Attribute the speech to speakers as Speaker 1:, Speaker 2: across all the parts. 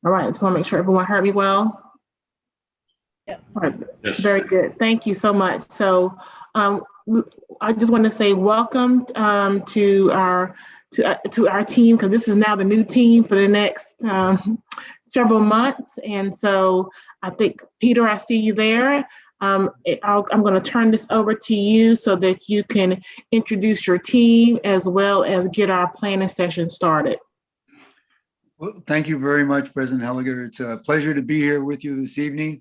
Speaker 1: All right, just want to make sure everyone heard me well.
Speaker 2: Yes.
Speaker 1: All right.
Speaker 3: Yes.
Speaker 1: Very good. Thank you so much. So I just want to say welcome to our team, because this is now the new team for the next several months. And so I think, Peter, I see you there. I'm going to turn this over to you so that you can introduce your team as well as get our planning session started.
Speaker 4: Well, thank you very much, President Helliger. It's a pleasure to be here with you this evening.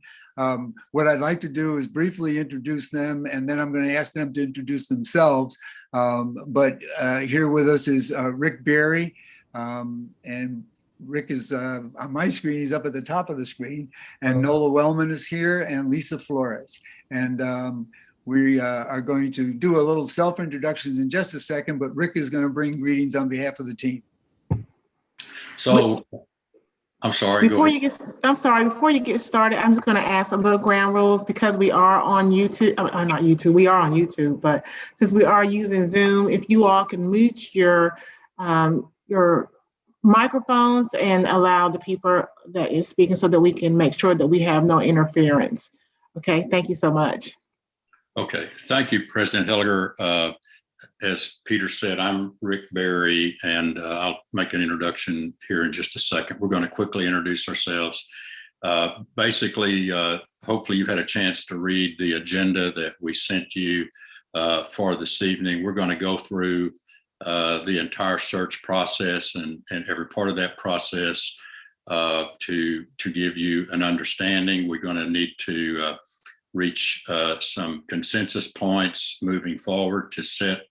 Speaker 4: What I'd like to do is briefly introduce them, and then I'm going to ask them to introduce themselves. But here with us is Rick Berry, and Rick is on my screen. He's up at the top of the screen, and Nola Wellman is here, and Lisa Flores. And we are going to do a little self-introductions in just a second, but Rick is going to bring greetings on behalf of the team.
Speaker 3: So, I'm sorry.
Speaker 1: Before you get started, I'm just going to ask some little ground rules, because we are on YouTube. Not YouTube. We are on YouTube, but since we are using Zoom, if you all can mute your microphones and allow the people that is speaking, so that we can make sure that we have no interference. Okay. Thank you so much.
Speaker 3: Okay. Thank you, President Helliger. As Peter said, I'm Rick Berry, and I'll make an introduction here in just a second. We're going to quickly introduce ourselves. Basically, hopefully you've had a chance to read the agenda that we sent you for this evening. We're going to go through the entire search process and every part of that process to give you an understanding. We're going to need to reach some consensus points moving forward to set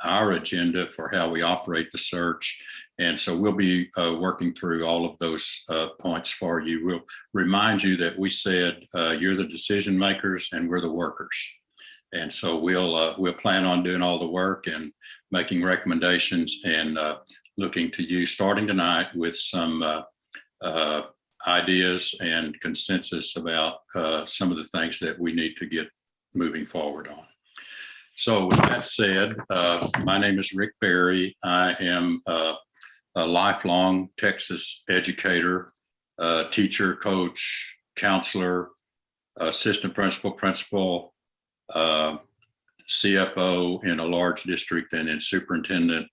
Speaker 3: our agenda for how we operate the search. And so we'll be working through all of those points for you. We'll remind you that we said you're the decision makers and we're the workers. And so we'll plan on doing all the work and making recommendations and looking to you starting tonight with some ideas and consensus about some of the things that we need to get moving forward on. So with that said, my name is Rick Berry. I am a lifelong Texas educator, teacher, coach, counselor, assistant principal, CFO in a large district, and in superintendent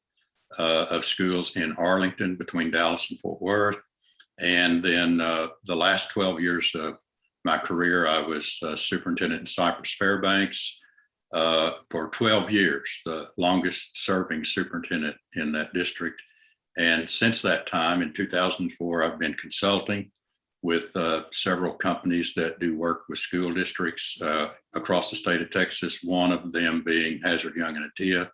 Speaker 3: of schools in Arlington between Dallas and Fort Worth. And then the last 12 years of my career, I was superintendent in Cypress Fairbanks for 12 years, the longest serving superintendent in that district. And since that time, in 2004, I've been consulting with several companies that do work with school districts across the state of Texas, one of them being Hazard Young and Atia,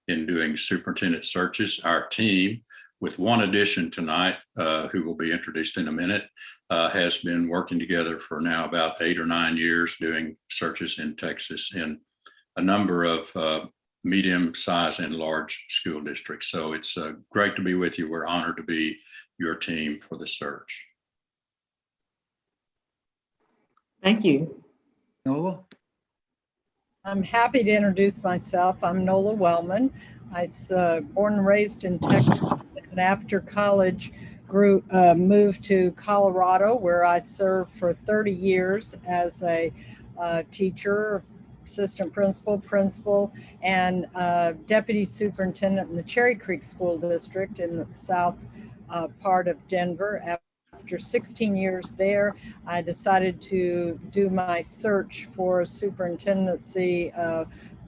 Speaker 3: in doing superintendent searches. Our team, with one addition tonight, who will be introduced in a minute, has been working together for now about 8 or 9 years doing searches in Texas in a number of medium-sized and large school districts. So it's great to be with you. We're honored to be your team for the search.
Speaker 1: Thank you.
Speaker 4: Nola?
Speaker 2: I'm happy to introduce myself. I'm Nola Wellman. I was born and raised in Texas, and after college moved to Colorado, where I served for 30 years as a teacher, assistant principal, and deputy superintendent in the Cherry Creek School District in the south part of Denver. After 16 years there, I decided to do my search for a superintendency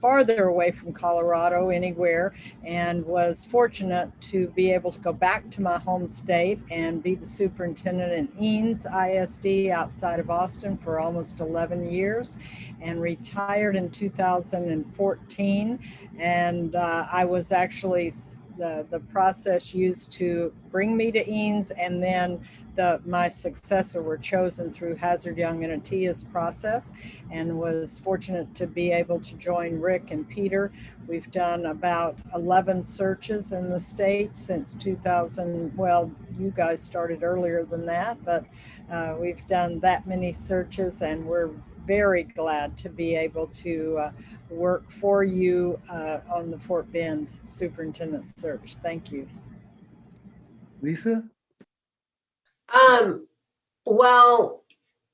Speaker 2: farther away from Colorado, anywhere, and was fortunate to be able to go back to my home state and be the superintendent in Eanes ISD outside of Austin for almost 11 years, and retired in 2014. And I was actually the process used to bring me to Eanes, and then my successor were chosen through Hazard Young and Atia's process, and was fortunate to be able to join Rick and Peter. We've done about 11 searches in the state since 2000. Well, you guys started earlier than that, but we've done that many searches, and we're very glad to be able to work for you on the Fort Bend superintendent search. Thank you.
Speaker 4: Lisa?
Speaker 5: Well,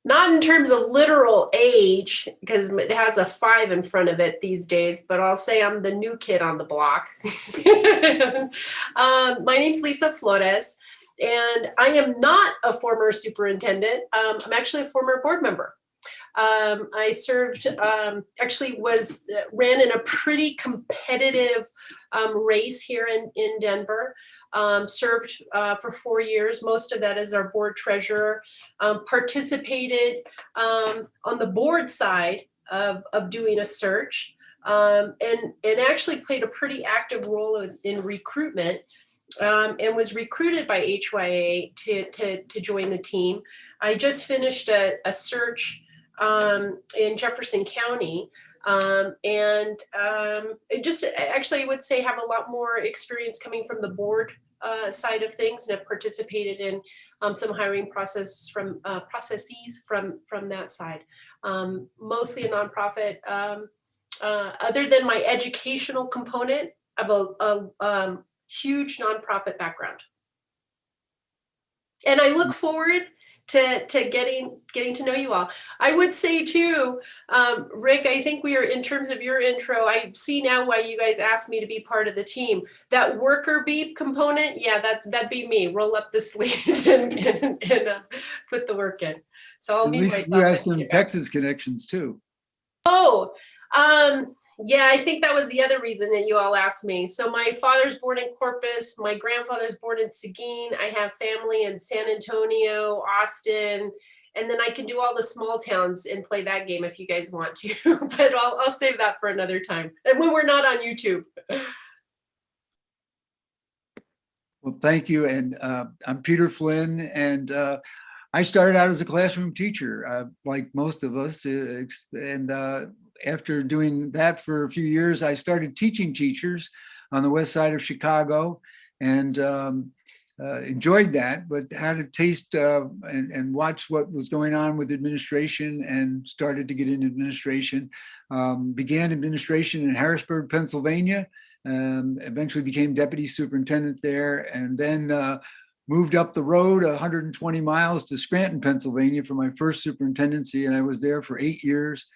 Speaker 5: not in terms of literal age, because it has a 5 in front of it these days, but I'll say I'm the new kid on the block. My name's Lisa Flores, and I am not a former superintendent. I'm actually a former board member. I served, ran in a pretty competitive race here in Denver. Served for 4 years, most of that as our board treasurer, participated on the board side of doing a search, and actually played a pretty active role in recruitment, and was recruited by HYA to join the team. I just finished a search in Jefferson County. Just actually, I would say have a lot more experience coming from the board side of things, and have participated in some hiring processes from that side. Mostly a nonprofit. Other than my educational component, I have a huge nonprofit background, and I look forward to getting to know you all. I would say too, Rick, I think we are, in terms of your intro, I see now why you guys asked me to be part of the team. That worker bee component, yeah, that'd be me. Roll up the sleeves and put the work in. So I'll meet myself.
Speaker 4: You have some Texas connections too.
Speaker 5: Oh, yeah, I think that was the other reason that you all asked me. So my father's born in Corpus, my grandfather's born in Seguin. I have family in San Antonio, Austin, and then I can do all the small towns and play that game if you guys want to, but I'll save that for another time. And when we're not on YouTube.
Speaker 4: Well, thank you. And I'm Peter Flynn, and I started out as a classroom teacher, like most of us, and after doing that for a few years, I started teaching teachers on the west side of Chicago, and enjoyed that, but had a taste and watched what was going on with administration, and started to get into administration. Began administration in Harrisburg, Pennsylvania, eventually became deputy superintendent there, and then moved up the road 120 miles to Scranton, Pennsylvania for my first superintendency, and I was there for 8 years.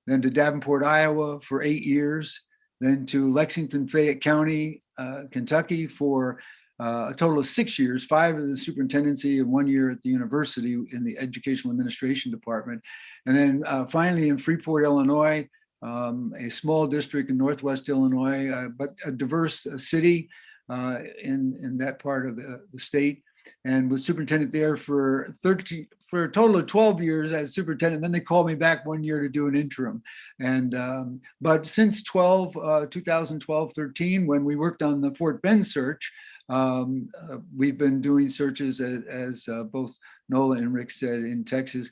Speaker 4: Then to Davenport, Iowa for 8 years, then to Lexington, Fayette County, Kentucky for a total of 6 years, 5 in the superintendency and 1 year at the university in the educational administration department. And then finally in Freeport, Illinois, a small district in Northwest Illinois, but a diverse city in that part of the state, and was superintendent there for a total of 12 years as superintendent. Then they called me back 1 year to do an interim. And but since 2012-13, when we worked on the Fort Bend search, we've been doing searches as both Nola and Rick said in Texas.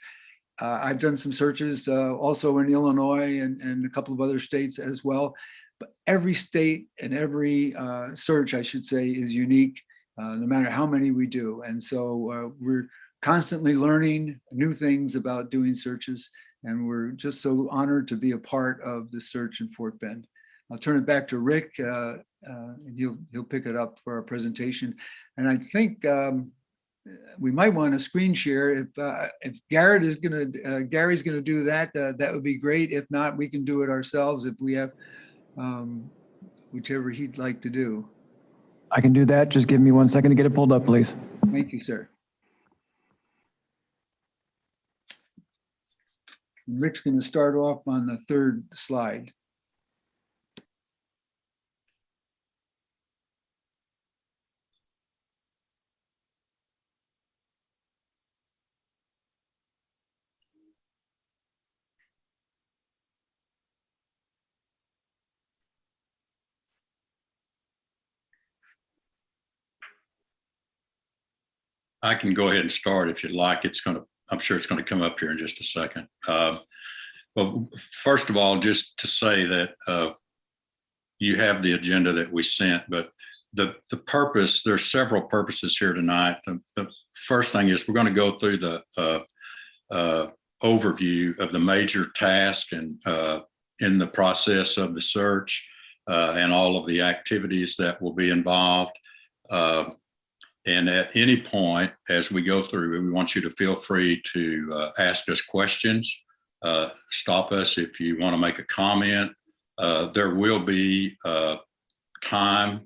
Speaker 4: I've done some searches also in Illinois and a couple of other states as well. But every state and every search, I should say, is unique, no matter how many we do. And so we're constantly learning new things about doing searches, and we're just so honored to be a part of the search in Fort Bend. I'll turn it back to Rick, and he'll pick it up for our presentation. And I think we might want to screen share. If Garrett is Gary's gonna do that, that would be great. If not, we can do it ourselves if we have whichever he'd like to do.
Speaker 6: I can do that. Just give me 1 second to get it pulled up, please.
Speaker 4: Thank you, sir. Rick's going to start off on the 3rd slide.
Speaker 3: I can go ahead and start if you'd like. I'm sure it's going to come up here in just a second. Well, first of all, just to say that you have the agenda that we sent, but the purpose, there's several purposes here tonight. The first thing is we're going to go through the overview of the major task and in the process of the search and all of the activities that will be involved. And at any point, as we go through, we want you to feel free to ask us questions, stop us if you want to make a comment. There will be time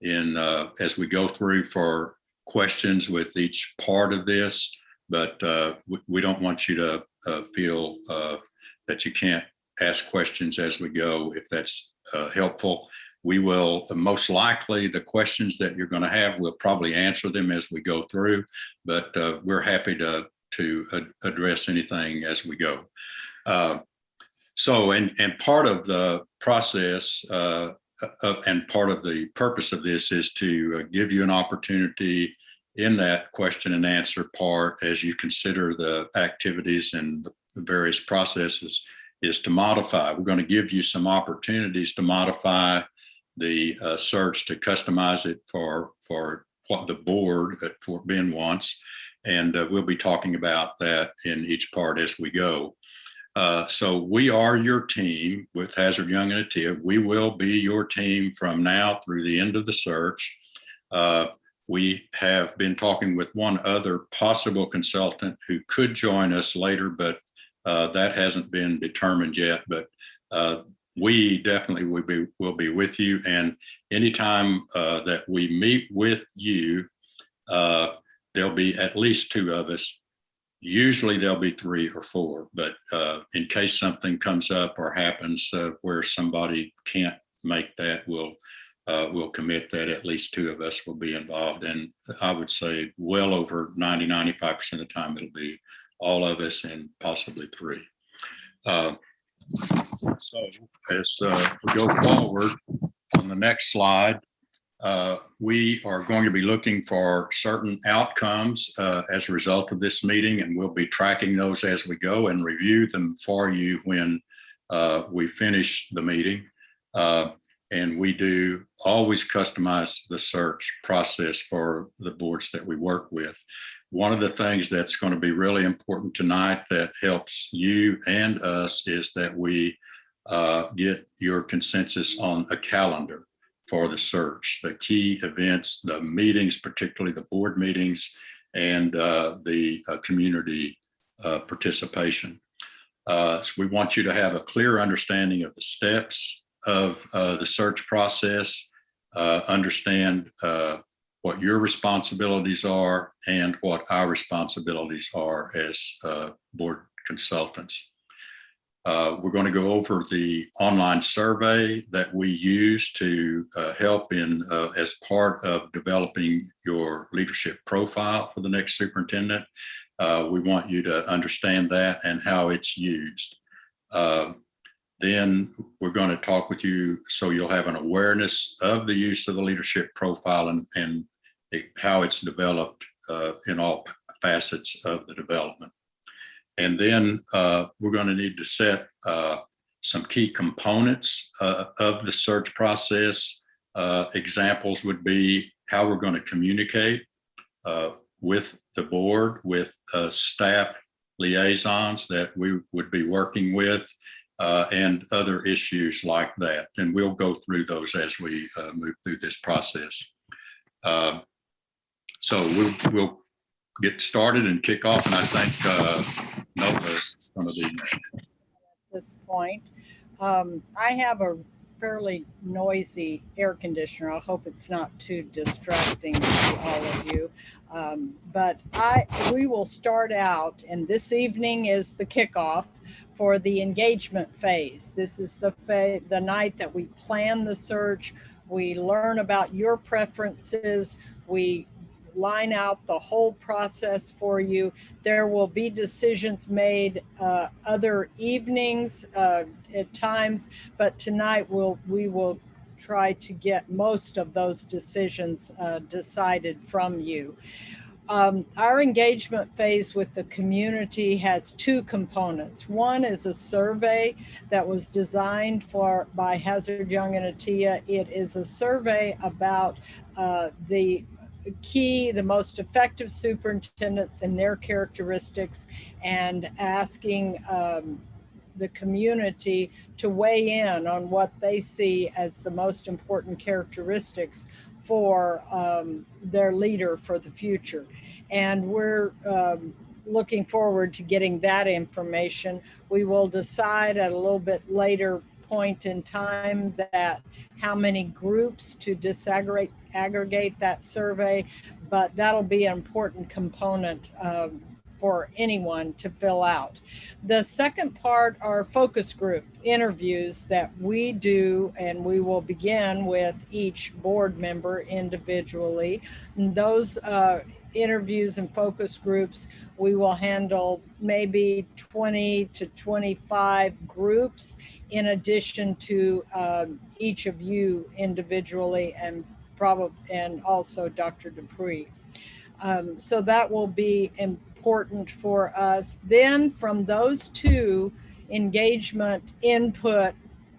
Speaker 3: as we go through for questions with each part of this, but we don't want you to feel that you can't ask questions as we go if that's helpful. We will most likely, the questions that you're going to have, we'll probably answer them as we go through, but we're happy to address anything as we go. So, and part of the process and part of the purpose of this is to give you an opportunity in that question and answer part as you consider the activities and the various processes is to modify. We're going to give you some opportunities to modify the search, to customize it for what the board at Fort Bend wants. And we'll be talking about that in each part as we go. So we are your team with Hazard Young and Attia. We will be your team from now through the end of the search. We have been talking with one other possible consultant who could join us later, but that hasn't been determined yet. But we definitely will be with you. And anytime that we meet with you, there'll be at least two of us. Usually there'll be 3 or 4, but in case something comes up or happens where somebody can't make that, we'll commit that at least 2 of us will be involved. And I would say well over 90-95% of the time it'll be all of us and possibly 3. So as we go forward on the next slide, we are going to be looking for certain outcomes as a result of this meeting, and we'll be tracking those as we go and review them for you when we finish the meeting. And we do always customize the search process for the boards that we work with. One of the things that's going to be really important tonight that helps you and us is that we get your consensus on a calendar for the search, the key events, the meetings, particularly the board meetings, and the community participation. So we want you to have a clear understanding of the steps of the search process, understand what your responsibilities are and what our responsibilities are as board consultants. We're going to go over the online survey that we use to help in as part of developing your leadership profile for the next superintendent. We want you to understand that and how it's used. Then we're going to talk with you so you'll have an awareness of the use of the leadership profile and how it's developed in all facets of the development. And then we're going to need to set some key components of the search process. Examples would be how we're going to communicate with the board, with staff liaisons that we would be working with, and other issues like that. And we'll go through those as we move through this process. So we'll get started and kick off. And I think Nola is going to be next.
Speaker 2: At this point, I have a fairly noisy air conditioner. I hope it's not too distracting to all of you. But we will start out, and this evening is the kickoff for the engagement phase. This is the night that we plan the search. We learn about your preferences. We line out the whole process for you. There will be decisions made other evenings at times, but tonight we will try to get most of those decisions decided from you. Our engagement phase with the community has 2 components. One is a survey that was designed by Hazard Young and Attia. It is a survey about the most effective superintendents and their characteristics, and asking the community to weigh in on what they see as the most important characteristics for their leader for the future. And we're looking forward to getting that information. We will decide at a little bit later point in time that how many groups to aggregate that survey, but that'll be an important component for anyone to fill out. The second part are focus group interviews that we do, and we will begin with each board member individually. And those interviews and focus groups, we will handle maybe 20 to 25 groups in addition to each of you individually, and also Dr. Dupree. So that will be important for us. Then from those two engagement input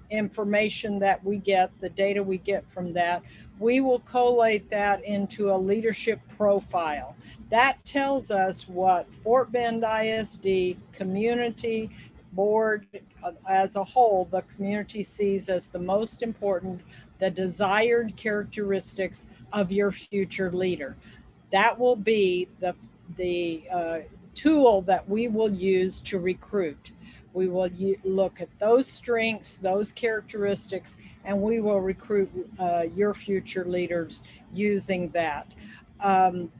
Speaker 2: information that we get, the data we get from that, we will collate that into a leadership profile. That tells us what Fort Bend ISD community board as a whole, the community sees as the most important, the desired characteristics of your future leader. That will be the tool that we will use to recruit. We will look at those strengths, those characteristics, and we will recruit your future leaders using that.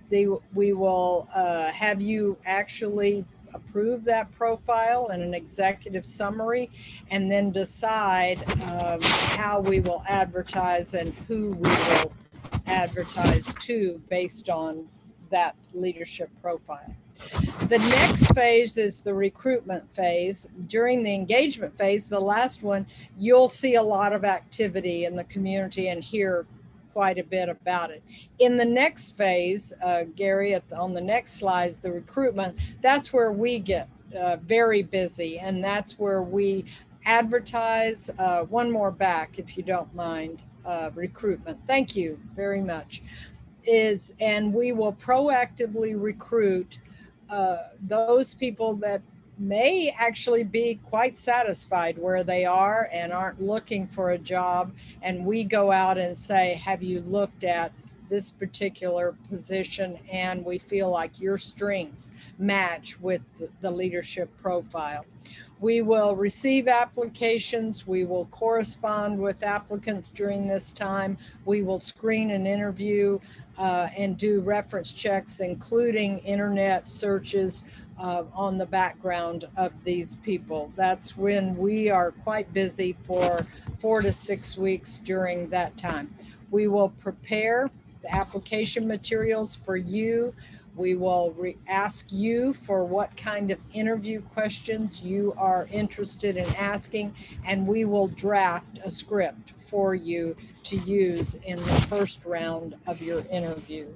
Speaker 2: We will have you actually approve that profile and an executive summary, and then decide how we will advertise and who we will advertise to based on that leadership profile. The next phase is the recruitment phase. During the engagement phase, the last one, you'll see a lot of activity in the community and hear quite a bit about it. In the next phase, Gary, on the next slides, the recruitment, that's where we get very busy, and that's where we advertise. One more back, if you don't mind, recruitment. Thank you very much. And we will proactively recruit those people that may actually be quite satisfied where they are and aren't looking for a job. And we go out and say, have you looked at this particular position? And we feel like your strengths match with the leadership profile. We will receive applications. We will correspond with applicants during this time. We will screen and interview and do reference checks, including internet searches on the background of these people. That's when we are quite busy for 4 to 6 weeks during that time. We will prepare the application materials for you. We will ask you for what kind of interview questions you are interested in asking, and we will draft a script for you to use in the first round of your interview.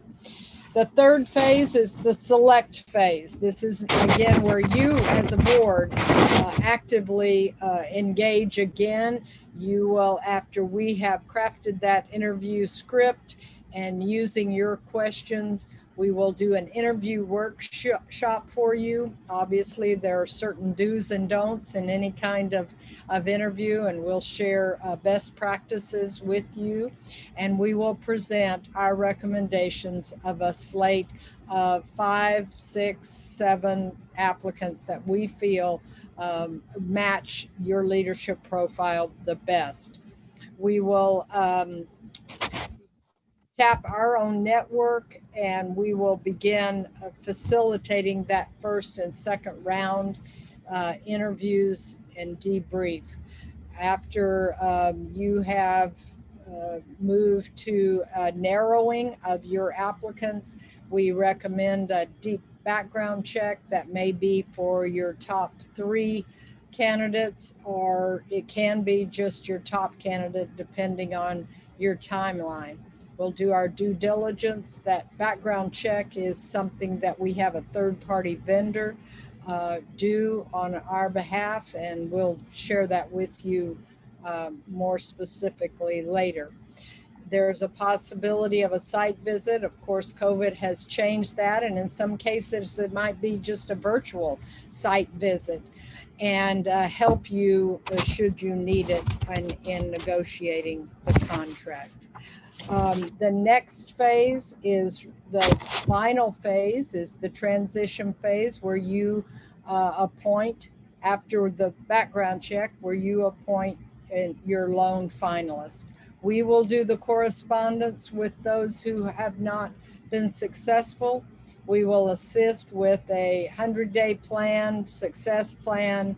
Speaker 2: The third phase is the select phase. This is, again, where you as a board actively engage again. You will, after we have crafted that interview script and using your questions, we will do an interview workshop for you. Obviously, there are certain do's and don'ts in any kind of interview, and we'll share best practices with you. And we will present our recommendations of a slate of 5, 6, 7 applicants that we feel match your leadership profile the best. We will tap our own network, and we will begin facilitating that first and second round interviews and debrief. After you have moved to narrowing of your applicants, we recommend a deep background check that may be for your top 3 candidates, or it can be just your top candidate depending on your timeline. We'll do our due diligence. That background check is something that we have a third-party vendor do on our behalf, and we'll share that with you more specifically later. There's a possibility of a site visit. Of course, COVID has changed that, and in some cases it might be just a virtual site visit, and help you should you need it in negotiating the contract. The next phase is the final phase, is the transition phase, where you appoint, after the background check, where you appoint your lone finalist. We will do the correspondence with those who have not been successful. We will assist with a 100-day plan, success plan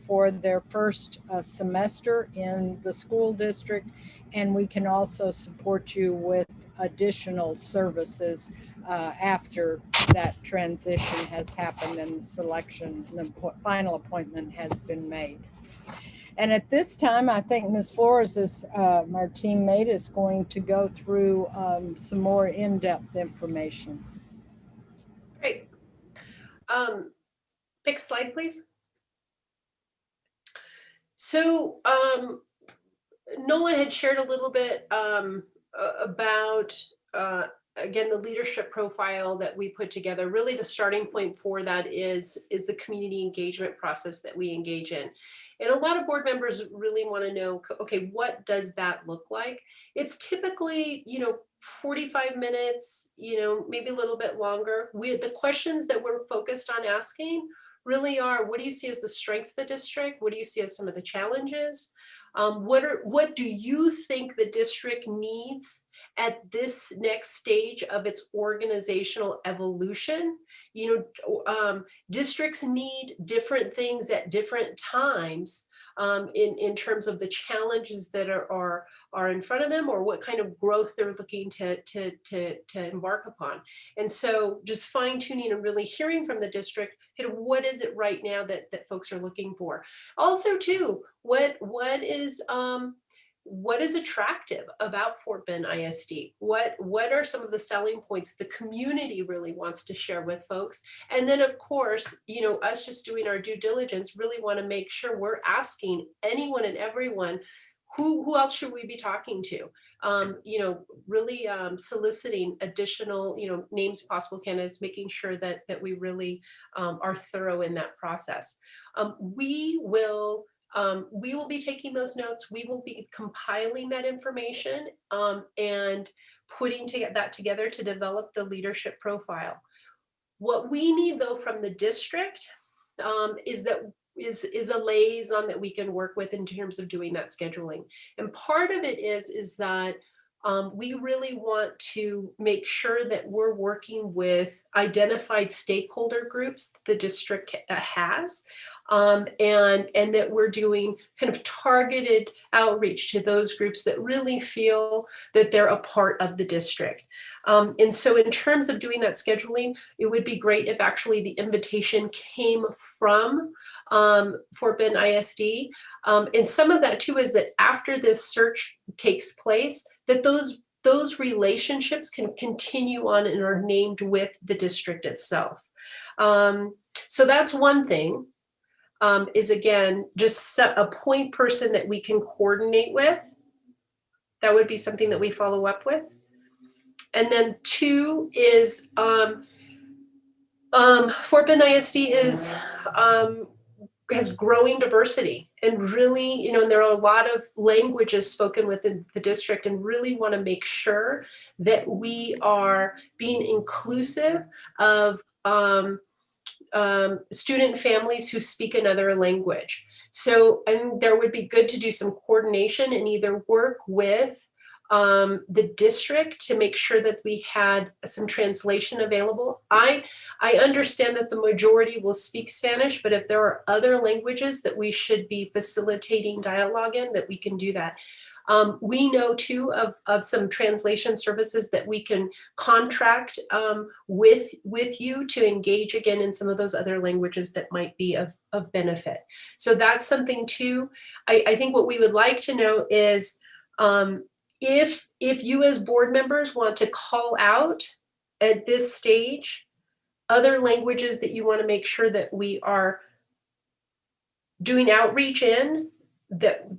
Speaker 2: for their first semester in the school district. And we can also support you with additional services after that transition has happened and the selection, the final appointment has been made. And at this time, I think Ms. Flores, is, our teammate, is going to go through some more in-depth information.
Speaker 5: Great. Next slide, please. So Nola had shared a little bit about, again, the leadership profile that we put together. Really, the starting point for that is the community engagement process that we engage in. And a lot of board members really want to know, okay, what does that look like? It's typically, 45 minutes, maybe a little bit longer. The questions that we're focused on asking really are, what do you see as the strengths of the district? What do you see as some of the challenges? What do you think the district needs at this next stage of its organizational evolution? Districts need different things at different times in terms of the challenges that are in front of them, or what kind of growth they're looking to embark upon. And so just fine tuning and really hearing from the district, what is it right now that folks are looking for? Also too, what is attractive about Fort Bend ISD? What are some of the selling points the community really wants to share with folks? And then of course, us just doing our due diligence, really want to make sure we're asking anyone and everyone, who else should we be talking to? Really soliciting additional, names, possible candidates, making sure that we really are thorough in that process. We will be taking those notes. We will be compiling that information and putting that together to develop the leadership profile. What we need though from the district is a liaison that we can work with in terms of doing that scheduling. And part of it is that we really want to make sure that we're working with identified stakeholder groups the district has, and that we're doing kind of targeted outreach to those groups that really feel that they're a part of the district. And so in terms of doing that scheduling, it would be great if actually the invitation came from Fort Bend ISD. And some of that too is that after this search takes place, that those relationships can continue on and are named with the district itself. So that's one thing, is again, just a point person that we can coordinate with. That would be something that we follow up with. And then two is Fort Bend ISD has growing diversity, and really, and there are a lot of languages spoken within the district, and really want to make sure that we are being inclusive of student families who speak another language. So, and there would be good to do some coordination and either work with the district to make sure that we had some translation available. I understand that the majority will speak Spanish, but if there are other languages that we should be facilitating dialogue in, that we can do that. We know too of some translation services that we can contract with you to engage again in some of those other languages that might be of benefit. So that's something too. I think what we would like to know is, if you as board members want to call out at this stage other languages that you want to make sure that we are doing outreach in, that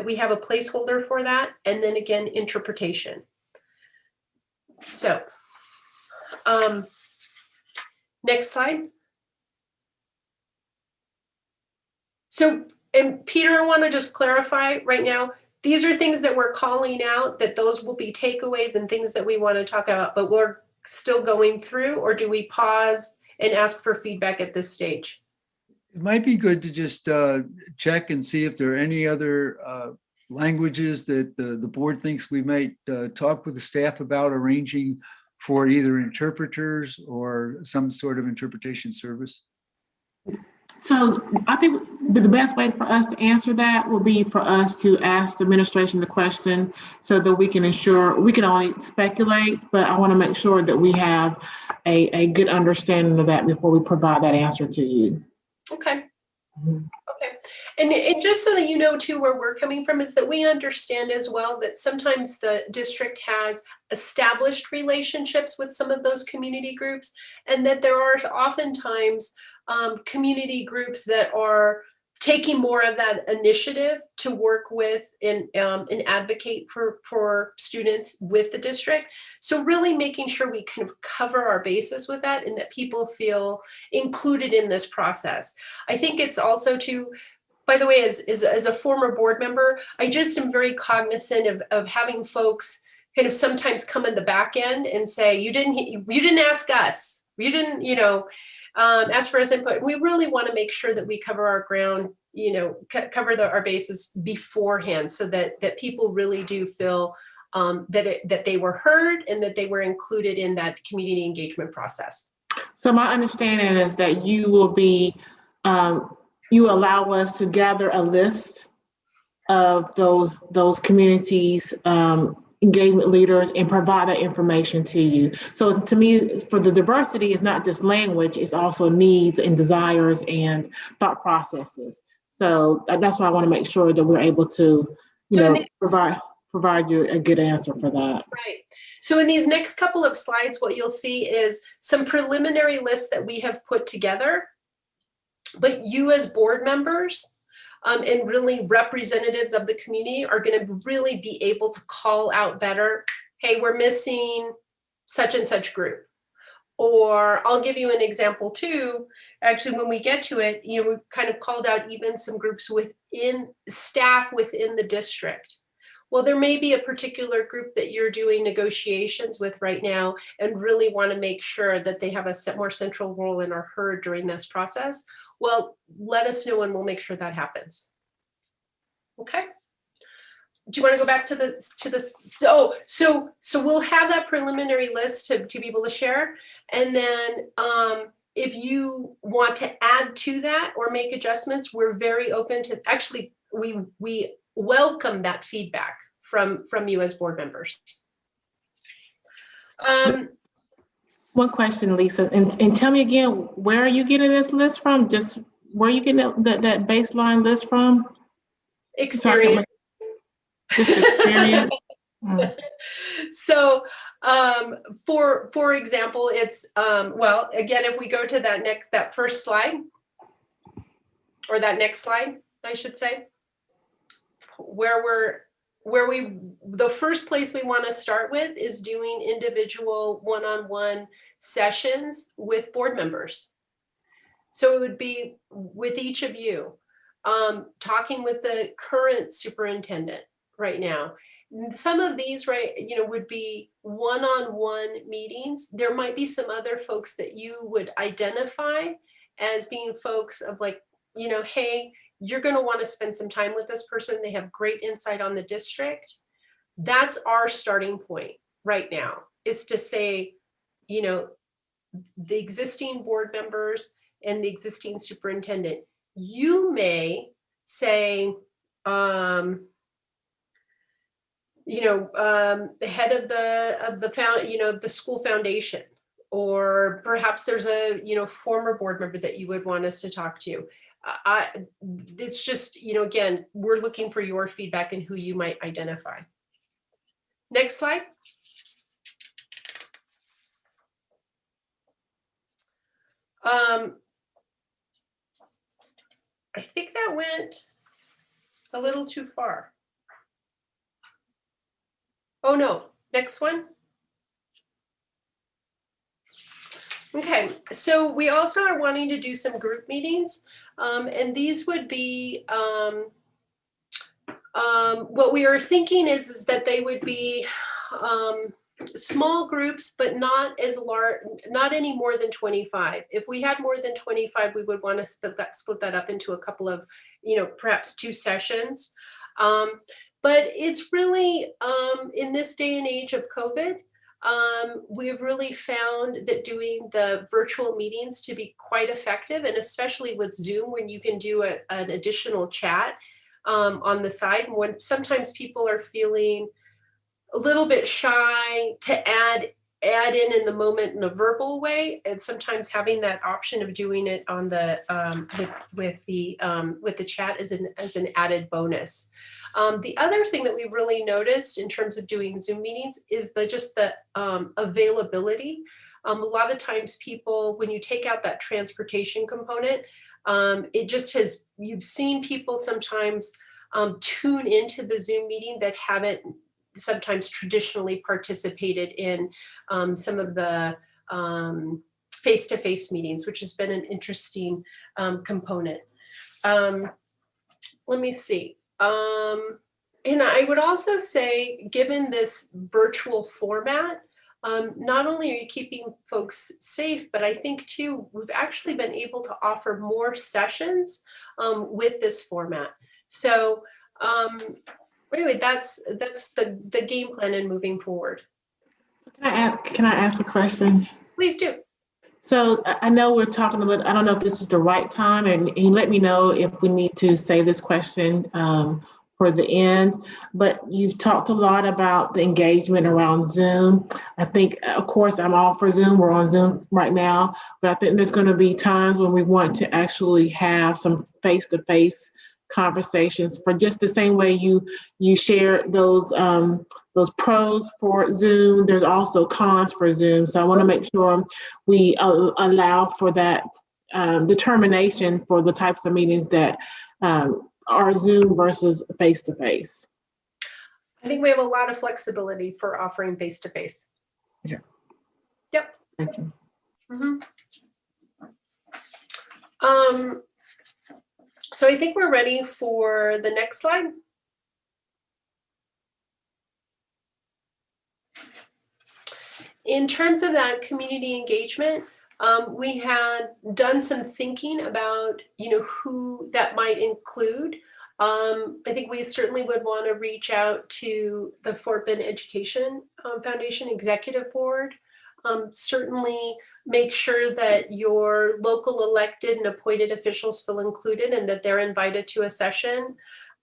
Speaker 5: we have a placeholder for that, and then again, interpretation. So, next slide. So, and Peter, I want to just clarify right now, these are things that we're calling out, that those will be takeaways and things that we want to talk about, but we're still going through, or do we pause and ask for feedback at this stage?
Speaker 4: It might be good to just check and see if there are any other languages that the board thinks we might talk with the staff about arranging for either interpreters or some sort of interpretation service.
Speaker 1: So I think the best way for us to answer that will be for us to ask the administration the question so that we can ensure, we can only speculate, but I want to make sure that we have a good understanding of that before we provide that answer to you.
Speaker 5: Okay. Okay. And just so that you know too, where we're coming from is that we understand as well that sometimes the district has established relationships with some of those community groups, and that there are oftentimes community groups that are taking more of that initiative to work with and advocate for students with the district. So really making sure we kind of cover our bases with that and that people feel included in this process. I think it's also too, by the way, as a former board member, I just am very cognizant of having folks kind of sometimes come in the back end and say, you didn't ask us, you didn't, ask for us input. We really want to make sure that we cover our ground, cover our bases beforehand, so that people really do feel that they were heard and that they were included in that community engagement process.
Speaker 1: So my understanding is that you will be, you allow us to gather a list of those communities, engagement leaders, and provide that information to you. So to me, for the diversity, it's not just language, it's also needs and desires and thought processes. So that's why I want to make sure that we're able to provide you a good answer for that.
Speaker 5: Right. So in these next couple of slides, what you'll see is some preliminary lists that we have put together, but you as board members and really representatives of the community are going to really be able to call out better, hey, we're missing such and such group. Or I'll give you an example too. Actually, when we get to it, we kind of called out even some groups within staff within the district. Well, there may be a particular group that you're doing negotiations with right now and really want to make sure that they have a more central role and are heard during this process. Well, let us know and we'll make sure that happens. Okay. Do you want to go back to this? Oh, so we'll have that preliminary list to be able to share. And then if you want to add to that or make adjustments, we're very open to, actually, we welcome that feedback from you as board members.
Speaker 1: One question, Lisa, and tell me again, where are you getting this list from? Just where are you getting that baseline list from?
Speaker 5: Experience.
Speaker 1: Just experience.
Speaker 5: So for example, it's well, again, if we go to that first slide, or that next slide, I should say, the first place we want to start with is doing individual one-on-one sessions with board members. So it would be with each of you, talking with the current superintendent right now. Some of these, would be one-on-one meetings. There might be some other folks that you would identify as being folks of hey, you're going to want to spend some time with this person. They have great insight on the district. That's our starting point right now, is to say, the existing board members and the existing superintendent, you may say, the head of the school foundation, or perhaps there's a, former board member that you would want us to talk to. It's just, again, we're looking for your feedback and who you might identify. Next slide. I think that went a little too far. Oh no, next one. Okay, so we also are wanting to do some group meetings, and these would be what we are thinking is that they would be small groups, but not as large, not any more than 25. If we had more than 25, we would want to split that up into a couple of, perhaps 2 sessions. But it's really, in this day and age of COVID, we've really found that doing the virtual meetings to be quite effective, and especially with Zoom, when you can do an additional chat on the side. And when sometimes people are feeling a little bit shy to add in the moment in a verbal way, and sometimes having that option of doing it on the with the chat as an added bonus. The other thing that we've really noticed in terms of doing Zoom meetings is the availability. A lot of times people, when you take out that transportation component, it just you've seen people sometimes tune into the Zoom meeting that haven't sometimes traditionally participated in some of the face-to-face meetings, which has been an interesting component. Let me see. And I would also say, given this virtual format, not only are you keeping folks safe, but I think too, we've actually been able to offer more sessions with this format. So anyway, that's the game plan in moving forward.
Speaker 1: Can I ask a question?
Speaker 5: Please do.
Speaker 1: So I know we're talking a little, I don't know if this is the right time, and you let me know if we need to save this question for the end, but you've talked a lot about the engagement around Zoom. I think, of course, I'm all for Zoom. We're on Zoom right now, but I think there's going to be times when we want to actually have some face-to-face conversations, for just the same way you share those pros for Zoom. There's also cons for Zoom. So I want to make sure we allow for that determination for the types of meetings that are Zoom versus face-to-face.
Speaker 5: I think we have a lot of flexibility for offering face-to-face.
Speaker 1: Okay.
Speaker 5: Yep.
Speaker 1: Thank you.
Speaker 5: Mm-hmm. So I think we're ready for the next slide. In terms of that community engagement, we had done some thinking about, who that might include. I think we certainly would want to reach out to the Fort Bend Education Foundation Executive Board. Certainly make sure that your local elected and appointed officials feel included and that they're invited to a session.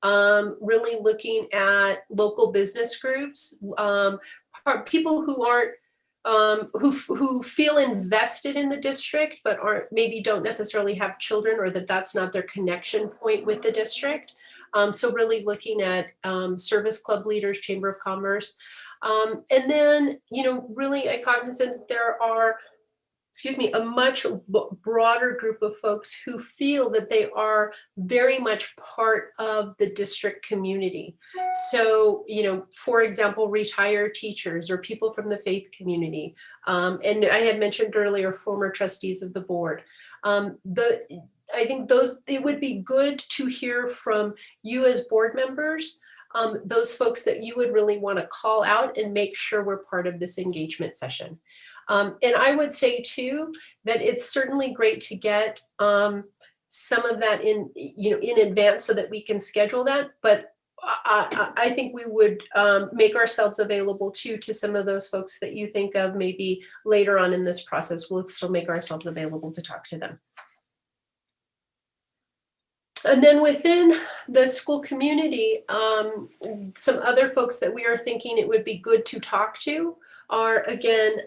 Speaker 5: Really looking at local business groups, people who aren't who feel invested in the district, but maybe don't necessarily have children, or that's not their connection point with the district. So really looking at service club leaders, Chamber of Commerce, and then, really cognizant that there are, a much broader group of folks who feel that they are very much part of the district community. So, for example, retired teachers or people from the faith community. And I had mentioned earlier, former trustees of the board. I think it would be good to hear from you as board members, those folks that you would really want to call out and make sure we're part of this engagement session. And I would say too, that it's certainly great to get some of that in advance so that we can schedule that. But I think we would make ourselves available too to some of those folks that you think of maybe later on in this process. We'll still make ourselves available to talk to them. And then within the school community, some other folks that we are thinking it would be good to talk to are, again,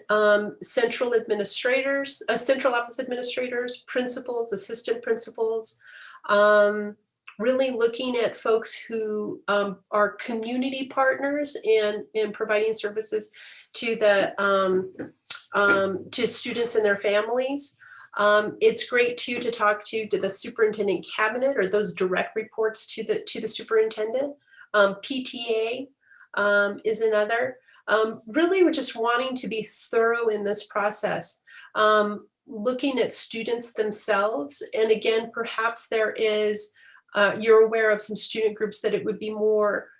Speaker 5: central administrators, central office administrators, principals, assistant principals, really looking at folks who are community partners in providing services to to students and their families. It's great too to talk to the superintendent cabinet, or those direct reports to the superintendent. PTA is another. Really, we're just wanting to be thorough in this process, looking at students themselves. And again, perhaps there is you're aware of some student groups that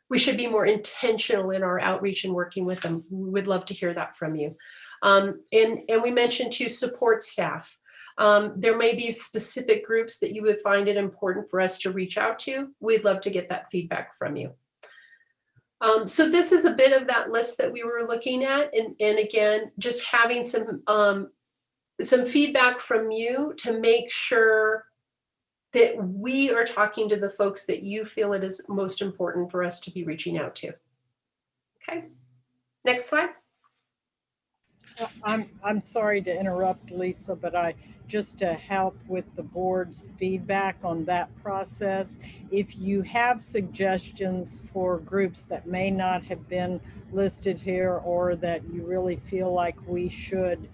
Speaker 5: we should be more intentional in our outreach and working with them. We would love to hear that from you. And we mentioned too, support staff. There may be specific groups that you would find it important for us to reach out to. We'd love to get that feedback from you. So this is a bit of that list that we were looking at. And again, just having some feedback from you to make sure that we are talking to the folks that you feel it is most important for us to be reaching out to. Okay, next slide.
Speaker 2: I'm sorry to interrupt, Lisa, but just to help with the board's feedback on that process, if you have suggestions for groups that may not have been listed here or that you really feel like we should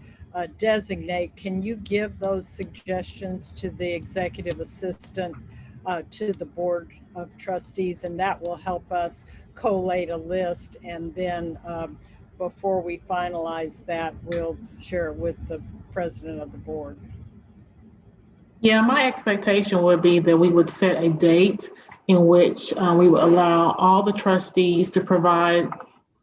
Speaker 2: designate, can you give those suggestions to the executive assistant to the board of trustees, and that will help us collate a list, and then before we finalize that, we'll share it with the president of the board.
Speaker 1: Yeah, my expectation would be that we would set a date in which we would allow all the trustees to provide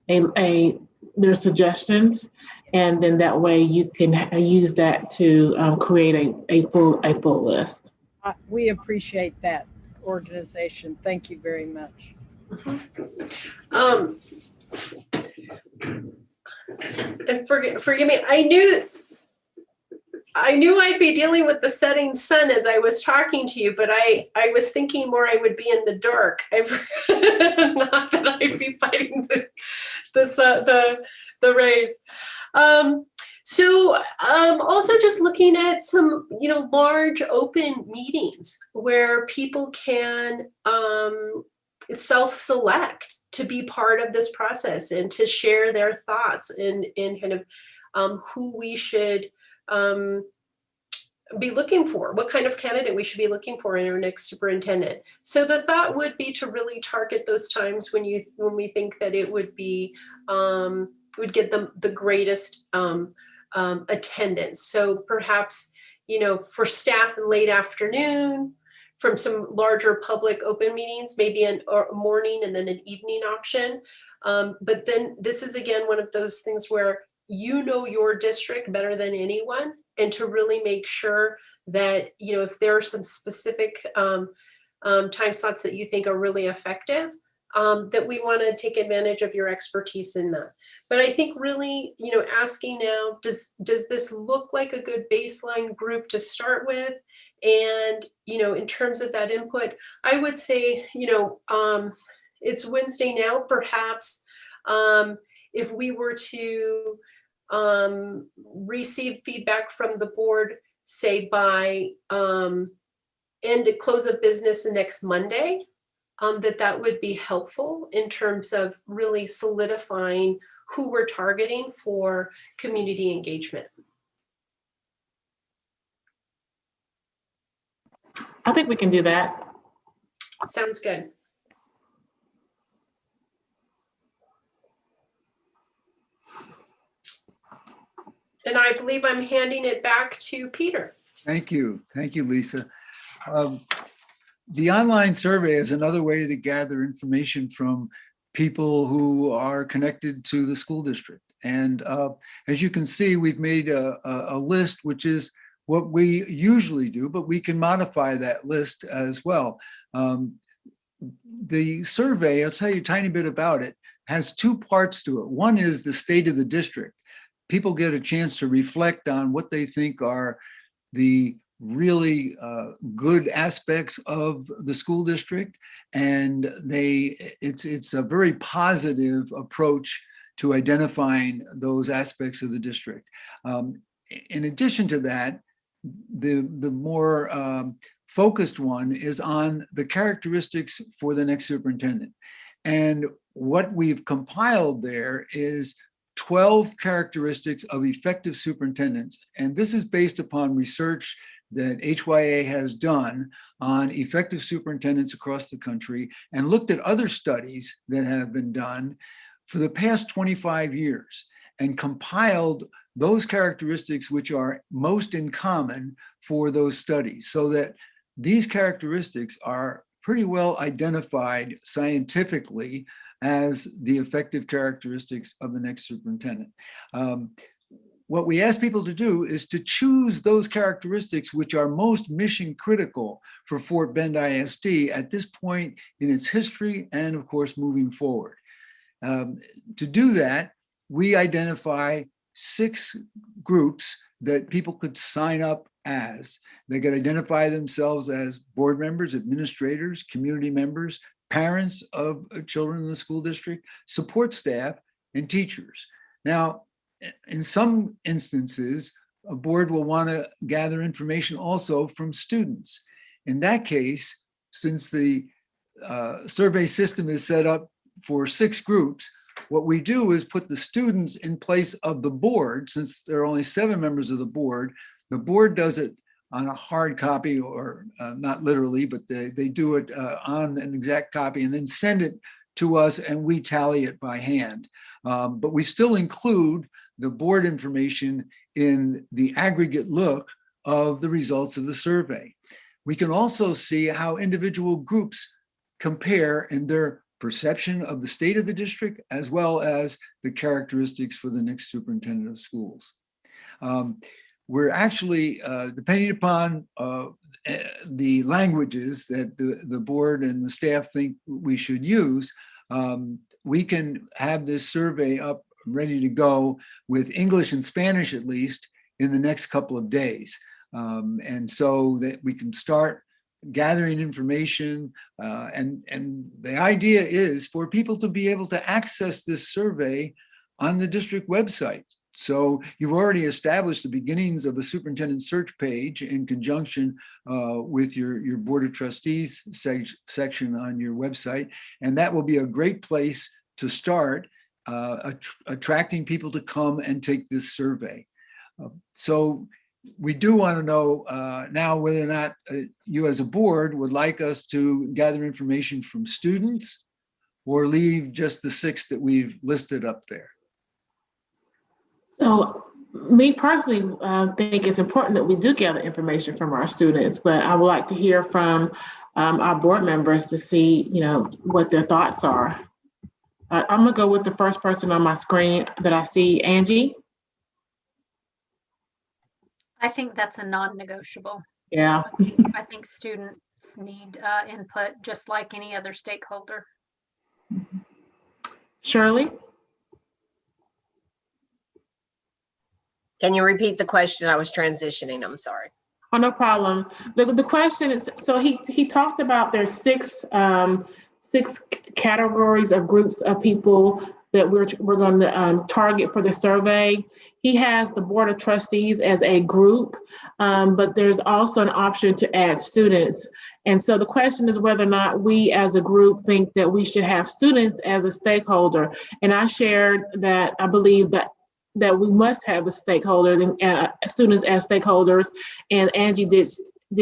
Speaker 1: their suggestions, and then that way you can use that to create a full list.
Speaker 2: We appreciate that organization. Thank you very much.
Speaker 5: And forgive me, I knew I'd be dealing with the setting sun as I was talking to you, but I was thinking more I would be in the dark. Not that I'd be fighting the rays. Also just looking at some, large open meetings where people can self-select to be part of this process and to share their thoughts and kind of who we should be looking for, what kind of candidate we should be looking for in our next superintendent. So the thought would be to really target those times when we think that it would be would get them the greatest attendance. So perhaps, for staff in late afternoon, from some larger public open meetings, maybe a morning and then an evening option. But then this is, again, one of those things where your district better than anyone, and to really make sure that, if there are some specific time slots that you think are really effective, that we want to take advantage of your expertise in that. But I think really, asking now, does this look like a good baseline group to start with? And, in terms of that input, I would say, it's Wednesday now, perhaps if we were to receive feedback from the board, say by close of business next Monday, that would be helpful in terms of really solidifying who we're targeting for community engagement.
Speaker 1: I think we can do that.
Speaker 5: Sounds good. And I believe I'm handing it back to Peter.
Speaker 4: Thank you, Lisa. The online survey is another way to gather information from people who are connected to the school district. And as you can see, we've made a list, which is what we usually do, but we can modify that list as well. The survey, I'll tell you a tiny bit about it, has two parts to it. One is the state of the district. People get a chance to reflect on what they think are the really good aspects of the school district, and it's a very positive approach to identifying those aspects of the district. In addition to that, the more focused one is on the characteristics for the next superintendent. And what we've compiled there is 12 characteristics of effective superintendents. And this is based upon research that HYA has done on effective superintendents across the country and looked at other studies that have been done for the past 25 years and compiled those characteristics which are most in common for those studies, so that these characteristics are pretty well identified scientifically as the effective characteristics of the next superintendent. What we ask people to do is to choose those characteristics which are most mission critical for Fort Bend ISD at this point in its history and, of course, moving forward. To do that, we identify 6 groups that people could sign up as. They could identify themselves as board members, administrators, community members, parents of children in the school district, support staff, and teachers. Now, in some instances, a board will want to gather information also from students. In that case, since the survey system is set up for 6 groups, what we do is put the students in place of the board. Since there are only 7 members of the board does it on a hard copy, or not literally, but they do it on an exact copy and then send it to us, and we tally it by hand. But we still include the board information in the aggregate look of the results of the survey. We can also see how individual groups compare in their perception of the state of the district, as well as the characteristics for the next superintendent of schools. We're actually, depending upon the languages that the board and the staff think we should use, we can have this survey up ready to go with English and Spanish at least in the next couple of days. And so that we can start gathering information. And the idea is for people to be able to access this survey on the district website. So you've already established the beginnings of a superintendent search page in conjunction with your Board of Trustees section on your website. And that will be a great place to start attracting people to come and take this survey. So we do want to know now whether or not you as a board would like us to gather information from students or leave just the 6 that we've listed up there.
Speaker 1: So me personally think it's important that we do gather information from our students, but I would like to hear from our board members to see, what their thoughts are. I'm gonna go with the first person on my screen that I see, Angie.
Speaker 7: I think that's a non-negotiable.
Speaker 1: Yeah.
Speaker 7: I think students need input just like any other stakeholder.
Speaker 1: Shirley?
Speaker 8: Can you repeat the question? I was transitioning. I'm sorry.
Speaker 1: Oh, no problem. The question is, so he talked about there's 6 categories of groups of people that we're going to target for the survey. He has the Board of Trustees as a group, but there's also an option to add students. And so the question is whether or not we as a group think that we should have students as a stakeholder. And I shared that I believe that we must have the stakeholders and students as stakeholders, and Angie did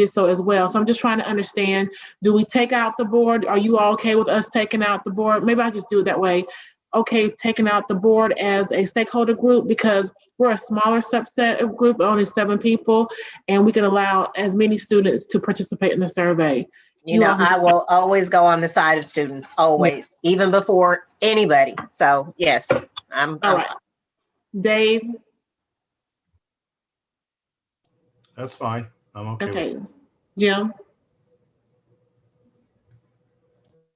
Speaker 1: so as well. So I'm just trying to understand, do we take out the board? Are you all okay with us taking out the board? Maybe I just do it that way. Okay, taking out the board as a stakeholder group because we're a smaller subset of group, only 7 people, and we can allow as many students to participate in the survey.
Speaker 8: I will always go on the side of students, always, even before anybody. So yes, I'm
Speaker 1: all right. Dave?
Speaker 9: That's fine. I'm okay.
Speaker 1: Okay. Jim?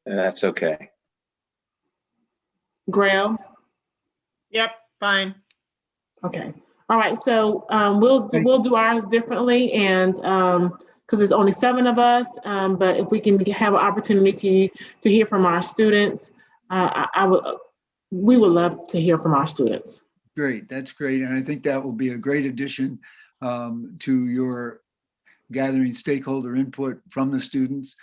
Speaker 10: That's okay.
Speaker 1: Grail?
Speaker 11: Yep, fine.
Speaker 1: Okay. All right. So we'll do ours differently, and because there's only 7 of us, but if we can have an opportunity to hear from our students, we would love to hear from our students.
Speaker 4: Great, that's great. And I think that will be a great addition to your gathering stakeholder input from the students.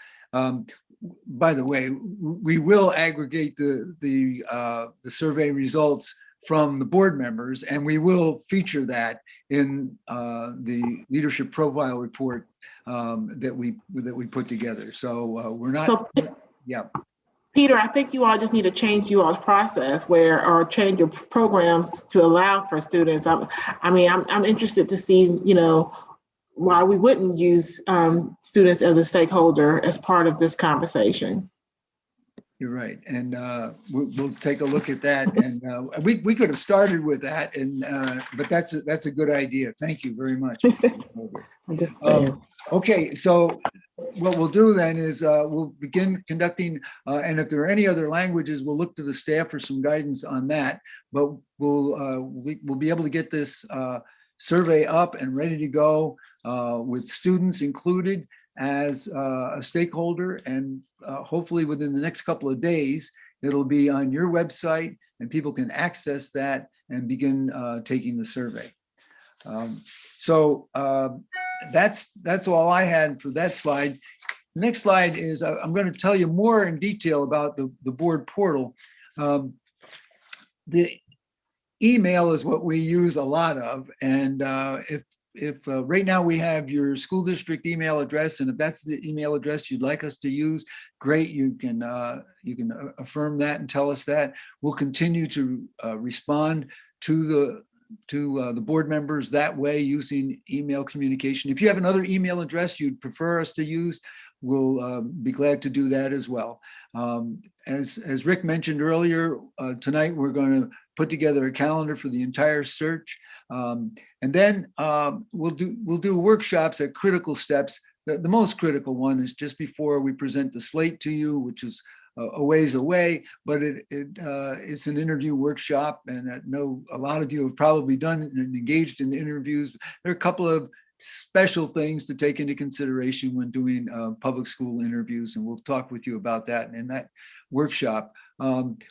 Speaker 4: By the way, we will aggregate the survey results from the board members, and we will feature that in the leadership profile report that we put together. So we're not, yeah.
Speaker 1: Peter, I think you all just need to change you all's process or change your programs to allow for students. I'm interested to see, why we wouldn't use students as a stakeholder as part of this conversation.
Speaker 4: You're right, and we'll take a look at that. And we could have started with that, and but that's a good idea. Thank you very much.
Speaker 1: I'm just saying.
Speaker 4: Okay, so what we'll do then is we'll begin conducting, and if there are any other languages, we'll look to the staff for some guidance on that. But we'll be able to get this survey up and ready to go with students included as a stakeholder, and hopefully within the next couple of days, it'll be on your website and people can access that and begin taking the survey. So that's all I had for that slide. The next slide is I'm going to tell you more in detail about the board portal. The email is what we use a lot of, and if right now we have your school district email address, and if that's the email address you'd like us to use, great. You can affirm that and tell us that. We'll continue to respond to the board members that way using email communication. If you have another email address you'd prefer us to use, we'll be glad to do that as well. As Rick mentioned earlier, tonight we're going to put together a calendar for the entire search. And then we'll do workshops at critical steps. The most critical one is just before we present the slate to you, which is a ways away, but it's an interview workshop, and I know a lot of you have probably done and engaged in interviews. There are a couple of special things to take into consideration when doing public school interviews, and we'll talk with you about that in that workshop.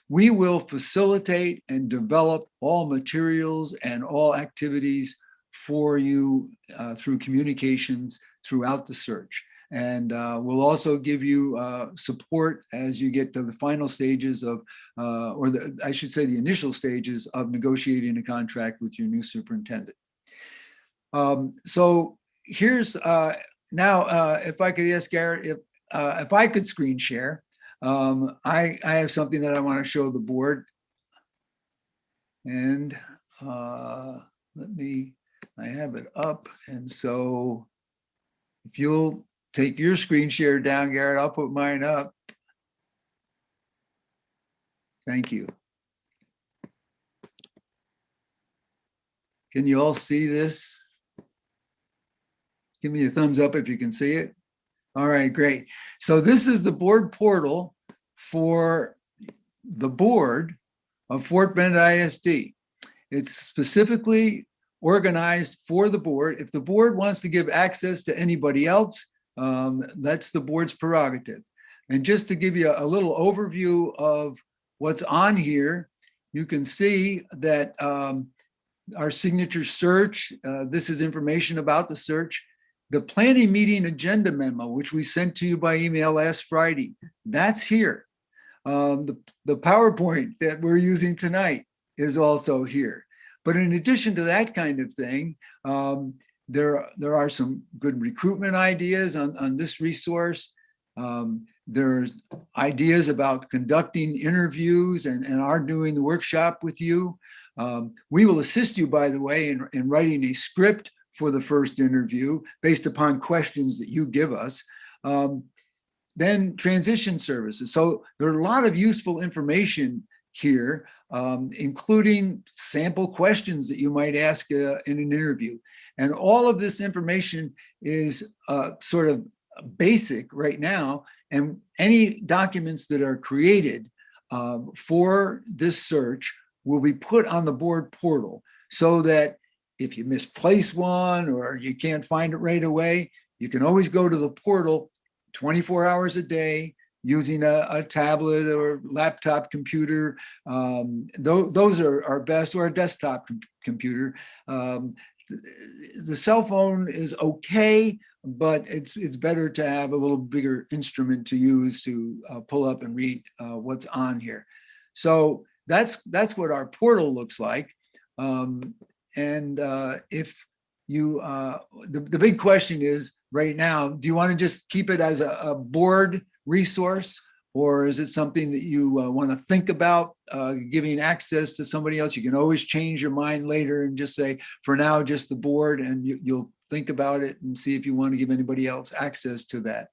Speaker 4: We will facilitate and develop all materials and all activities for you through communications throughout the search. And we'll also give you support as you get to the final stages of, I should say the initial stages of negotiating a contract with your new superintendent. So here's now, if I could ask Garrett, if I could screen share, I have something that I want to show the board. And I have it up. And so if you'll take your screen share down, Garrett, I'll put mine up. Thank you. Can you all see this? Give me a thumbs up if you can see it. All right, great. So this is the board portal for the board of Fort Bend ISD. It's specifically organized for the board. If the board wants to give access to anybody else, that's the board's prerogative. And just to give you a little overview of what's on here, you can see that our signature search, this is information about the search. The planning meeting agenda memo, which we sent to you by email last Friday, that's here. The PowerPoint that we're using tonight is also here. But in addition to that kind of thing, there are some good recruitment ideas on this resource. There's ideas about conducting interviews and are doing the workshop with you. We will assist you, by the way, in writing a script for the first interview based upon questions that you give us. Then transition services. So there are a lot of useful information here, including sample questions that you might ask in an interview. And all of this information is sort of basic right now. And any documents that are created for this search will be put on the board portal, so that if you misplace one or you can't find it right away, you can always go to the portal 24 hours a day using a tablet or laptop computer. Those are best, or a desktop computer. The cell phone is okay, but it's better to have a little bigger instrument to use to pull up and read what's on here. So that's what our portal looks like. And if you, the big question is right now, do you want to just keep it as a board resource, or is it something that you want to think about giving access to somebody else? You can always change your mind later and just say, for now, just the board, and you'll think about it and see if you want to give anybody else access to that.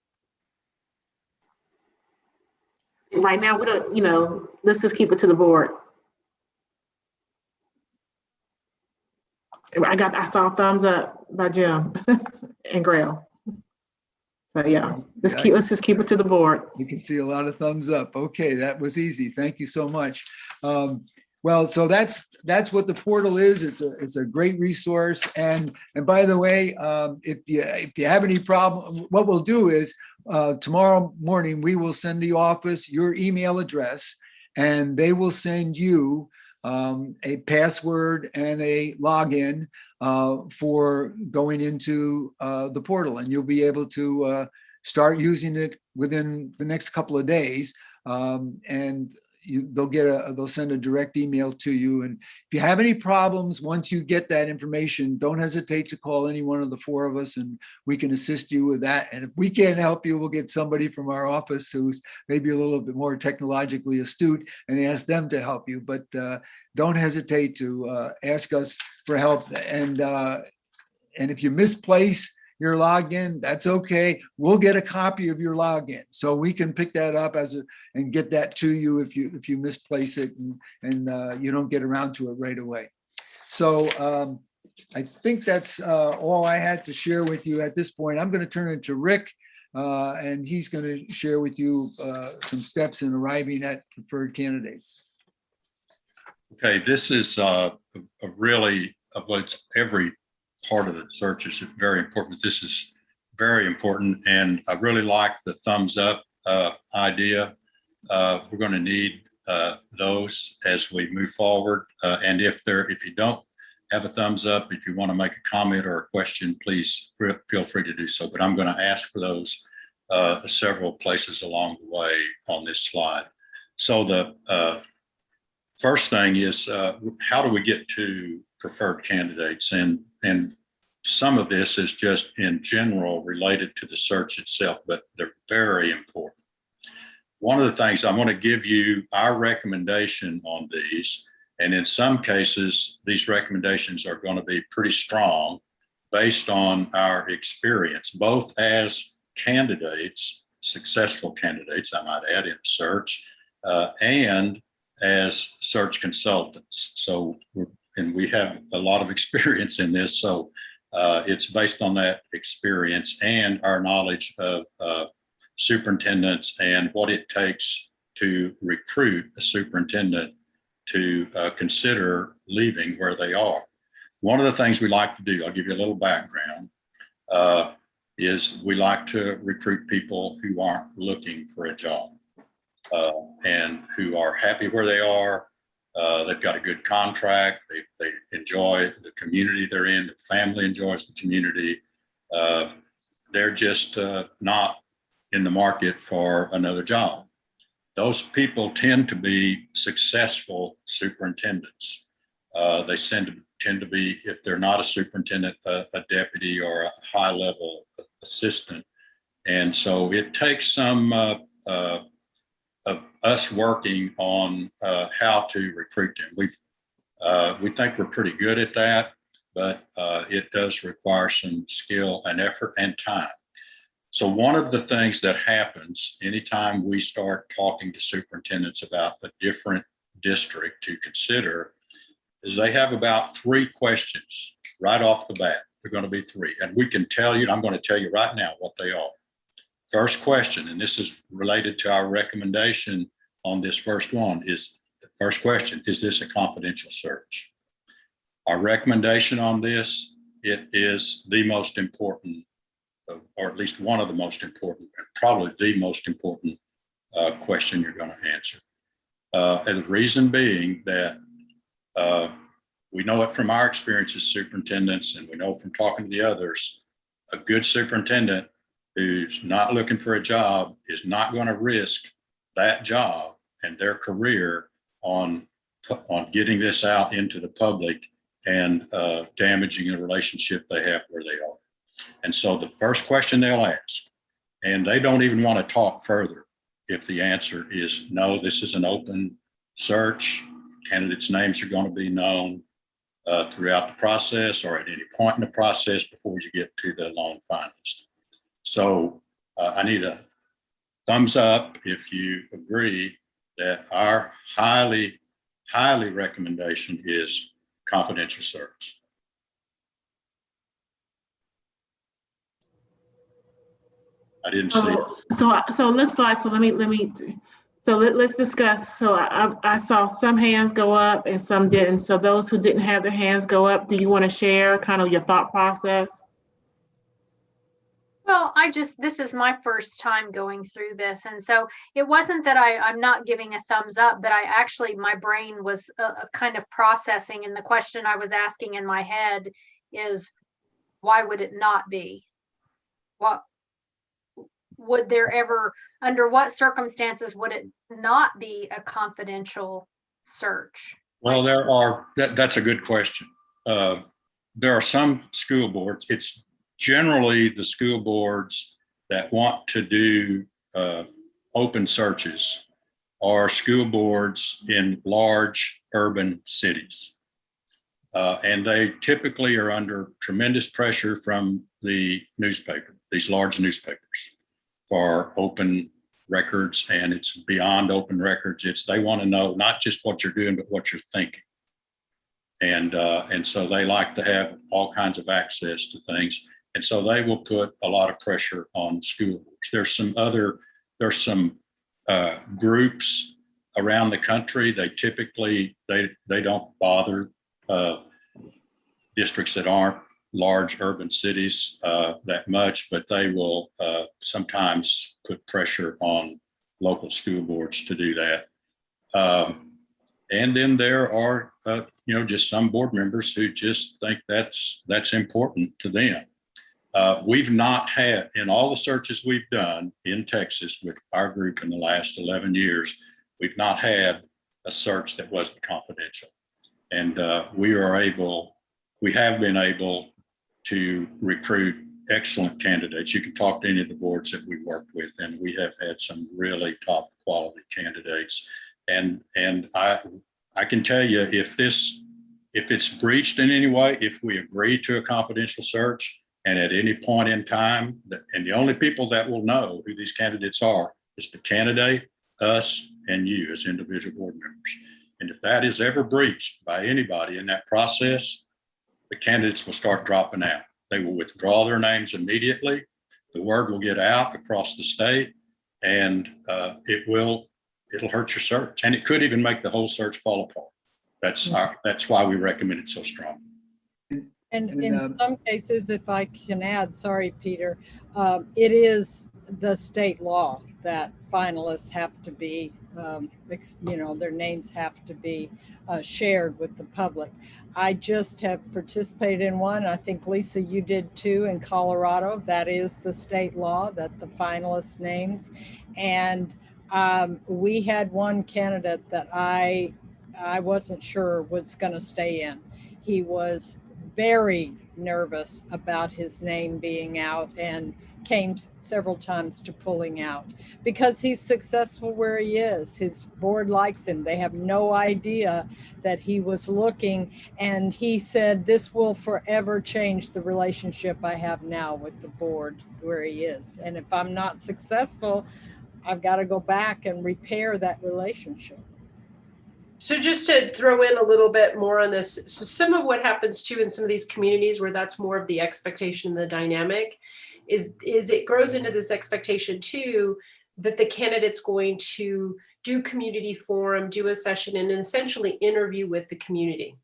Speaker 1: Right now, we don't, let's just keep it to the board. I saw thumbs up by Jim and Grail. So yeah, let's just keep it to the board.
Speaker 4: You can see a lot of thumbs up. Okay, that was easy. Thank you so much. Well, so that's what the portal is. It's a great resource. And by the way, if you have any problem, what we'll do is tomorrow morning we will send the office your email address, and they will send you a password and a login for going into the portal, and you'll be able to start using it within the next couple of days. And they'll send a direct email to you. And if you have any problems, once you get that information, don't hesitate to call any one of the four of us and we can assist you with that. And if we can't help you, we'll get somebody from our office who's maybe a little bit more technologically astute and ask them to help you. But don't hesitate to ask us for help. And if you misplace your login, that's okay. We'll get a copy of your login, so we can pick that up and get that to you if you misplace it and you don't get around to it right away. So I think that's all I had to share with you at this point. I'm going to turn it to Rick, and he's going to share with you some steps in arriving at preferred candidates.
Speaker 3: Okay, this is a really every part of the search is very important. This is very important, and I really like the thumbs up idea. We're going to need those as we move forward. And if you don't have a thumbs up, if you want to make a comment or a question, please feel free to do so. But I'm going to ask for those several places along the way on this slide. So the first thing is how do we get to preferred candidates? And some of this is just in general related to the search itself, but they're very important. One of the things I want to give you our recommendation on these, and in some cases, these recommendations are going to be pretty strong based on our experience, both as candidates, successful candidates, I might add, in search, and as search consultants. So we have a lot of experience in this. So it's based on that experience and our knowledge of superintendents and what it takes to recruit a superintendent to consider leaving where they are. One of the things we like to do, I'll give you a little background, is we like to recruit people who aren't looking for a job and who are happy where they are. They've got a good contract. They enjoy the community they're in. The family enjoys the community. They're just not in the market for another job. Those people tend to be successful superintendents. They tend to be, if they're not a superintendent, a deputy or a high-level assistant. And so it takes some of us working on how to recruit them. We think we're pretty good at that, but it does require some skill and effort and time. So one of the things that happens anytime we start talking to superintendents about a different district to consider is they have about 3 questions right off the bat. They're going to be 3, and we can tell you, I'm going to tell you right now what they are. First question, and this is related to our recommendation on this first one, is the first question, is this a confidential search? Our recommendation on this, it is the most important, or at least one of the most important, and probably the most important question you're going to answer. And the reason being that we know it from our experience as superintendents, and we know from talking to the others, a good superintendent who's not looking for a job is not going to risk that job and their career on getting this out into the public and damaging the relationship they have where they are. And so the first question they'll ask, and they don't even want to talk further if the answer is no, this is an open search, candidates' names are going to be known, throughout the process or at any point in the process before you get to the lone finalist. So I need a thumbs up if you agree that our highly recommendation is confidential search. I didn't see it.
Speaker 1: So it looks like, let's discuss. So I saw some hands go up and some didn't. So those who didn't have their hands go up, do you want to share kind of your thought process?
Speaker 7: Well, this is my first time going through this. And so it wasn't that I'm not giving a thumbs up, but my brain was kind of processing. And the question I was asking in my head is, why would it not be? What would there ever, under what circumstances would it not be a confidential search?
Speaker 3: Well, that's a good question. There are some school boards, it's generally the school boards that want to do open searches are school boards in large urban cities. And they typically are under tremendous pressure from the newspaper, these large newspapers, for open records, and it's beyond open records. They want to know not just what you're doing, but what you're thinking. And so they like to have all kinds of access to things. And so they will put a lot of pressure on school boards. There's some groups around the country. They typically, they don't bother districts that aren't large urban cities that much, but they will sometimes put pressure on local school boards to do that. And then there are, just some board members who just think that's important to them. We've not had, in all the searches we've done in Texas with our group in the last 11 years, we've not had a search that wasn't confidential. And we have been able to recruit excellent candidates. You can talk to any of the boards that we worked with, and we have had some really top quality candidates. And I can tell you, if it's breached in any way, if we agree to a confidential search, and at any point in time, and the only people that will know who these candidates are is the candidate, us, and you as individual board members. And if that is ever breached by anybody in that process, the candidates will start dropping out. They will withdraw their names immediately. The word will get out across the state, and it'll hurt your search, and it could even make the whole search fall apart. That's why we recommend it so strong.
Speaker 2: And in some cases, if I can add, sorry, Peter, it is the state law that finalists have to be, their names have to be shared with the public. I just have participated in one. I think, Lisa, you did too, in Colorado. That is the state law, that the finalist names. And we had one candidate that I wasn't sure was going to stay in. He was very nervous about his name being out and came several times to pulling out because he's successful where he is. His board likes him. They have no idea that he was looking, and he said, "This will forever change the relationship I have now with the board where he is. And if I'm not successful, I've got to go back and repair that relationship."
Speaker 5: So just to throw in a little bit more on this, so some of what happens too in some of these communities where that's more of the expectation and the dynamic is it grows into this expectation too that the candidate's going to do community forum, do a session, and essentially interview with the community.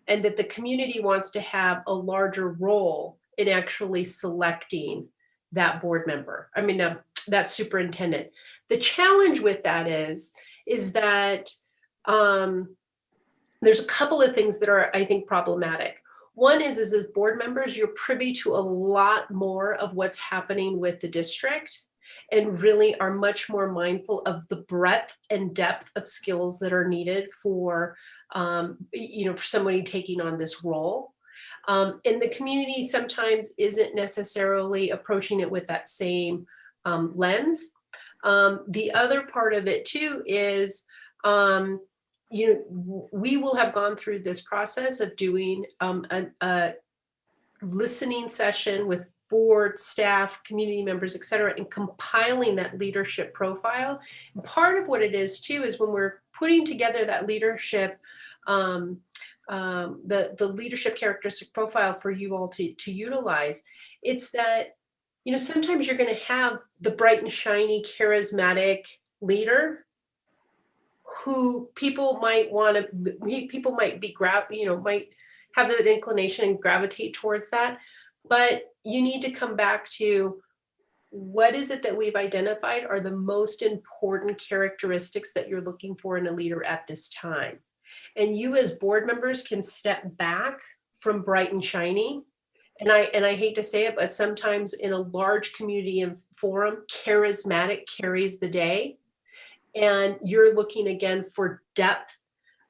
Speaker 5: And that the community wants to have a larger role in actually selecting that board member. That superintendent. The challenge with that is that there's a couple of things that are, I think, problematic. One is as board members, you're privy to a lot more of what's happening with the district and really are much more mindful of the breadth and depth of skills that are needed for, for somebody taking on this role. And the community sometimes isn't necessarily approaching it with that same lens. The other part of it too is we will have gone through this process of doing a listening session with board, staff, community members, et cetera, and compiling that leadership profile. And part of what it is too is when we're putting together that leadership, the leadership characteristic profile for you all to utilize, it's that, sometimes you're going to have the bright and shiny, charismatic leader who people might have that inclination and gravitate towards that. But you need to come back to what is it that we've identified are the most important characteristics that you're looking for in a leader at this time. And you as board members can step back from bright and shiny. And I hate to say it, but sometimes in a large community and forum, charismatic carries the day. And you're looking again for depth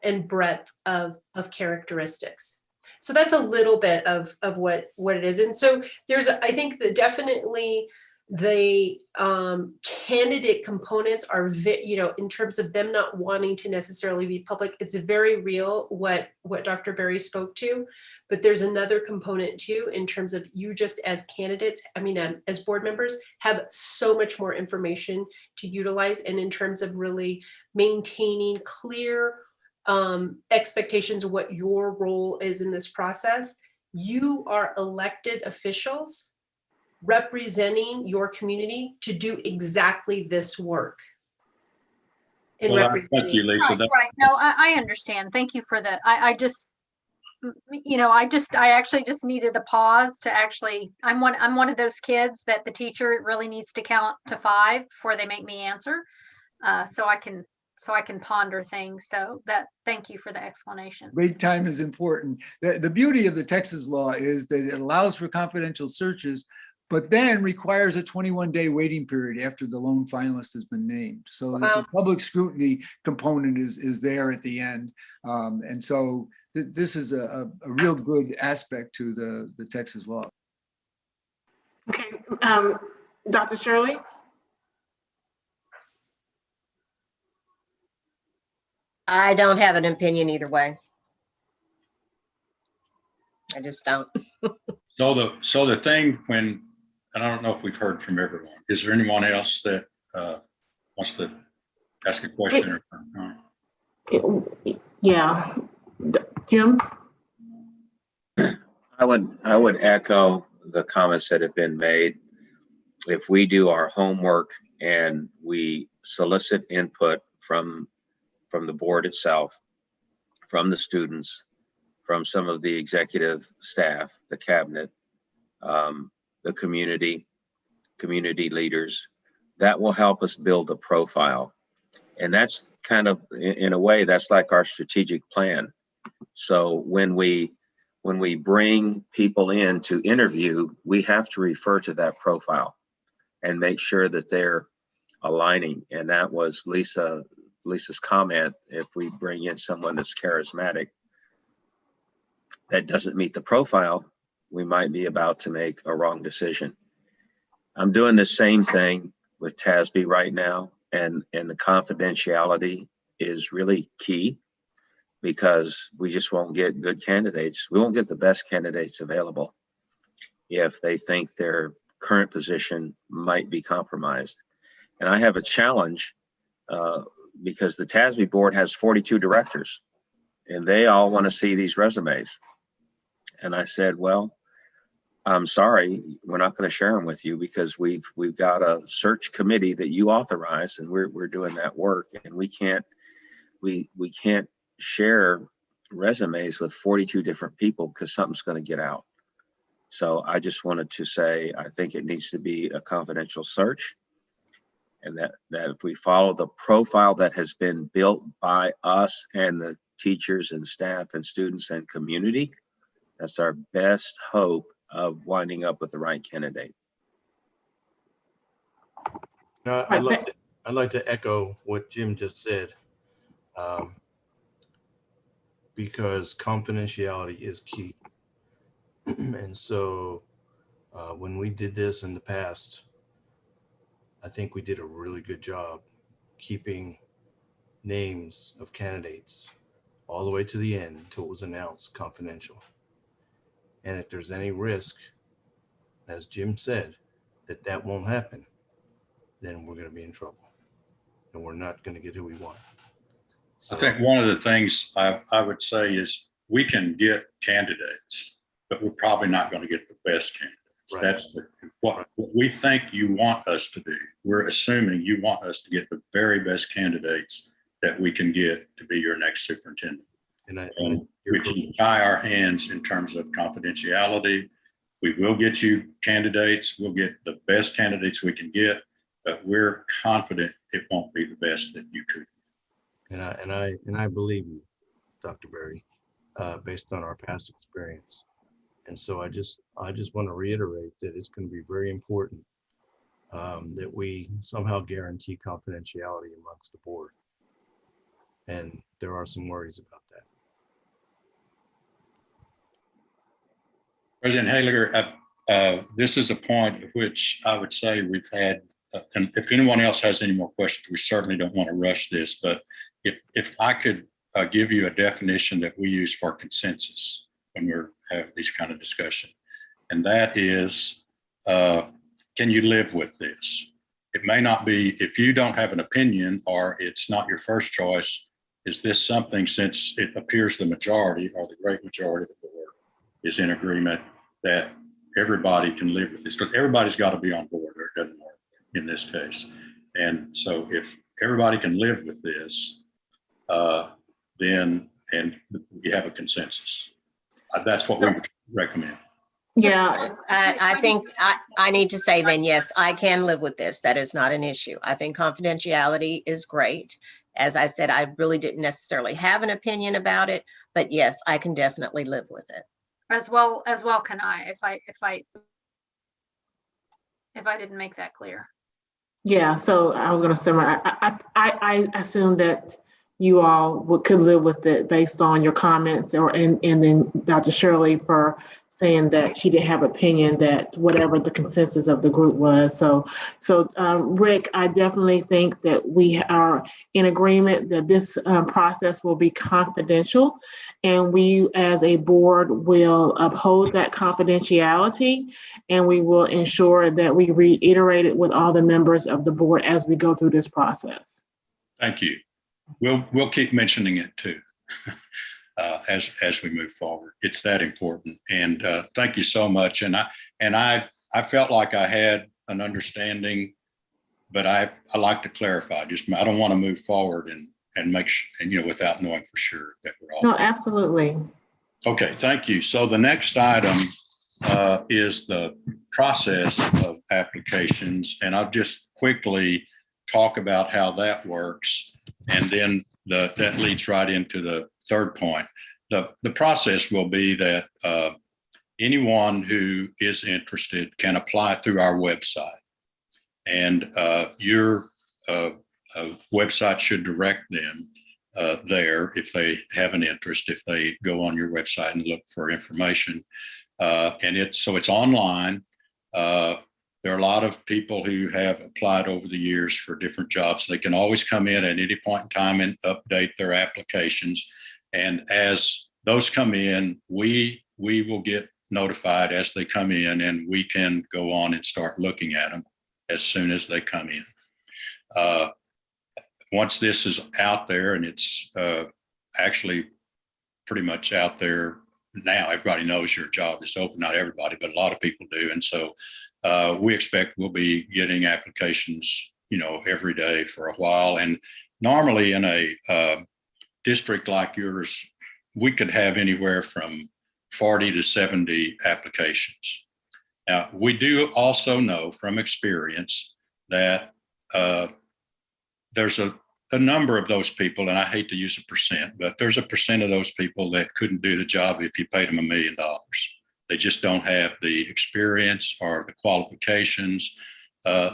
Speaker 5: and breadth of characteristics. So that's a little bit of what it is. And so I think that definitely the candidate components are, in terms of them not wanting to necessarily be public, it's very real what Dr. Berry spoke to, but there's another component too, in terms of you just as candidates, as board members, have so much more information to utilize, and in terms of really maintaining clear expectations of what your role is in this process. You are elected officials representing your community to do exactly this work.
Speaker 3: Well, thank you, Lisa.
Speaker 7: Right. No, I understand. Thank you for that. I actually just needed a pause to I'm one of those kids that the teacher really needs to count to 5 before they make me answer. So I can ponder things. So thank you for the explanation.
Speaker 4: Wait time is important. The beauty of the Texas law is that it allows for confidential searches, but then requires a 21-day waiting period after the lone finalist has been named. So that the public scrutiny component is there at the end. And so this is a real good aspect to the Texas law.
Speaker 1: Okay, Dr. Shirley?
Speaker 8: I don't have an opinion either way. I just don't.
Speaker 3: So the thing and I don't know if we've heard from everyone. Is there anyone else that wants to ask a question?
Speaker 1: Yeah, Jim?
Speaker 10: I would echo the comments that have been made. If we do our homework and we solicit input from the board itself, from the students, from some of the executive staff, the cabinet, the community leaders, that will help us build a profile. And that's kind of, in a way, that's like our strategic plan. So when we bring people in to interview, we have to refer to that profile and make sure that they're aligning. And that was Lisa's comment. If we bring in someone that's charismatic that doesn't meet the profile, we might be about to make a wrong decision. I'm doing the same thing with TASB right now, and the confidentiality is really key, because we just won't get good candidates. We won't get the best candidates available if they think their current position might be compromised. And I have a challenge because the TASB board has 42 directors and they all want to see these resumes. And I said, well, I'm sorry, we're not going to share them with you, because we've got a search committee that you authorize, and we're doing that work, and we can't share resumes with 42 different people because something's going to get out. So I just wanted to say, I think it needs to be a confidential search, and that if we follow the profile that has been built by us and the teachers and staff and students and community, that's our best hope of winding up with the right candidate.
Speaker 9: No, I'd like to echo what Jim just said, because confidentiality is key. And so when we did this in the past, I think we did a really good job keeping names of candidates all the way to the end until it was announced confidential. And if there's any risk, as Jim said, that won't happen, then we're going to be in trouble and we're not going to get who we want. So
Speaker 3: I think one of the things I would say is we can get candidates, but we're probably not going to get the best candidates.
Speaker 9: Right.
Speaker 3: That's what we think you want us to do. We're assuming you want us to get the very best candidates that we can get to be your next superintendent.
Speaker 9: and
Speaker 3: We can tie our hands in terms of confidentiality. We will get you candidates. We'll get the best candidates we can get, but we're confident it won't be the best that you could.
Speaker 9: And I believe you, Dr. Berry, based on our past experience. And so I just want to reiterate that it's going to be very important that we somehow guarantee confidentiality amongst the board. And there are some worries about that.
Speaker 3: President Haliger, this is a point at which I would say we've had, and if anyone else has any more questions, we certainly don't want to rush this, but if I could give you a definition that we use for consensus when we're having these kind of discussion, and that is, can you live with this? It may not be, if you don't have an opinion or it's not your first choice, is this something, since it appears the majority or the great majority of the board is in agreement, that everybody can live with this? Because everybody's got to be on board or it doesn't work in this case. And so if everybody can live with this, then, and we have a consensus. That's what we would recommend.
Speaker 1: Yeah,
Speaker 8: I think I need to say then, yes, I can live with this. That is not an issue. I think confidentiality is great. As I said, I really didn't necessarily have an opinion about it, but yes, I can definitely live with it.
Speaker 7: As well can I, if I didn't make that clear.
Speaker 1: yeah. So I was going to summarize. I assume that you all could live with it based on your comments, and then Dr. Shirley for saying that she didn't have opinion, that whatever the consensus of the group was. So Rick, I definitely think that we are in agreement that this process will be confidential, and we as a board will uphold that confidentiality, and we will ensure that we reiterate it with all the members of the board as we go through this process.
Speaker 3: Thank you. We'll keep mentioning it too, as we move forward. It's that important. And thank you so much. And I felt like I had an understanding, but I like to clarify. I don't want to move forward and make sure, and without knowing for sure that we're all.
Speaker 1: No, absolutely.
Speaker 3: Okay, thank you. So the next item is the process of applications, and I'll just quickly talk about how that works. And then that leads right into the third point. The process will be that anyone who is interested can apply through our website. And your website should direct them there if they have an interest, if they go on your website and look for information. And it's online. There are a lot of people who have applied over the years for different jobs. They can always come in at any point in time and update their applications. And as those come in, we will get notified as they come in, and we can go on and start looking at them as soon as they come in. Once this is out there, and it's actually pretty much out there now, everybody knows your job is open. Not everybody, but a lot of people do. And so we expect we'll be getting applications, every day for a while. And normally in a district like yours, we could have anywhere from 40 to 70 applications. Now, we do also know from experience that there's a number of those people, and I hate to use a percent, but there's a percent of those people that couldn't do the job if you paid them $1 million. They just don't have the experience or the qualifications.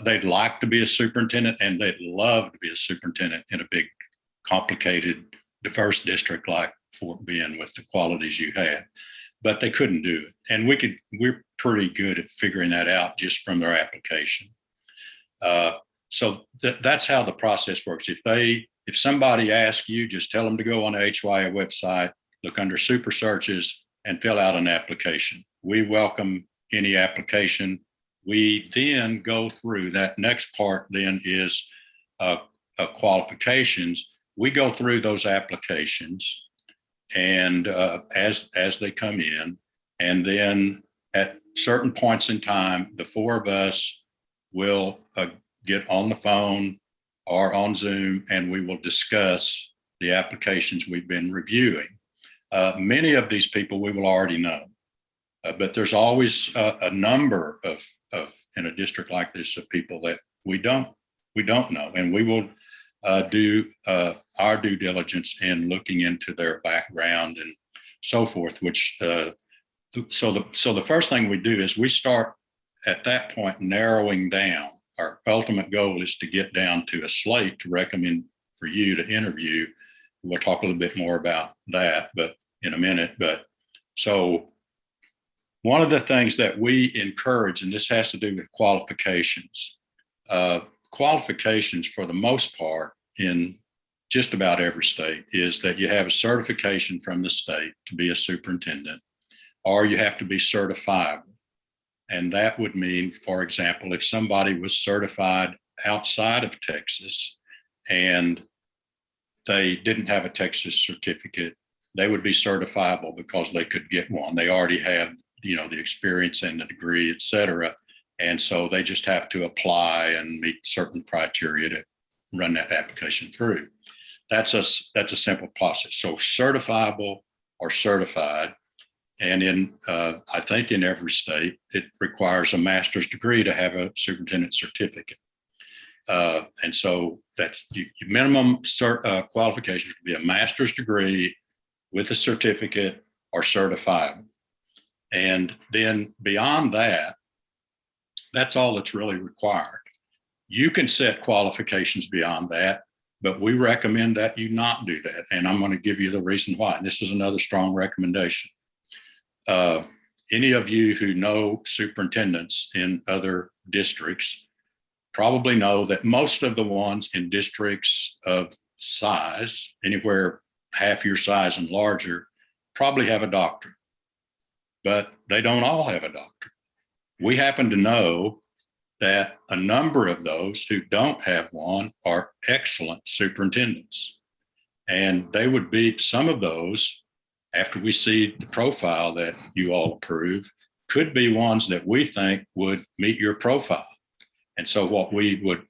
Speaker 3: They'd like to be a superintendent, and they'd love to be a superintendent in a big, complicated, diverse district like Fort Bend with the qualities you have, but they couldn't do it. And we're pretty good at figuring that out just from their application. So that's how the process works. If if somebody asks you, just tell them to go on the HYA website, look under super searches and fill out an application. We welcome any application. We then go through that next part then is qualifications. We go through those applications and as they come in, and then at certain points in time, the four of us will get on the phone or on Zoom, and we will discuss the applications we've been reviewing. Many of these people we will already know, but there's always a number of in a district like this of people that we don't know, and we will do our due diligence in looking into their background and so forth. Which so the first thing we do is we start at that point narrowing down. Our ultimate goal is to get down to a slate to recommend for you to interview. We'll talk a little bit more about that, but in a minute. But so one of the things that we encourage, and this has to do with qualifications. Qualifications for the most part in just about every state is that you have a certification from the state to be a superintendent, or you have to be certifiable. And that would mean, for example, if somebody was certified outside of Texas and they didn't have a Texas certificate, they would be certifiable because they could get one. They already have, the experience and the degree, et cetera. And so they just have to apply and meet certain criteria to run that application through. That's a simple process. So certifiable or certified. And I think in every state, it requires a master's degree to have a superintendent certificate. And so that's your minimum qualifications would be a master's degree with a certificate or certifiable. And then beyond that, that's all that's really required. You can set qualifications beyond that, but we recommend that you not do that. And I'm going to give you the reason why. And this is another strong recommendation. Any of you who know superintendents in other districts probably know that most of the ones in districts of size, anywhere half your size and larger, probably have a doctorate, but they don't all have a doctorate. We happen to know that a number of those who don't have one are excellent superintendents. And they would be, some of those, after we see the profile that you all approve, could be ones that we think would meet your profile. And so what we would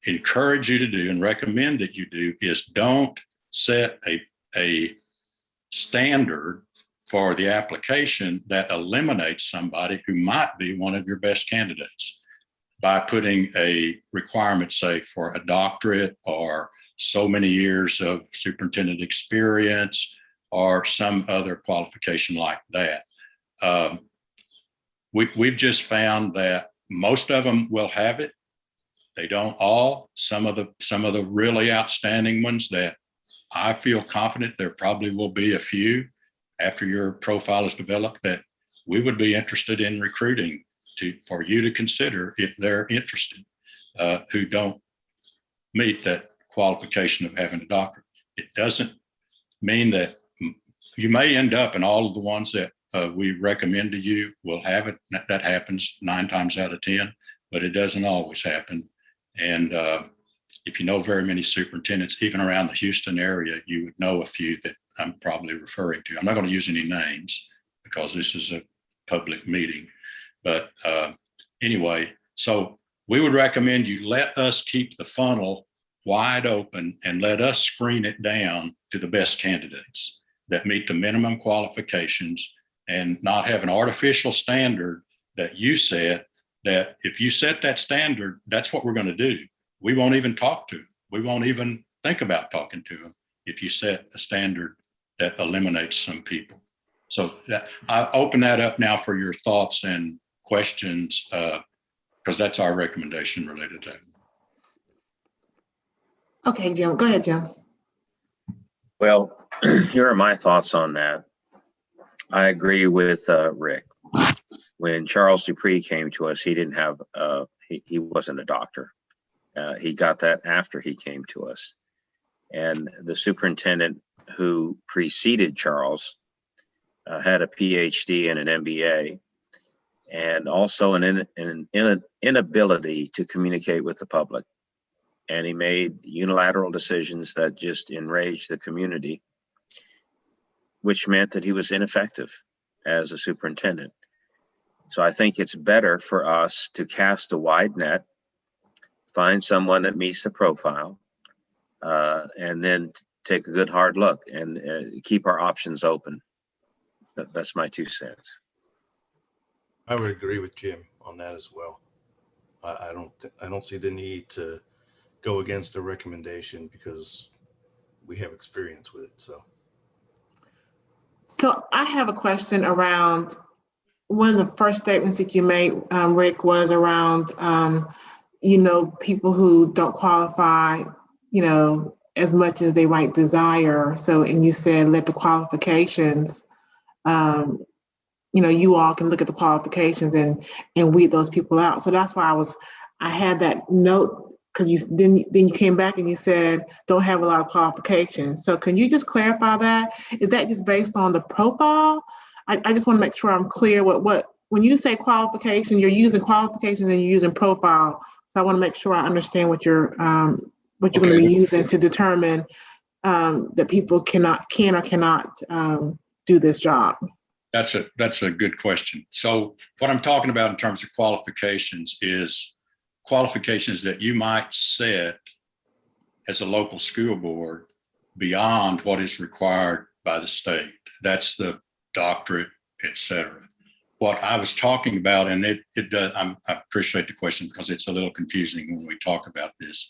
Speaker 3: encourage you to do and recommend that you do is don't set a standard for the application that eliminates somebody who might be one of your best candidates by putting a requirement, say, for a doctorate or so many years of superintendent experience or some other qualification like that. We've just found that most of them will have it. They don't all. Some of the really outstanding ones that I feel confident there probably will be a few after your profile is developed that we would be interested in recruiting for you to consider if they're interested, who don't meet that qualification of having a doctorate. It doesn't mean that you may end up in all of the ones that we recommend to you will have it. That happens 9 times out of 10, but it doesn't always happen. And if you know very many superintendents, even around the Houston area, you would know a few that I'm probably referring to. I'm not going to use any names because this is a public meeting. But anyway, so we would recommend you let us keep the funnel wide open and let us screen it down to the best candidates that meet the minimum qualifications and not have an artificial standard that you set, that if you set that standard, that's what we're going to do. We won't even talk to them. We won't even think about talking to them if you set a standard that eliminates some people. So I open that up now for your thoughts and questions, because that's our recommendation related to that.
Speaker 1: Okay, Jim, go ahead, Jim.
Speaker 10: Well, here are my thoughts on that. I agree with Rick. When Charles Dupree came to us, he didn't have, he wasn't a doctor. He got that after he came to us. And the superintendent who preceded Charles had a PhD and an MBA, and also an inability to communicate with the public. And he made unilateral decisions that just enraged the community, which meant that he was ineffective as a superintendent. So I think it's better for us to cast a wide net, find someone that meets the profile, and then take a good hard look and keep our options open. That's my 2 cents.
Speaker 9: I would agree with Jim on that as well. I don't see the need to go against a recommendation because we have experience with it.
Speaker 1: So I have a question around one of the first statements that you made, Rick, was around, people who don't qualify, as much as they might desire. So, and you said, let the qualifications, you all can look at the qualifications and weed those people out. So that's why I had that note, because then you came back and you said, don't have a lot of qualifications. So can you just clarify that? Is that just based on the profile? I just want to make sure I'm clear when you say qualification, you're using qualifications and you're using profile. So I want to make sure I understand what you're going to be using to determine that people can or cannot do this job.
Speaker 3: That's a good question. So what I'm talking about in terms of qualifications is qualifications that you might set as a local school board beyond what is required by the state. That's the doctorate, et cetera. What I was talking about, and it does, I appreciate the question because it's a little confusing when we talk about this.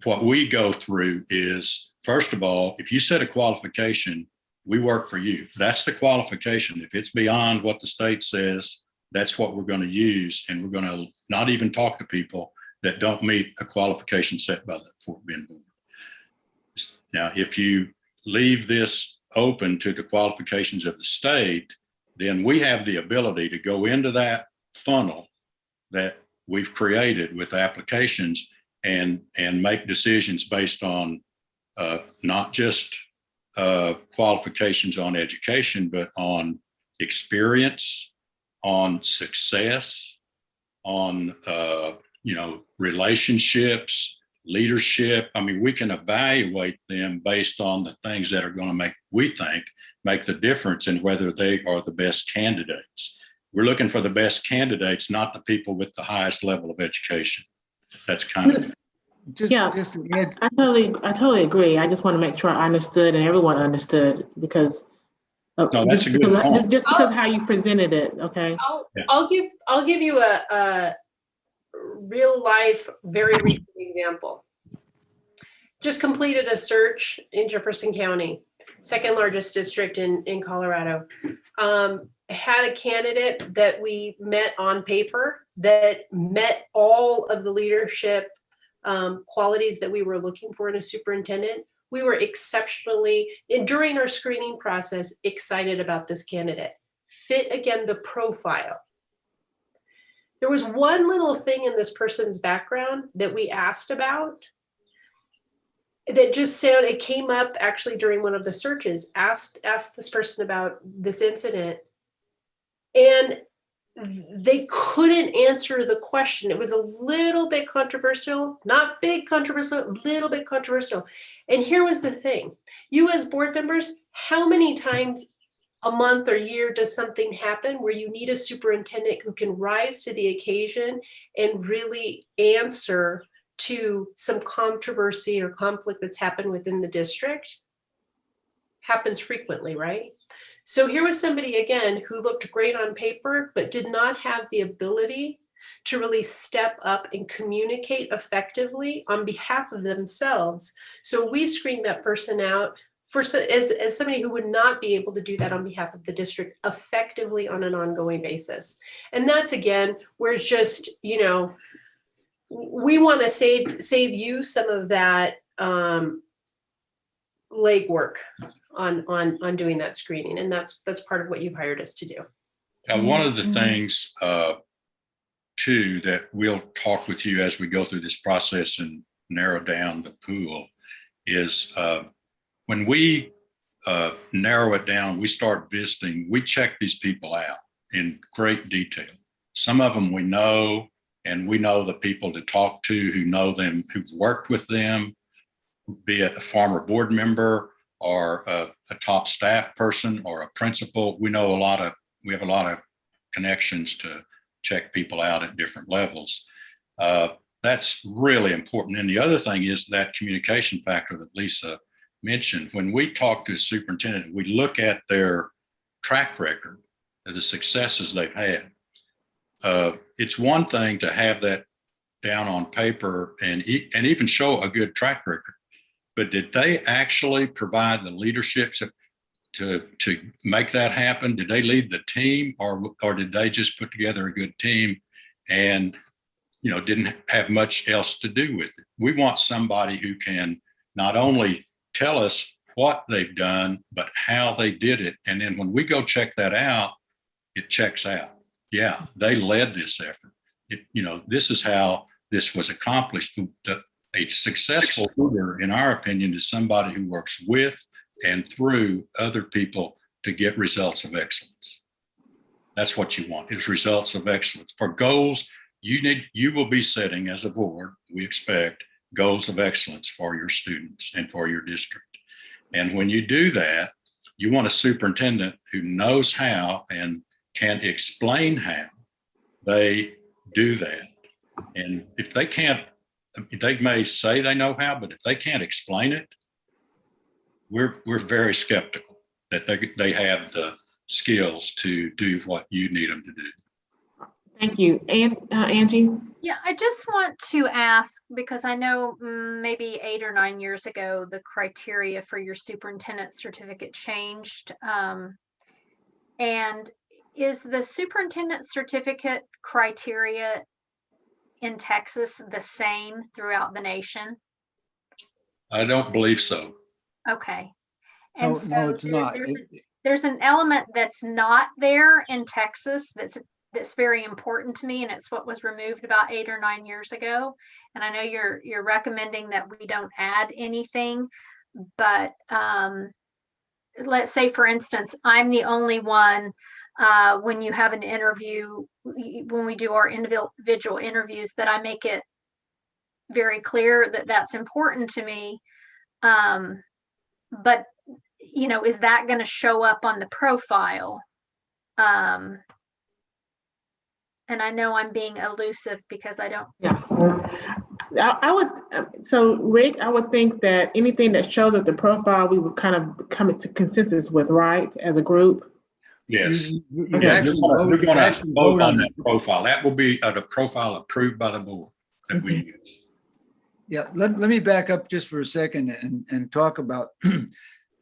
Speaker 3: What we go through is, first of all, if you set a qualification, we work for you. That's the qualification. If it's beyond what the state says, that's what we're going to use. And we're going to not even talk to people that don't meet a qualification set by the Fort Bend board. Now, if you leave this open to the qualifications of the state, then we have the ability to go into that funnel that we've created with applications and make decisions based on not just qualifications on education, but on experience, on success, on relationships, leadership. I mean, we can evaluate them based on the things that are going to make the difference in whether they are the best candidates. We're looking for the best candidates, not the people with the highest level of education. That's kind of
Speaker 1: I totally agree. I just want to make sure I understood and everyone understood because
Speaker 3: that's a good point.
Speaker 1: Just because of how you presented it. Okay.
Speaker 5: I'll give you a real life, very recent example. Just completed a search in Jefferson County, second largest district in Colorado. Had a candidate that we met on paper that met all of the leadership qualities that we were looking for in a superintendent. We were exceptionally, during our screening process, excited about this candidate. Fit, again, the profile. There was one little thing in this person's background that we asked about that just sounded, it came up actually during one of the searches, asked this person about this incident, and they couldn't answer the question. It was a little bit controversial, not big controversial, a little bit controversial. And here was the thing. You as board members, how many times a month or year does something happen where you need a superintendent who can rise to the occasion and really answer to some controversy or conflict that's happened within the district? Happens frequently, right? So here was somebody, again, who looked great on paper, but did not have the ability to really step up and communicate effectively on behalf of themselves. So we screened that person out as somebody who would not be able to do that on behalf of the district effectively on an ongoing basis. And that's, again, where it's just, we want to save you some of that legwork on doing that screening. And that's part of what you've hired us to do.
Speaker 3: Now, one of the things too that we'll talk with you as we go through this process and narrow down the pool is when we narrow it down, we start visiting, we check these people out in great detail. Some of them we know, and we know the people to talk to who know them, who've worked with them, be it a former board member or a top staff person or a principal. We have a lot of connections to check people out at different levels. That's really important. And the other thing is that communication factor that Lisa mentioned. When we talk to a superintendent, we look at their track record, the successes they've had. It's one thing to have that down on paper and even show a good track record, but did they actually provide the leadership to make that happen? Did they lead the team, or did they just put together a good team and didn't have much else to do with it? We want somebody who can not only tell us what they've done, but how they did it. And then when we go check that out, it checks out. Yeah, they led this effort. This is how this was accomplished. A successful leader, in our opinion, is somebody who works with and through other people to get results of excellence. That's what you want, is results of excellence. For goals, you will be setting as a board, we expect, goals of excellence for your students and for your district. And when you do that, you want a superintendent who knows how and can explain how they do that. And if they can't, they may say they know how, but if they can't explain it, we're very skeptical that they have the skills to do what you need them to do.
Speaker 1: Thank you. And Angie?
Speaker 7: Yeah, I just want to ask, because I know maybe 8 or 9 years ago, the criteria for your superintendent certificate changed. And is the superintendent certificate criteria in Texas the same throughout the nation?
Speaker 3: I don't believe so.
Speaker 7: Okay. And so
Speaker 4: no, it's not.
Speaker 7: There's an element that's not there in Texas that's very important to me, and it's what was removed about 8 or 9 years ago. And I know you're recommending that we don't add anything, but let's say, for instance, I'm the only one when you have an interview, when we do our individual interviews, that I make it very clear that that's important to me. But is that going to show up on the profile? And I know I'm being elusive because I don't.
Speaker 1: Yeah. I would, so Rick, I would think that anything that shows up the profile, we would kind of come to consensus with, right, as a group?
Speaker 3: Yes.
Speaker 4: You're
Speaker 3: We're going to vote on that profile. That will be a profile approved by the board that we use.
Speaker 4: Yeah, let me back up just for a second and talk about,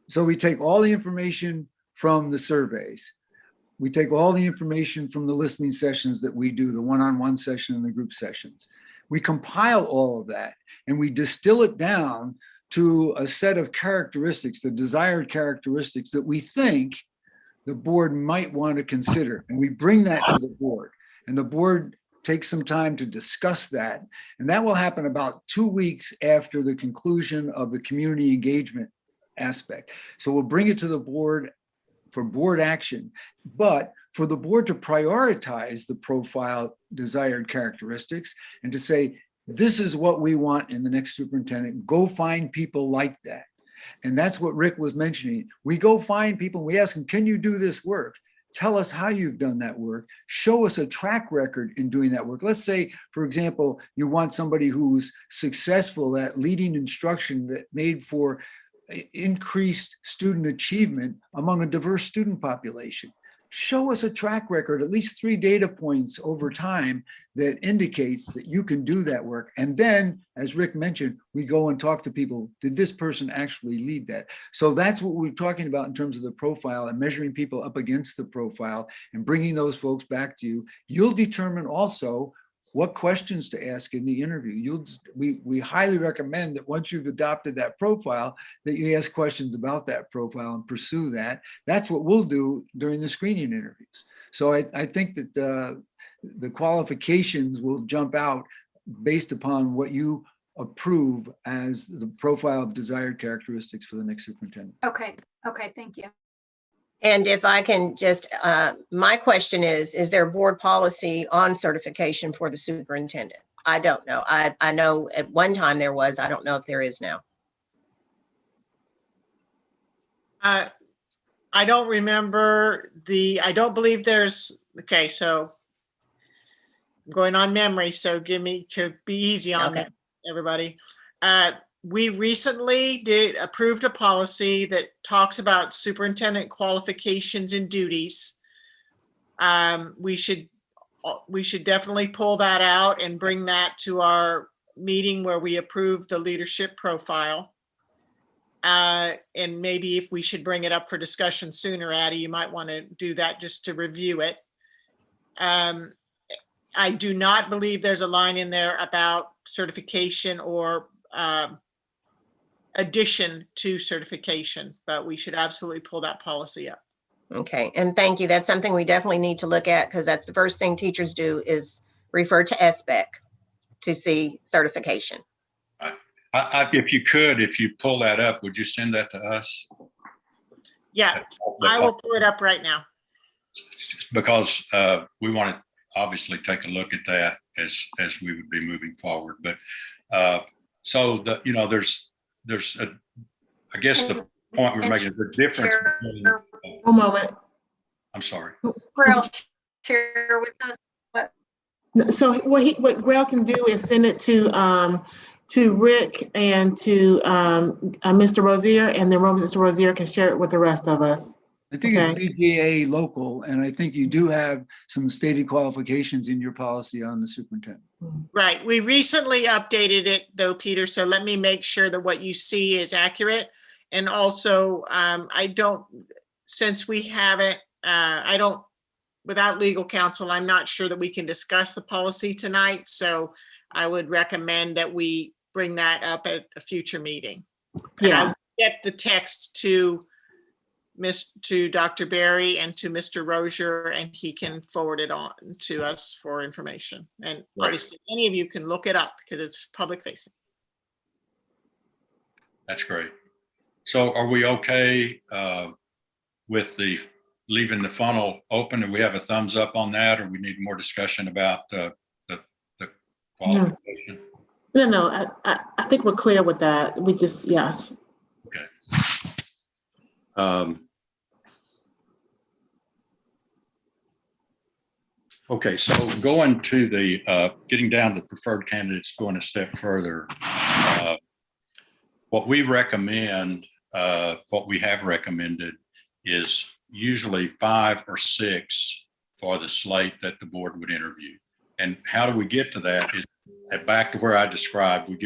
Speaker 4: so we take all the information from the surveys. We take all the information from the listening sessions that we do, the one-on-one session and the group sessions. We compile all of that and we distill it down to a set of characteristics, the desired characteristics that we think the board might want to consider. And we bring that to the board, and the board takes some time to discuss that. And that will happen about 2 weeks after the conclusion of the community engagement aspect. So we'll bring it to the board for board action, but for the board to prioritize the profile desired characteristics and to say, this is what we want in the next superintendent, go find people like that. And that's what Rick was mentioning. We go find people, we ask them, can you do this work? Tell us how you've done that work. Show us a track record in doing that work. Let's say, for example, you want somebody who's successful at leading instruction that made for increased student achievement among a diverse student population. Show us a track record, at least 3 data points over time that indicates that you can do that work. And then, as Rick mentioned, we go and talk to people. Did this person actually lead that? So that's what we're talking about in terms of the profile and measuring people up against the profile and bringing those folks back to you. You'll determine also what questions to ask in the interview. We highly recommend that once you've adopted that profile, that you ask questions about that profile and pursue that. That's what we'll do during the screening interviews. So I think that the qualifications will jump out based upon what you approve as the profile of desired characteristics for the next superintendent.
Speaker 7: Okay, thank you.
Speaker 8: And if I can just, my question is there board policy on certification for the superintendent? I don't know. I know at one time there was, I don't know if there is now.
Speaker 11: I don't remember I don't believe there's, okay, so I'm going on memory, so could be easy on
Speaker 8: Okay.
Speaker 11: everybody. We recently approved a policy that talks about superintendent qualifications and duties. We should definitely pull that out and bring that to our meeting where we approve the leadership profile. And maybe if we should bring it up for discussion sooner, Addie, you might want to do that just to review it. I do not believe there's a line in there about certification or addition to certification, but we should absolutely pull that policy up.
Speaker 8: Okay, and thank you. That's something we definitely need to look at because that's the first thing teachers do is refer to SBEC to see certification.
Speaker 3: If you pull that up, would you send that to us?
Speaker 11: Yeah, I will pull it up right now.
Speaker 3: Because we want to obviously take a look at that as we would be moving forward. But so there's I guess the point we're making is the difference between.
Speaker 1: One moment.
Speaker 3: I'm sorry.
Speaker 7: Grail share with us.
Speaker 1: So what Grail can do is send it to Rick and to Mr. Rozier, and then Mr. Rozier can share it with the rest of us.
Speaker 4: I think it's BGA local, and I think you do have some stated qualifications in your policy on the superintendent.
Speaker 11: Right. We recently updated it though, Peter. So let me make sure that what you see is accurate. And also, since we haven't, without legal counsel, I'm not sure that we can discuss the policy tonight. So I would recommend that we bring that up at a future meeting. And
Speaker 1: Yeah.
Speaker 11: I'll get the text to Dr. Berry and to Mr. Rozier, and he can forward it on to us for information. And obviously, any of you can look it up because it's public facing.
Speaker 3: That's great. So are we okay with leaving the funnel open? Do we have a thumbs up on that, or we need more discussion about the qualification?
Speaker 1: No, I think we're clear with that. We just, yes.
Speaker 3: Okay. Okay, so going to the, getting down to preferred candidates, going a step further, what we recommend, what we have recommended is usually 5 or 6 for the slate that the board would interview. And how do we get to that is back to where I described, we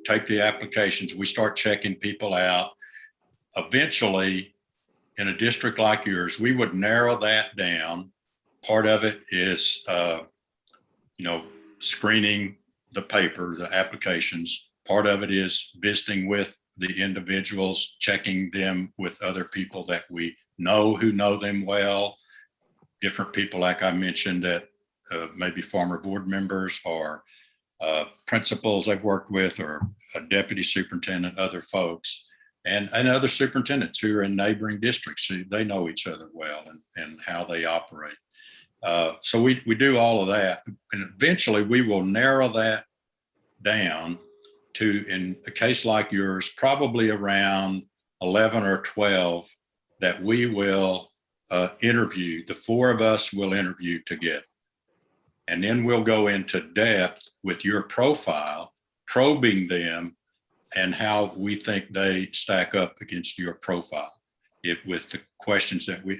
Speaker 3: take the applications, we start checking people out. Eventually, in a district like yours, we would narrow that down. Part of it is, screening the paper, the applications. Part of it is visiting with the individuals, checking them with other people that we know who know them well. Different people, like I mentioned, that maybe former board members or principals they've worked with, or a deputy superintendent, other folks, and other superintendents who are in neighboring districts. So they know each other well and how they operate. So we do all of that, and eventually we will narrow that down to, in a case like yours, probably around 11 or 12 that we will interview. The 4 of us will interview together. And then we'll go into depth with your profile, probing them and how we think they stack up against your profile. With the questions that we're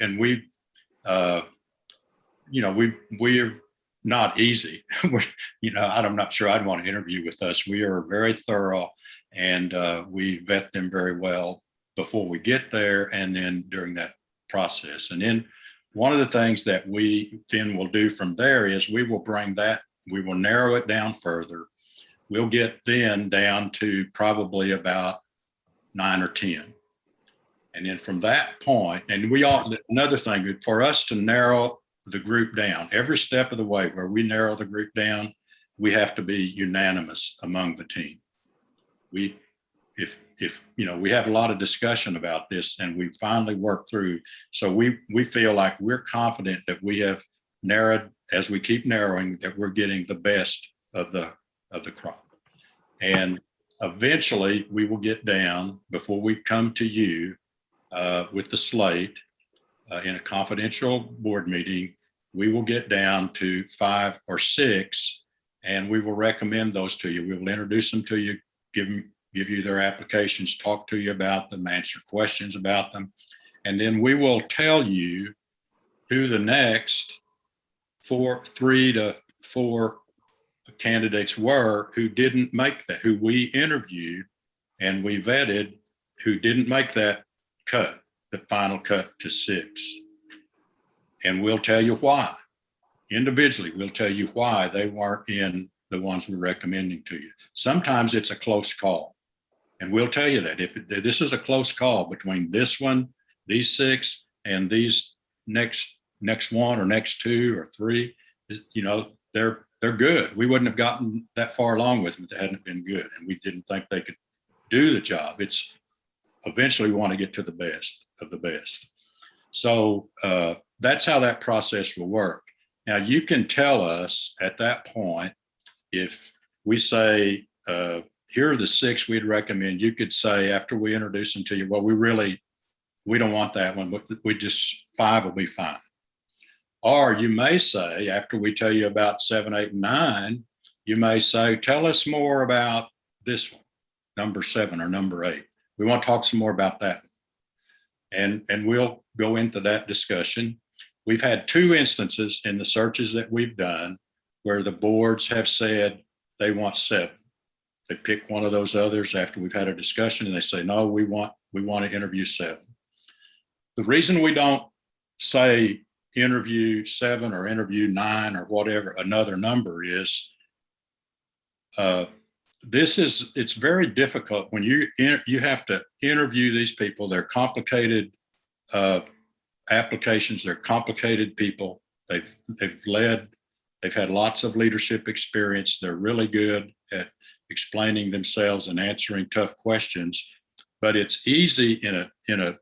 Speaker 3: not easy. I'm not sure I'd want to interview with us. We are very thorough, and we vet them very well before we get there and then during that process. And then one of the things that we then will do from there is we will narrow it down further. We'll get then down to probably about 9 or 10. And then from that point, another thing, for us to narrow the group down, every step of the way where we narrow the group down, we have to be unanimous among the team. we, if you know, we have a lot of discussion about this and we finally worked through. So we feel like we're confident that we have narrowed, as we keep narrowing, that we're getting the best of the crop. And eventually we will get down, before we come to you with the slate in a confidential board meeting, we will get down to 5 or 6, and we will recommend those to you. We will introduce them to you, give you their applications, talk to you about them, answer questions about them. And then we will tell you who the next 3 to 4 candidates were who didn't make that, who we interviewed and we vetted, who didn't make that cut, the final cut to 6. And we'll tell you why. Individually, we'll tell you why they weren't in the ones we're recommending to you. Sometimes it's a close call. And we'll tell you that if this is a close call between this one, these 6, and these next 1 or next 2 or 3, you know, they're good. We wouldn't have gotten that far along with them if they hadn't been good. And we didn't think they could do the job. It's eventually we want to get to the best of the best. So that's how that process will work. Now you can tell us at that point, if we say, here are the 6 we'd recommend, you could say after we introduce them to you, well, we don't want that one, but we just 5 will be fine. Or you may say, after we tell you about 7, 8, and 9, you may say, tell us more about this one, number 7 or number 8. We want to talk some more about that. And we'll go into that discussion. We've had 2 instances in the searches that we've done where the boards have said they want 7. They pick one of those others after we've had a discussion and they say, no, we want to interview 7. The reason we don't say interview 7 or interview 9 or whatever another number is, it's very difficult when you have to interview these people. They're complicated applications. They're complicated people. They've had lots of leadership experience. They're really good at explaining themselves and answering tough questions. But it's easy in a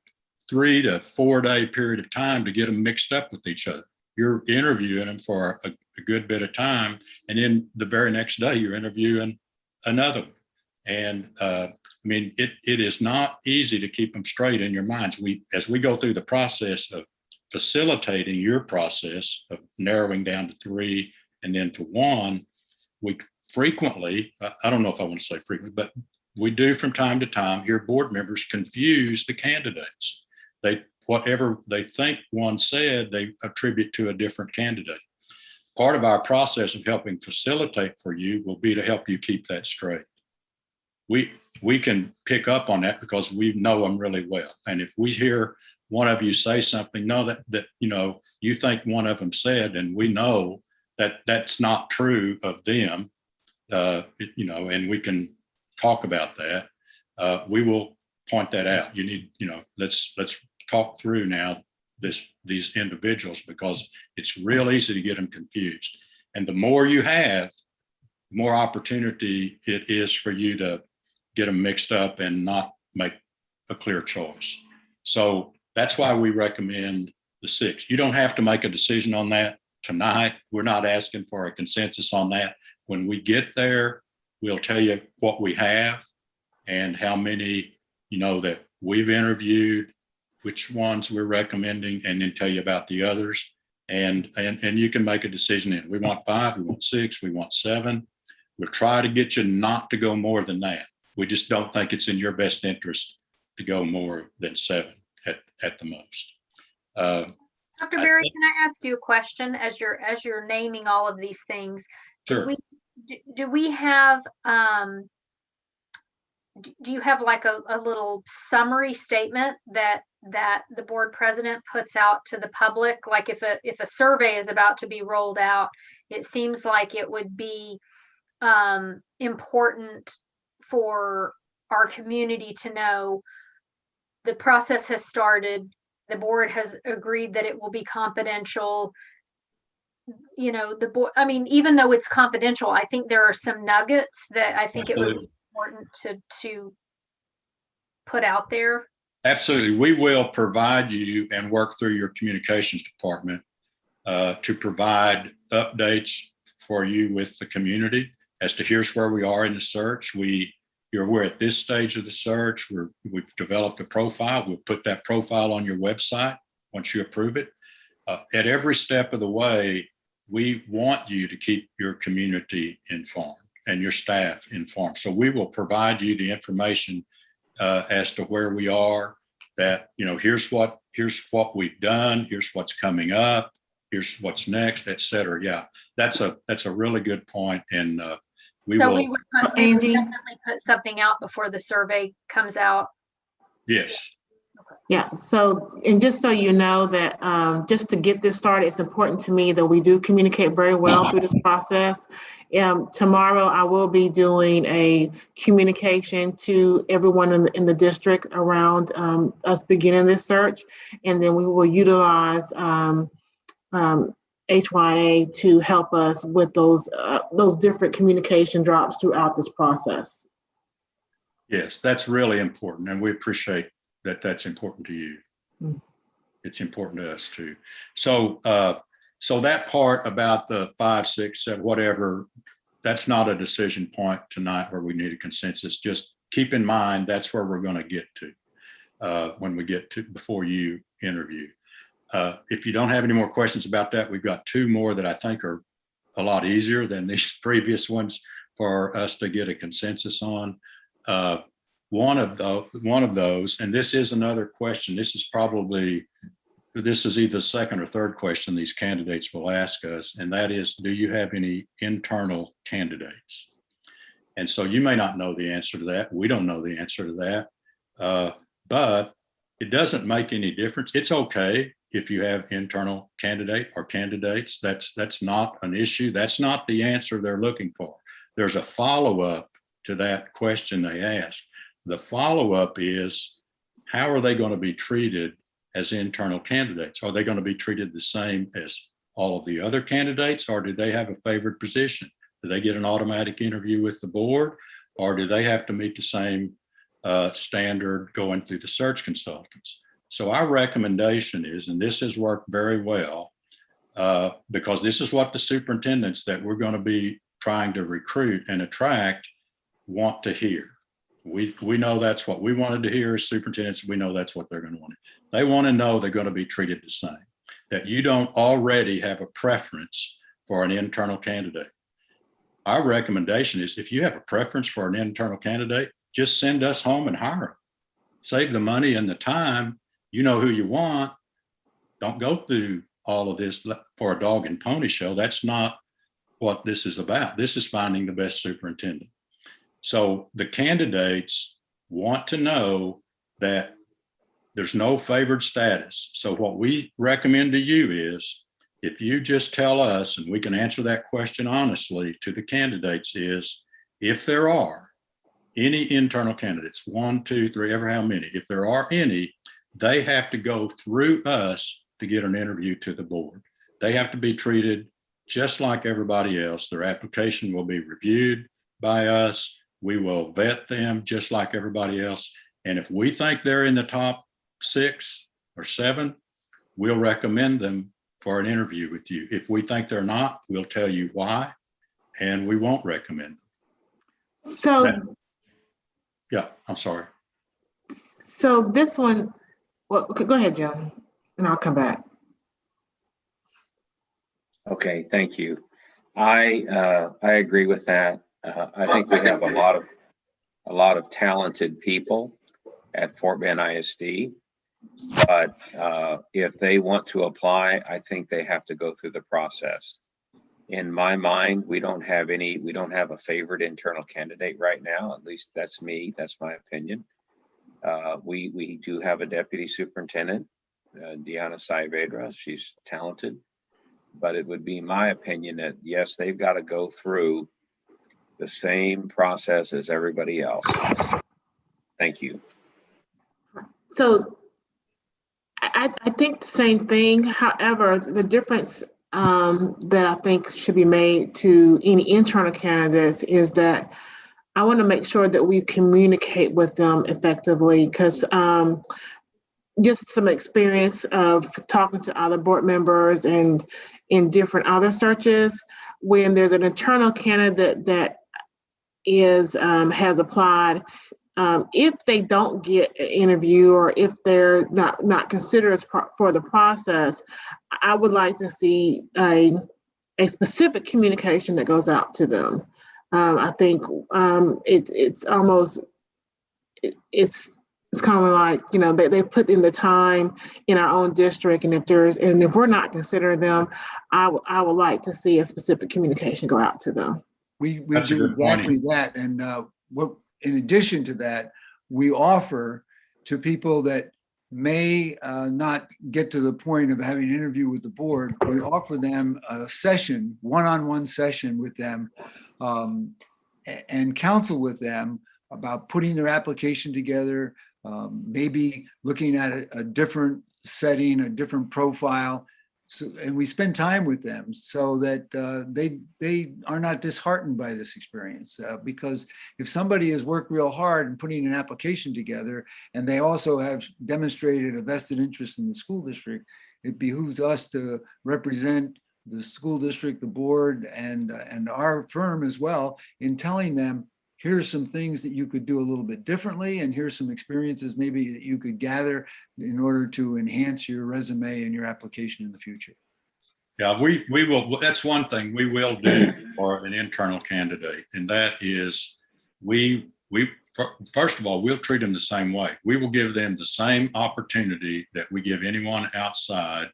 Speaker 3: 3 to 4 day period of time to get them mixed up with each other. You're interviewing them for a good bit of time, and then the very next day you're interviewing another one. And I mean, it is not easy to keep them straight in your minds. As we go through the process of facilitating your process of narrowing down to 3 and then to 1, we frequently, I don't know if I want to say frequently, but we do from time to time hear board members confuse the candidates. Whatever they think one said, they attribute to a different candidate. Part of our process of helping facilitate for you will be to help you keep that straight. We can pick up on that because we know them really well. And if we hear one of you say something, no, that you know, you think one of them said, and we know that that's not true of them, you know, and we can talk about that. We will point that out. You need, you know, let's talk through now these individuals, because it's real easy to get them confused. And the more you have, the more opportunity it is for you to get them mixed up and not make a clear choice. So that's why we recommend the 6. You don't have to make a decision on that tonight. We're not asking for a consensus on that. When we get there, we'll tell you what we have and how many, you know, that we've interviewed, which ones we're recommending, and then tell you about the others. And you can make a decision in. We want 5, we want 6, we want 7. We'll try to get you not to go more than that. We just don't think it's in your best interest to go more than 7 at the most.
Speaker 7: Dr. Berry, can I ask you a question as you're naming all of these things?
Speaker 3: Sure.
Speaker 7: Do we have do you have like a little summary statement that the board president puts out to the public? Like if a survey is about to be rolled out, it seems like it would be important for our community to know the process has started. The board has agreed that it will be confidential. You know, the board, I mean, even though it's confidential, I think there are some nuggets that I think it would be important to put out there?
Speaker 3: Absolutely. We will provide you and work through your communications department to provide updates for you with the community as to here's where we are in the search. We're at this stage of the search. We've developed a profile. We'll put that profile on your website once you approve it. At every step of the way, we want you to keep your community informed and your staff informed. So we will provide you the information as to where we are, that, here's what we've done, here's what's coming up, here's what's next, et cetera. Yeah, that's a really good point. And we will
Speaker 7: definitely put something out before the survey comes out.
Speaker 3: Yes.
Speaker 1: Yeah, so, and just so you know that just to get this started, it's important to me that we do communicate very well through this process. Tomorrow, I will be doing a communication to everyone in the district around us beginning this search, and then we will utilize HYA to help us with those different communication drops throughout this process.
Speaker 3: Yes, that's really important, and we appreciate that that's important to you. It's important to us too. So that part about the 5, 6, 7, whatever, that's not a decision point tonight where we need a consensus. Just keep in mind that's where we're going to get to when we get to before you interview. If you don't have any more questions about that, we've got 2 more that I think are a lot easier than these previous ones for us to get a consensus on. One of those, and this is another question. This is either the second or third question these candidates will ask us, and that is, do you have any internal candidates? And so you may not know the answer to that. We don't know the answer to that, but it doesn't make any difference. It's okay if you have internal candidate or candidates. That's not an issue. That's not the answer they're looking for. There's a follow-up to that question they ask. The follow-up is, how are they going to be treated as internal candidates? Are they going to be treated the same as all of the other candidates, or do they have a favored position? Do they get an automatic interview with the board, or do they have to meet the same standard going through the search consultants? So our recommendation is, and this has worked very well, because this is what the superintendents that we're going to be trying to recruit and attract want to hear. We know that's what we wanted to hear as superintendents. We know that's what they're going to want. They want to know they're going to be treated the same, that you don't already have a preference for an internal candidate. Our recommendation is, if you have a preference for an internal candidate, just send us home and hire them. Save the money and the time. You know who you want. Don't go through all of this for a dog and pony show. That's not what this is about. This is finding the best superintendent. So the candidates want to know that there's no favored status. So what we recommend to you is, if you just tell us, and we can answer that question honestly to the candidates, is if there are any internal candidates, 1, 2, 3, ever how many, if there are any, they have to go through us to get an interview to the board. They have to be treated just like everybody else. Their application will be reviewed by us. We will vet them just like everybody else. And if we think they're in the top 6 or 7, we'll recommend them for an interview with you. If we think they're not, we'll tell you why, and we won't recommend them.
Speaker 1: So,
Speaker 3: yeah, I'm sorry.
Speaker 1: So this one, well, go ahead, Joe, and I'll come back.
Speaker 10: Okay, thank you. I agree with that. I think we have a lot of talented people at Fort Bend ISD, but if they want to apply, I think they have to go through the process. In my mind, we don't have a favored internal candidate right now. At least that's me. That's my opinion. We do have a deputy superintendent, Deanna Saavedra. She's talented, but it would be my opinion that yes, they've got to go through the same process as everybody else. Thank you.
Speaker 1: So I think the same thing. However, the difference that I think should be made to any internal candidates is that I want to make sure that we communicate with them effectively, because just some experience of talking to other board members and in different other searches, when there's an internal candidate that is has applied, if they don't get an interview or if they're not considered as for the process, I would like to see a specific communication that goes out to them. I think it's almost it's kind of like, you know, they put in the time in our own district, and if we're not considering them, I would like to see a specific communication go out to them.
Speaker 4: We
Speaker 3: That's a
Speaker 4: do
Speaker 3: good point.
Speaker 4: exactly that. And what, in addition to that, we offer to people that may not get to the point of having an interview with the board, we offer them a session, one-on-one session with them, and counsel with them about putting their application together, maybe looking at a different setting, a different profile. So, and we spend time with them so that they are not disheartened by this experience. Because if somebody has worked real hard in putting an application together, and they also have demonstrated a vested interest in the school district, it behooves us to represent the school district, the board, and our firm as well, in telling them, here's some things that you could do a little bit differently, and here's some experiences maybe that you could gather in order to enhance your resume and your application in the future.
Speaker 3: Yeah, we will. That's one thing we will do for an internal candidate, and that is first of all, we'll treat them the same way. We will give them the same opportunity that we give anyone outside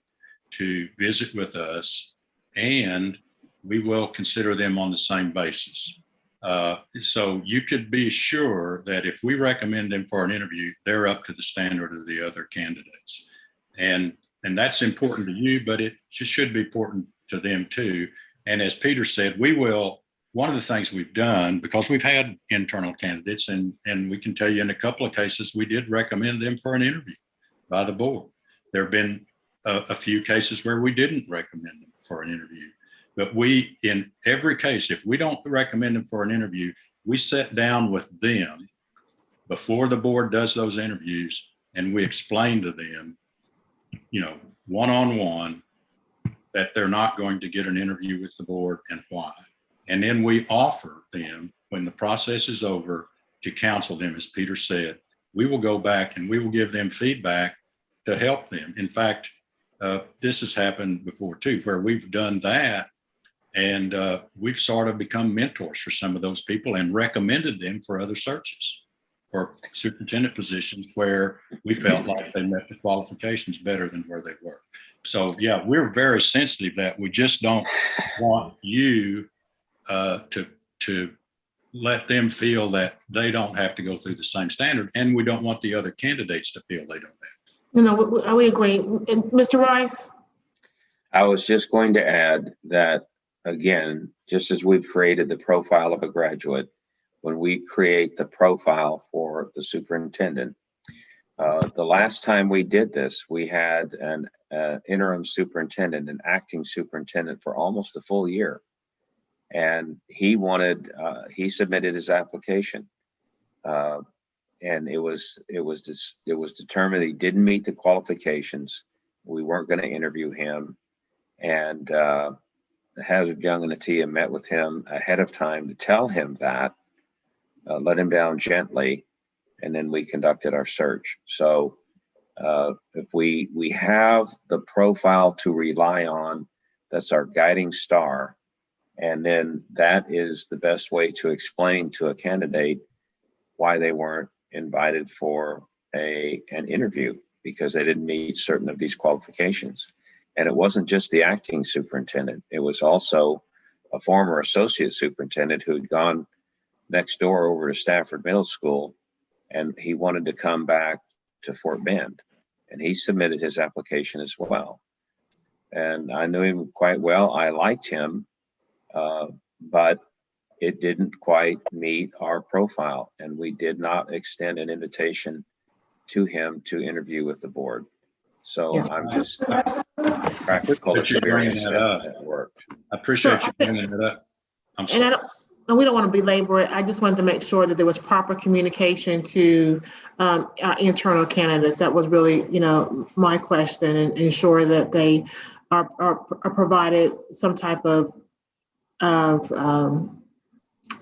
Speaker 3: to visit with us, and we will consider them on the same basis. So you could be sure that if we recommend them for an interview, they're up to the standard of the other candidates. And that's important to you, but it should be important to them too. And as Peter said, one of the things we've done, because we've had internal candidates, and we can tell you in a couple of cases, we did recommend them for an interview by the board. There have been a few cases where we didn't recommend them for an interview. But in every case, if we don't recommend them for an interview, we sit down with them before the board does those interviews, and we explain to them, you know, one-on-one, that they're not going to get an interview with the board and why. And then we offer them, when the process is over, to counsel them. As Peter said, we will go back and we will give them feedback to help them. In fact, this has happened before too, where we've done that. And we've sort of become mentors for some of those people and recommended them for other searches for superintendent positions where we felt like they met the qualifications better than where they were. So yeah, we're very sensitive that we just don't want you to let them feel that they don't have to go through the same standard, and we don't want the other candidates to feel they don't have to.
Speaker 1: You know, we agree. And Mr. Rice?
Speaker 10: I was just going to add that, again, just as we've created the profile of a graduate, when we create the profile for the superintendent, the last time we did this, we had an interim superintendent, an acting superintendent for almost a full year. And he submitted his application. And it was determined he didn't meet the qualifications. We weren't going to interview him. And Hazard Young and Atia met with him ahead of time to tell him that, let him down gently, and then we conducted our search. So if we have the profile to rely on, that's our guiding star, and then that is the best way to explain to a candidate why they weren't invited for an interview, because they didn't meet certain of these qualifications. And it wasn't just the acting superintendent. It was also a former associate superintendent who had gone next door over to Stafford Middle School, and he wanted to come back to Fort Bend. And he submitted his application as well. And I knew him quite well. I liked him, but it didn't quite meet our profile. And we did not extend an invitation to him to interview with the board. So yeah. I'm just practical experience that worked.
Speaker 3: I appreciate you bringing it up. I'm sorry.
Speaker 1: and we don't want to belabor it. I just wanted to make sure that there was proper communication to our internal candidates. That was really, my question, and ensure that they are provided some type of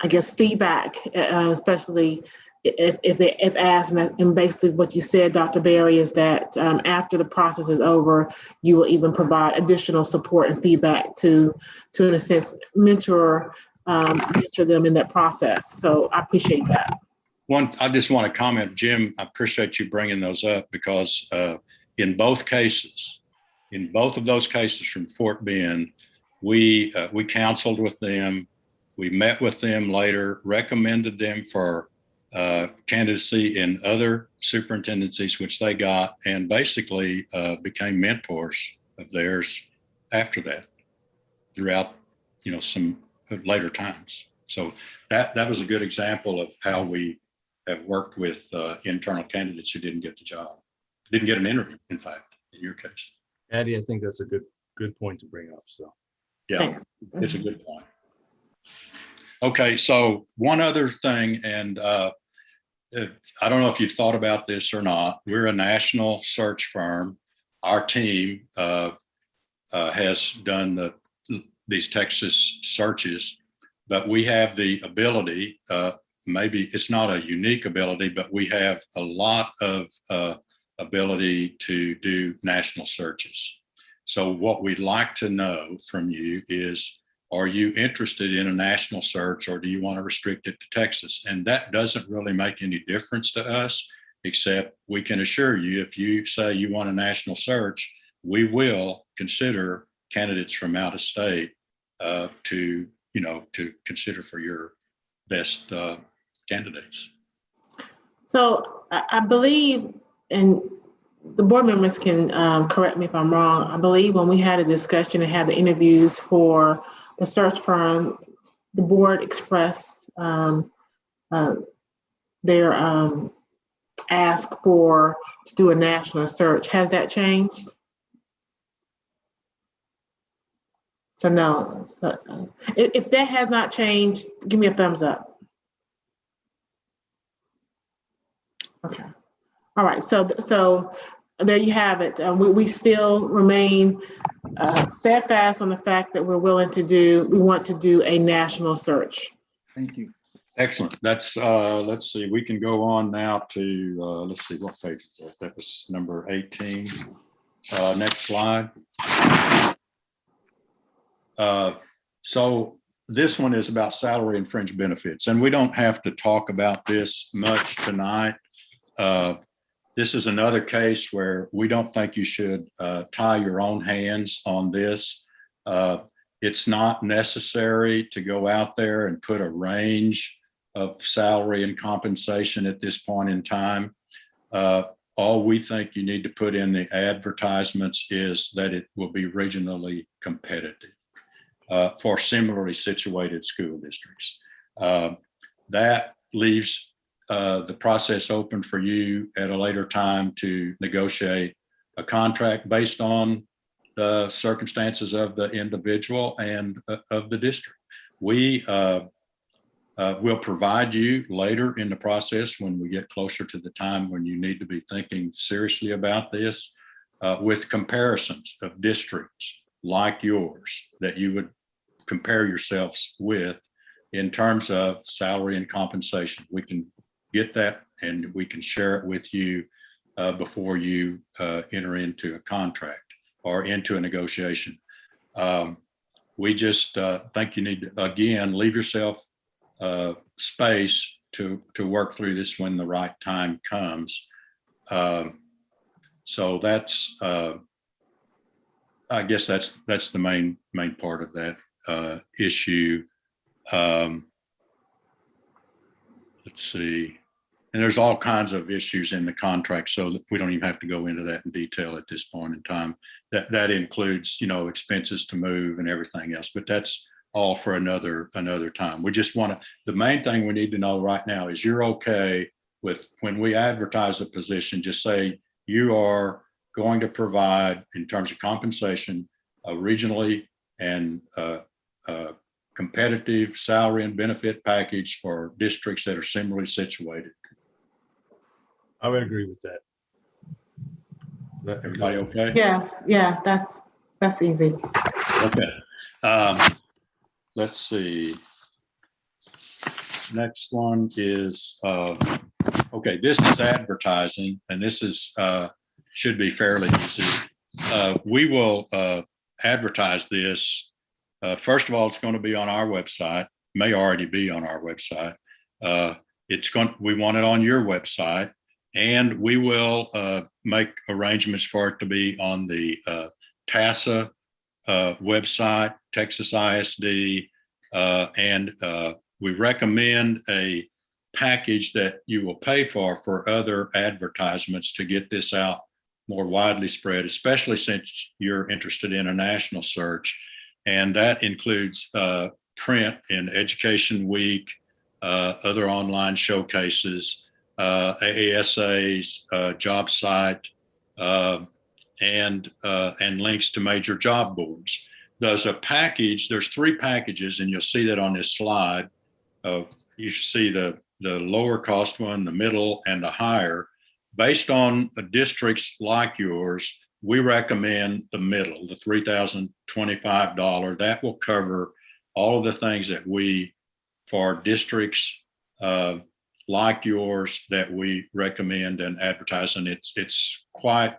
Speaker 1: I guess, feedback, especially if asked. And basically what you said, Dr. Berry, is that after the process is over, you will even provide additional support and feedback to in a sense, mentor them in that process. So I appreciate that.
Speaker 3: I just want to comment, Jim, I appreciate you bringing those up, because in both of those cases from Fort Bend, we counseled with them. We met with them later, recommended them for candidacy in other superintendencies, which they got, and basically became mentors of theirs after that, throughout, some later times. So that was a good example of how we have worked with internal candidates who didn't get the job, didn't get an interview, in fact, in your case.
Speaker 9: Addie, I think that's a good point to bring up. So
Speaker 3: yeah,
Speaker 1: Thanks.
Speaker 3: It's a good point. Okay, so one other thing, and I don't know if you've thought about this or not. We're a national search firm. Our team has done these Texas searches, but we have the ability, maybe it's not a unique ability, but we have a lot of ability to do national searches. So what we'd like to know from you is, are you interested in a national search, or do you want to restrict it to Texas? And that doesn't really make any difference to us, except we can assure you, if you say you want a national search, we will consider candidates from out of state to consider for your best candidates.
Speaker 1: So I believe, and the board members can correct me if I'm wrong, I believe when we had a discussion and had the interviews for the search firm, the board expressed their ask to do a national search. Has that changed? So no. So, if that has not changed, give me a thumbs up. Okay. All right. So there you have it. We still remain steadfast on the fact that we want to do a national search.
Speaker 4: Thank you.
Speaker 3: Excellent. That's let's see, we can go on now to let's see, what page is that? That was number 18. Next slide. So this one is about salary and fringe benefits, and we don't have to talk about this much tonight. This is another case where we don't think you should tie your own hands on this. It's not necessary to go out there and put a range of salary and compensation at this point in time. All we think you need to put in the advertisements is that it will be regionally competitive for similarly situated school districts. That leaves the process open for you at a later time to negotiate a contract based on the circumstances of the individual and of the district. We will provide you later in the process, when we get closer to the time when you need to be thinking seriously about this, with comparisons of districts like yours that you would compare yourselves with in terms of salary and compensation. We can get that and we can share it with you before you enter into a contract or into a negotiation. We just think you need to, again, leave yourself space to work through this when the right time comes. So that's, I guess that's the main part of that issue. Let's see. And there's all kinds of issues in the contract, so that we don't even have to go into that in detail at this point in time. That includes, expenses to move and everything else, but that's all for another time. We just want to, the main thing we need to know right now is you're okay with, when we advertise a position, just say you are going to provide, in terms of compensation, regionally and competitive salary and benefit package for districts that are similarly situated.
Speaker 9: I would agree with that.
Speaker 3: Everybody okay?
Speaker 1: Yes, that's easy.
Speaker 3: Okay. Let's see. Next one is, okay, this is advertising, and this is should be fairly easy. We will advertise this. First of all, it's going to be on our website, may already be on our website. We want it on your website, and we will make arrangements for it to be on the TASA website, Texas ISD, and we recommend a package that you will pay for other advertisements to get this out more widely spread, especially since you're interested in a national search. And that includes print in Education Week, other online showcases, AASA's job site, and links to major job boards. There's a package, there's 3 packages, and you'll see that on this slide. You see the lower cost one, the middle, and the higher. Based on districts like yours, we recommend the middle, the $3,025. That will cover all of the things that for districts like yours, that we recommend and advertise. And it's quite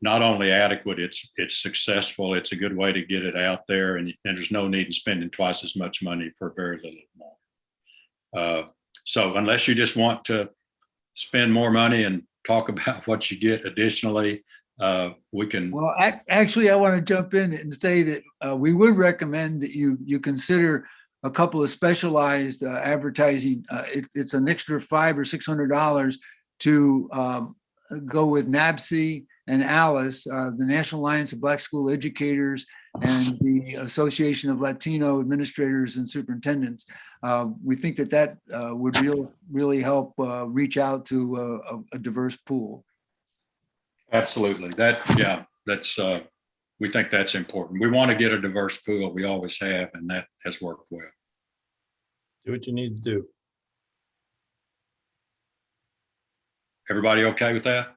Speaker 3: not only adequate, it's successful. It's a good way to get it out there, and there's no need in spending twice as much money for very little more. So unless you just want to spend more money and talk about what you get additionally, we can.
Speaker 4: Well, actually, I want to jump in and say that we would recommend that you consider a couple of specialized advertising. It's an extra $500 or $600 to go with NABC and ALICE, the National Alliance of Black School Educators, and the Association of Latino Administrators and Superintendents. We think that would really help reach out to a diverse pool.
Speaker 3: Absolutely. We think that's important. We want to get a diverse pool. We always have, and that has worked well.
Speaker 9: Do what you need to do.
Speaker 3: Everybody okay with that?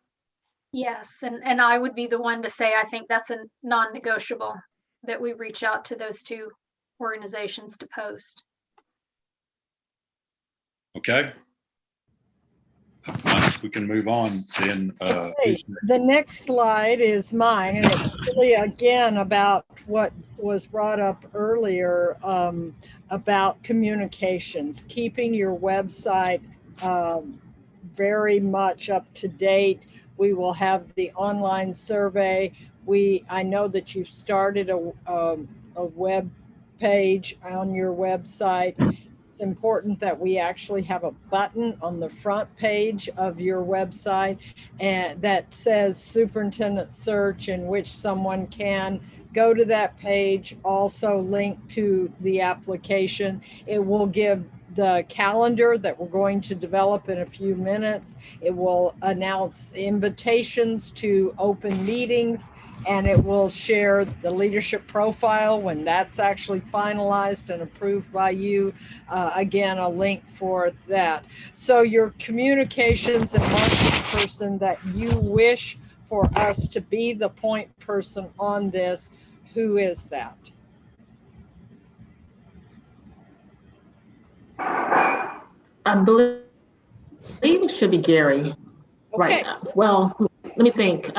Speaker 7: Yes, and I would be the one to say I think that's a non-negotiable, that we reach out to those 2 organizations to post.
Speaker 3: Okay. We can move on then.
Speaker 2: Okay. The next slide is mine, and it's really again about what was brought up earlier about communications, keeping your website very much up to date. We will have the online survey. I know that you've started a web page on your website. It's important that we actually have a button on the front page of your website and that says Superintendent Search, in which someone can go to that page, also link to the application. It will give the calendar that we're going to develop in a few minutes. It will announce invitations to open meetings, and it will share the leadership profile when that's actually finalized and approved by you. Again, a link for that. So your communications and marketing person that you wish for us to be the point person on this, who is that?
Speaker 1: I believe it should be Gary.
Speaker 2: Okay.
Speaker 1: Right. Well, let me think.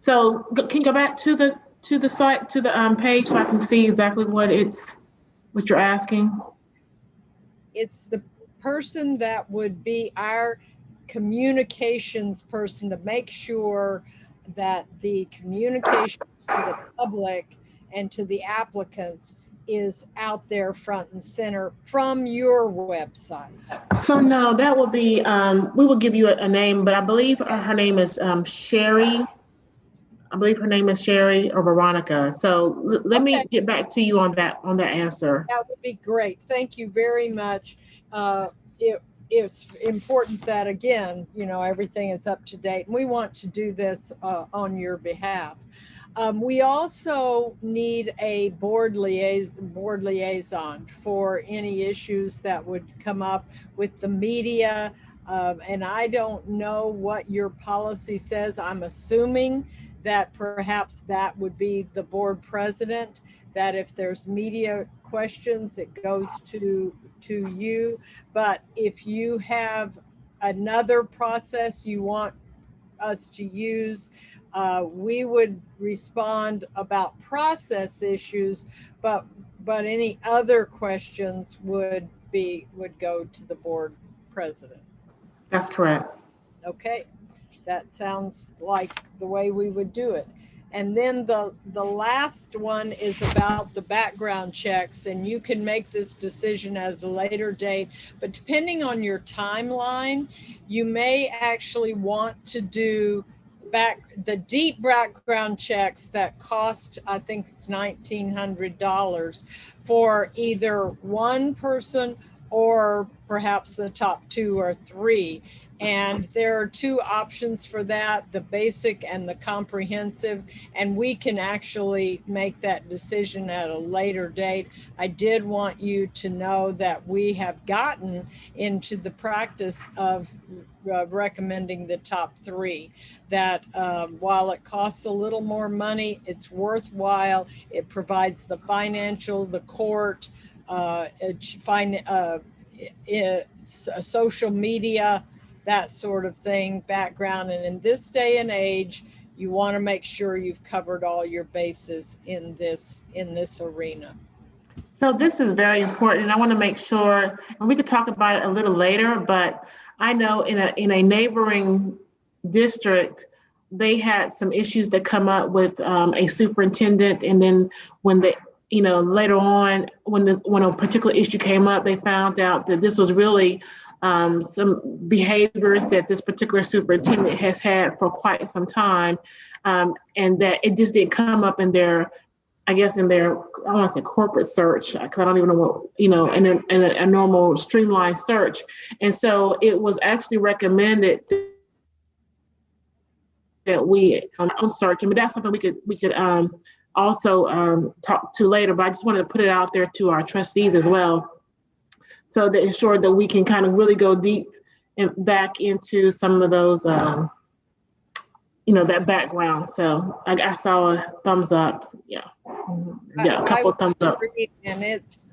Speaker 1: So can you go back to the site, to the page, so I can see exactly what you're asking? It's
Speaker 2: the person that would be our communications person to make sure that the communication to the public and to the applicants is out there front and center from your website.
Speaker 1: So no, that will be, we will give you a name, but I believe her name is Sherry. I believe her name is Sherry or Veronica. So let me get back to you on that answer.
Speaker 2: That would be great. Thank you very much. It's important that, again, everything is up to date, and we want to do this on your behalf. We also need a board liaison for any issues that would come up with the media. And I don't know what your policy says. I'm assuming that perhaps that would be the board president, that if there's media questions, it goes to you. But if you have another process you want us to use, we would respond about process issues, but any other questions would go to the board president.
Speaker 1: That's correct.
Speaker 2: Okay, that sounds like the way we would do it. And then the last one is about the background checks, and you can make this decision at a later date, but depending on your timeline, you may actually want to do the deep background checks that cost, I think it's $1,900 for either one person or perhaps the top 2 or 3. And there are 2 options for that, the basic and the comprehensive, and we can actually make that decision at a later date. I did want you to know that we have gotten into the practice of recommending the top 3, that while it costs a little more money, it's worthwhile. It provides the financial, the court, social media, that sort of thing, background. And in this day and age, you want to make sure you've covered all your bases in this arena.
Speaker 1: So this is very important. I want to make sure, and we could talk about it a little later, but I know in a neighboring district, they had some issues that come up with a superintendent, and then when they, later on, when a particular issue came up, they found out that this was really some behaviors that this particular superintendent has had for quite some time, and that it just didn't come up in their, I don't want to say corporate search, because I don't even know what, in a normal streamlined search. And so it was actually recommended that we search. I mean, that's something we could also talk to later, but I just wanted to put it out there to our trustees as well, so to ensure that we can kind of really go deep and back into some of those, that background. So I saw a thumbs up. Yeah. Yeah, a couple of thumbs up.
Speaker 2: And it's,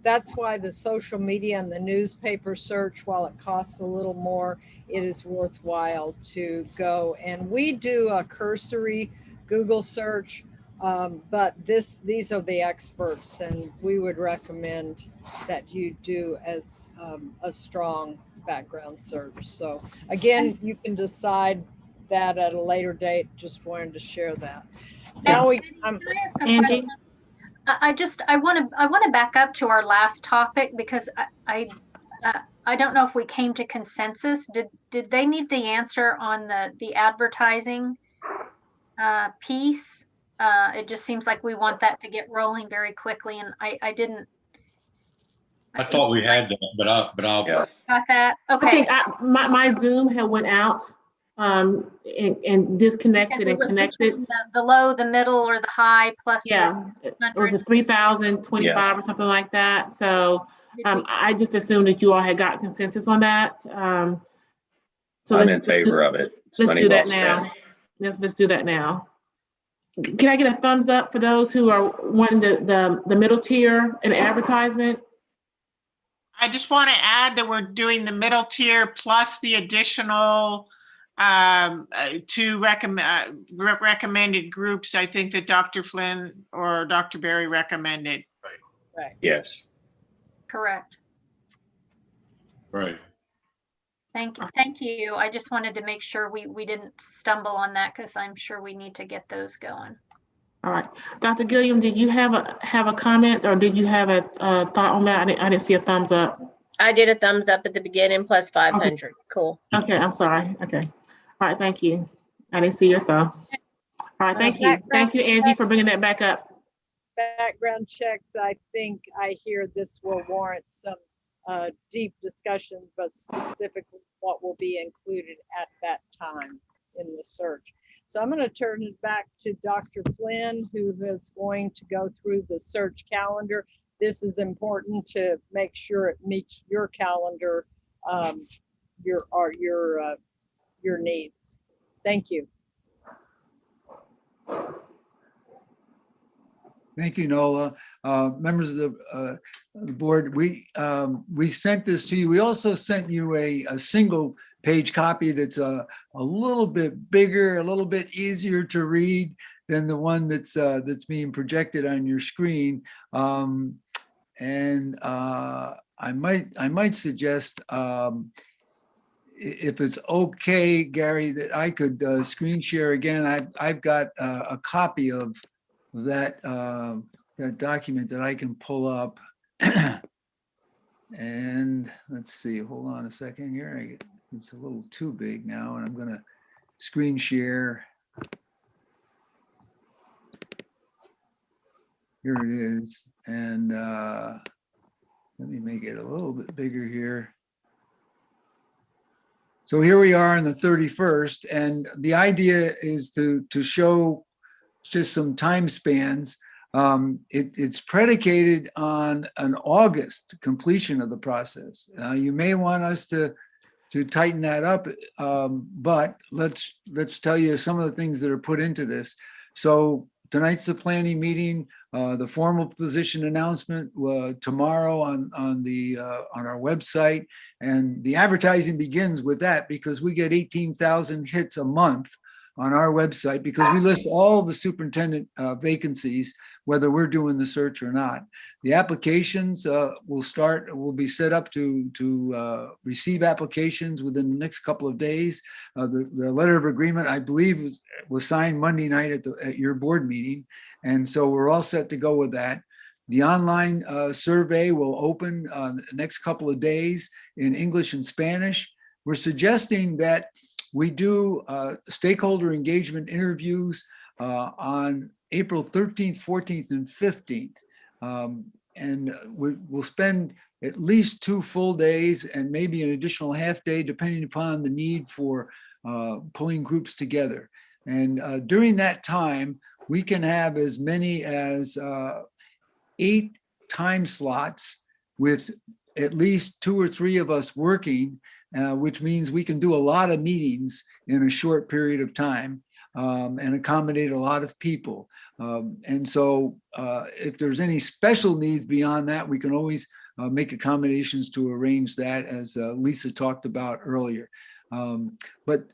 Speaker 2: that's why the social media and the newspaper search, while it costs a little more, it is worthwhile to go. And we do a cursory Google search, but these are the experts, and we would recommend that you do as a strong background search. So again, you can decide that at a later date. Just wanted to share that. Now
Speaker 1: Angie,
Speaker 7: I want to back up to our last topic, because I don't know if we came to consensus. Did they need the answer on the advertising piece? It just seems like we want that to get rolling very quickly, and I didn't.
Speaker 3: I thought we had that, but I'll.
Speaker 7: Got that. Okay.
Speaker 1: I think my Zoom had went out and disconnected and connected.
Speaker 7: The low, the middle, or the high plus.
Speaker 1: Yeah, it was a 3,025 or something like that. So I just assumed that you all had got consensus on that. So
Speaker 10: I'm in favor of it.
Speaker 1: Let's do that now. Let's do that now. Can I get a thumbs up for those who are wanting the middle tier and advertisement?
Speaker 11: I just want to add that we're doing the middle tier plus the additional 2 recommended groups. I think that Dr. Flynn or Dr. Berry recommended.
Speaker 2: Right.
Speaker 10: Yes.
Speaker 7: Correct.
Speaker 3: Right.
Speaker 7: Thank you. I just wanted to make sure we didn't stumble on that, because I'm sure we need to get those going.
Speaker 1: All right, Dr. Gilliam, did you have a comment, or did you have a thought on that? I didn't see a thumbs up.
Speaker 8: I did a thumbs up at the beginning plus 500.
Speaker 1: Okay.
Speaker 8: Cool.
Speaker 1: Okay, I'm sorry. Okay. All right, thank you. I didn't see your thumb. All right, thank you. Thank you, Angie, for bringing that back up.
Speaker 2: Background checks, I think I hear this will warrant some deep discussion, but specifically what will be included at that time in the search. So I'm going to turn it back to Dr. Flynn, who is going to go through the search calendar. This is important to make sure it meets your calendar, your needs. Thank you.
Speaker 4: Thank you, Nola. Members of the board, we sent this to you. We also sent you a single page copy that's a little bit bigger, a little bit easier to read than the one that's being projected on your screen. I might suggest, if it's okay, Gary, that I could screen share again. I've got a copy of that document that I can pull up. And let's see, hold on a second here. It's a little too big now, and I'm going to screen share. Here it is. And let me make it a little bit bigger here. So here we are on the 31st, and the idea is to show just some time spans. It's predicated on an August completion of the process. You may want us to tighten that up, but let's tell you some of the things that are put into this. So tonight's the planning meeting, the formal position announcement tomorrow on our website, and the advertising begins with that because we get 18,000 hits a month on our website because we list all the superintendent vacancies, whether we're doing the search or not. The applications will be set up to receive applications within the next couple of days. The letter of agreement, I believe, was signed Monday night at your board meeting. And so we're all set to go with that. The online survey will open the next couple of days in English and Spanish. We're suggesting that we do stakeholder engagement interviews on April 13th, 14th, and 15th. And we'll spend at least 2 full days and maybe an additional half day, depending upon the need for pulling groups together. And during that time, we can have as many as 8 time slots with at least 2 or 3 of us working, which means we can do a lot of meetings in a short period of time and accommodate a lot of people. And so if there's any special needs beyond that, we can always make accommodations to arrange that, as Lisa talked about earlier. But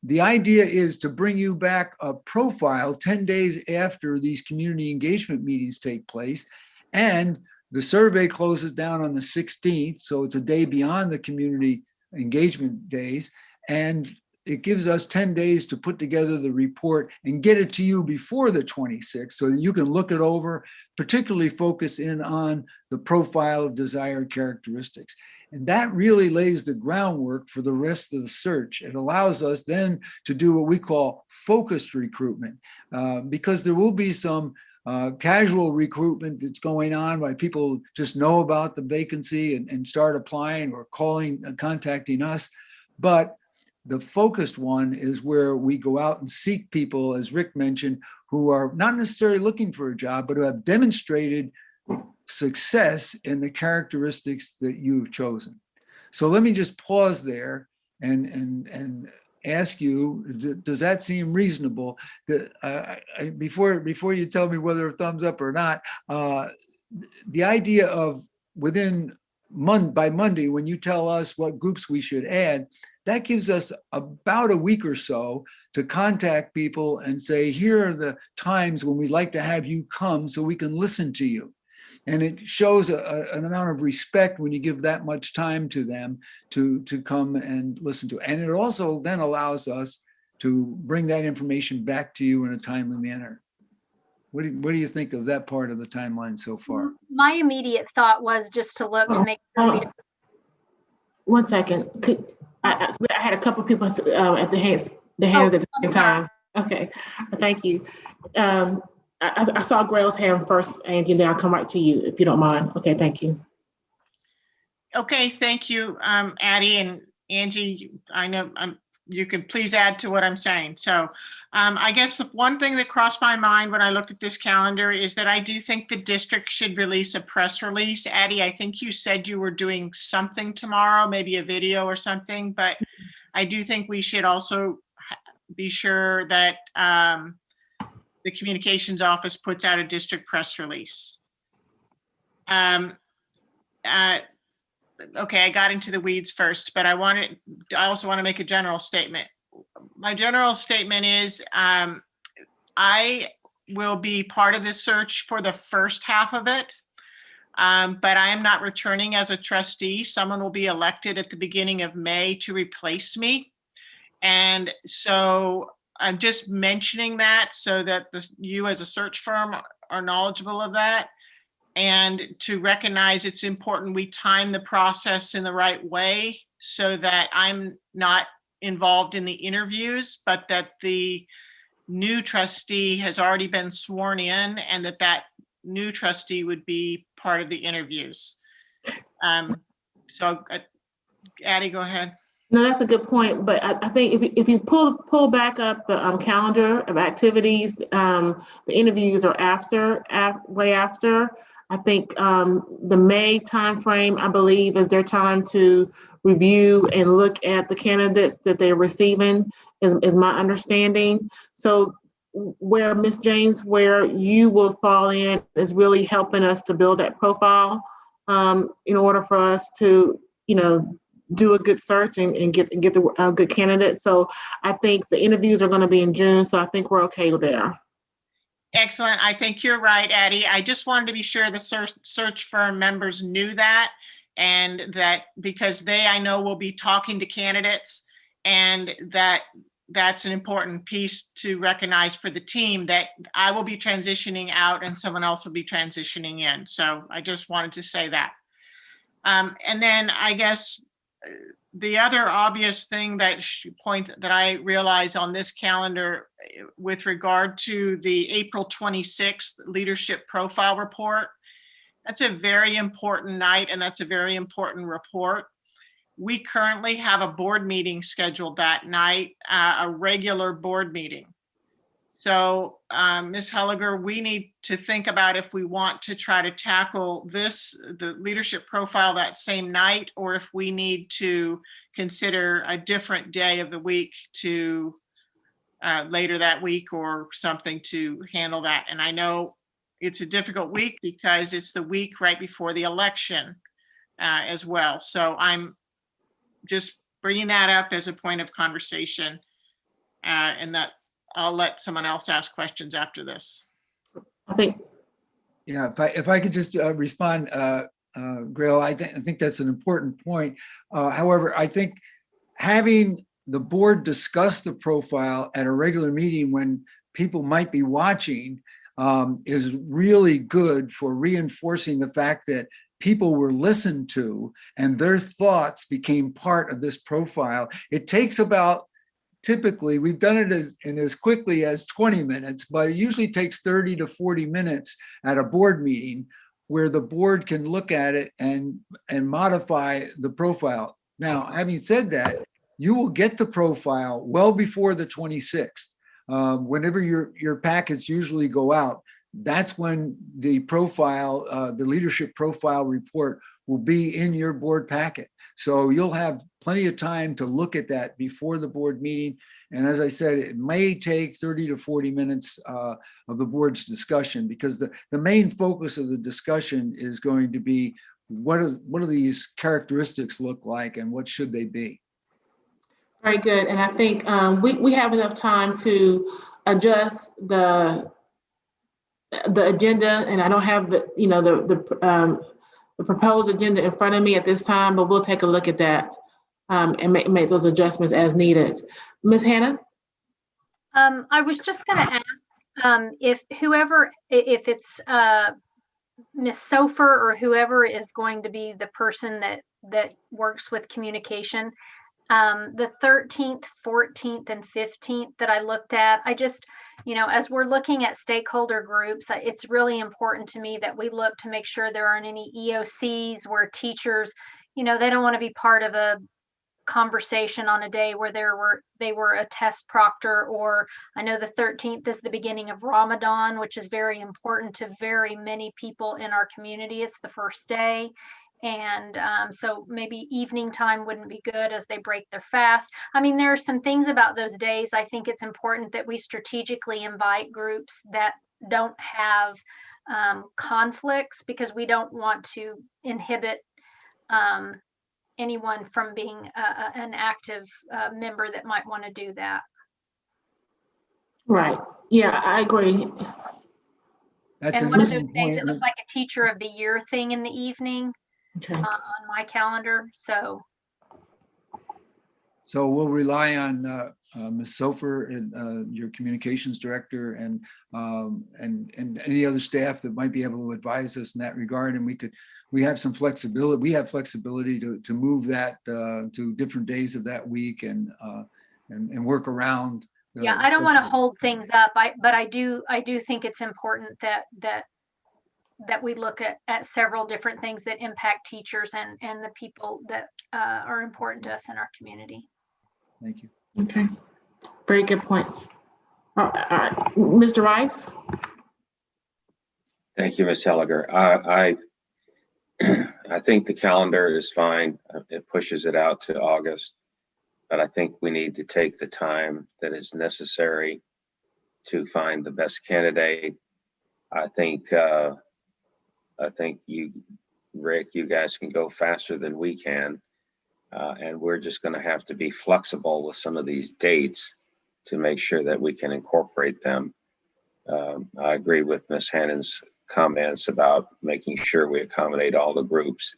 Speaker 4: the idea is to bring you back a profile 10 days after these community engagement meetings take place. And the survey closes down on the 16th, so it's a day beyond the community engagement days. And it gives us 10 days to put together the report and get it to you before the 26th so that you can look it over, particularly focus in on the profile of desired characteristics. And that really lays the groundwork for the rest of the search. It allows us then to do what we call focused recruitment, because there will be some casual recruitment that's going on by people just know about the vacancy and start applying or calling, contacting us. But the focused one is where we go out and seek people, as Rick mentioned, who are not necessarily looking for a job, but who have demonstrated success in the characteristics that you've chosen. So let me just pause there and ask you, does that seem reasonable? Before you tell me whether a thumbs up or not, the idea of by Monday, when you tell us what groups we should add, that gives us about a week or so to contact people and say, here are the times when we'd like to have you come so we can listen to you. And it shows an amount of respect when you give that much time to them to come and listen to. And it also then allows us to bring that information back to you in a timely manner. What do you think of that part of the timeline so far?
Speaker 7: My immediate thought was just to look to make sure we.
Speaker 1: One second. I had a couple of people at the hands at the same time. Okay, thank you. I saw Grail's hand first, Angie, and then I'll come right to you if you don't mind. Okay, thank you.
Speaker 11: Okay, thank you, Addie and Angie. I know you can please add to what I'm saying. So I guess the one thing that crossed my mind when I looked at this calendar is that I do think the district should release a press release. Addie, I think you said you were doing something tomorrow, maybe a video or something, but I do think we should also be sure that the communications office puts out a district press release. Okay, I got into the weeds first, but I also want to make a general statement. My general statement is I will be part of this search for the first half of it, but I am not returning as a trustee. Someone will be elected at the beginning of May to replace me. And so I'm just mentioning that so that you as a search firm are knowledgeable of that, and to recognize it's important we time the process in the right way so that I'm not involved in the interviews, but that the new trustee has already been sworn in and that new trustee would be part of the interviews. So Addie, go ahead.
Speaker 1: No, that's a good point. But I think if you pull back up the calendar of activities, the interviews are way after. I think the May timeframe, I believe, is their time to review and look at the candidates that they're receiving, is my understanding. So where Ms. James, where you will fall in is really helping us to build that profile in order for us to, do a good search and get the good candidate. So I think the interviews are going to be in June. So I think we're okay there.
Speaker 11: Excellent. I think you're right, Addie. I just wanted to be sure the search firm members knew that, and that because I know will be talking to candidates, and that's an important piece to recognize for the team, that I will be transitioning out and someone else will be transitioning in. So I just wanted to say that. And then I guess the other obvious thing that I realize on this calendar with regard to the April 26th leadership profile report, that's a very important night and that's a very important report. We currently have a board meeting scheduled that night, a regular board meeting. So Ms. Helliger, we need to think about if we want to try to tackle the leadership profile that same night, or if we need to consider a different day of the week to later that week or something to handle that. And I know it's a difficult week because it's the week right before the election as well. So I'm just bringing that up as a point of conversation, and that I'll let someone else ask questions after this.
Speaker 1: I think.
Speaker 4: Yeah, if I could just respond, Grail, I think that's an important point. However, I think having the board discuss the profile at a regular meeting when people might be watching is really good for reinforcing the fact that people were listened to and their thoughts became part of this profile. It takes about, typically, we've done it as quickly as 20 minutes, but it usually takes 30 to 40 minutes at a board meeting where the board can look at it and modify the profile. Now, having said that, you will get the profile well before the 26th. Whenever your packets usually go out, that's when the profile, the leadership profile report will be in your board packet. So you'll have plenty of time to look at that before the board meeting. And as I said, it may take 30 to 40 minutes of the board's discussion, because the main focus of the discussion is going to be what do these characteristics look like and what should they be?
Speaker 1: Very good. And I think we have enough time to adjust the agenda, and I don't have the proposed agenda in front of me at this time, but we'll take a look at that and make those adjustments as needed. Ms. Hannah?
Speaker 7: I was just going to ask if it's Ms. Sofer or whoever is going to be the person that works with communication, the 13th, 14th, and 15th that I looked at, I just, as we're looking at stakeholder groups, it's really important to me that we look to make sure there aren't any EOCs where teachers, they don't want to be part of a conversation on a day where they were a test proctor, or I know the 13th is the beginning of Ramadan, which is very important to very many people in our community. It's the first day. And so maybe evening time wouldn't be good as they break their fast. I mean, there are some things about those days. I think it's important that we strategically invite groups that don't have conflicts, because we don't want to inhibit anyone from being an active member that might want to do that.
Speaker 1: Right. Yeah, I agree.
Speaker 4: That's
Speaker 7: And
Speaker 4: an
Speaker 7: one of those
Speaker 4: interesting
Speaker 7: days,
Speaker 4: point.
Speaker 7: it looked like a teacher of the year thing in the evening
Speaker 1: Okay.
Speaker 7: on my calendar. So
Speaker 4: we'll rely on Ms. Sofer and your communications director and any other staff that might be able to advise us in that regard. And we have some flexibility. We have flexibility to move that to different days of that week and work around.
Speaker 7: yeah, I don't want to hold things up. But I do think it's important that we look at several different things that impact teachers and the people that are important to us in our community.
Speaker 4: Thank you.
Speaker 1: Okay. Very good points. All right. Mr. Rice?
Speaker 10: Thank you, Ms. Helliger. I think the calendar is fine. It pushes it out to August, but I think we need to take the time that is necessary to find the best candidate. I think you, Rick, you guys can go faster than we can. And we're just going to have to be flexible with some of these dates to make sure that we can incorporate them. I agree with Ms. Hannon's comments about making sure we accommodate all the groups,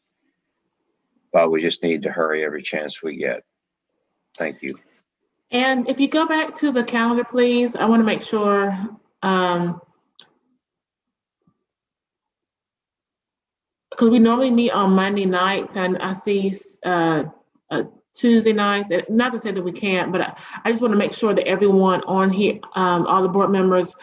Speaker 10: but we just need to hurry every chance we get. Thank you.
Speaker 1: And if you go back to the calendar, please, I want to make sure because we normally meet on Monday nights, and I see Tuesday nights. Not to say that we can't, but I just want to make sure that everyone on here, all the board members,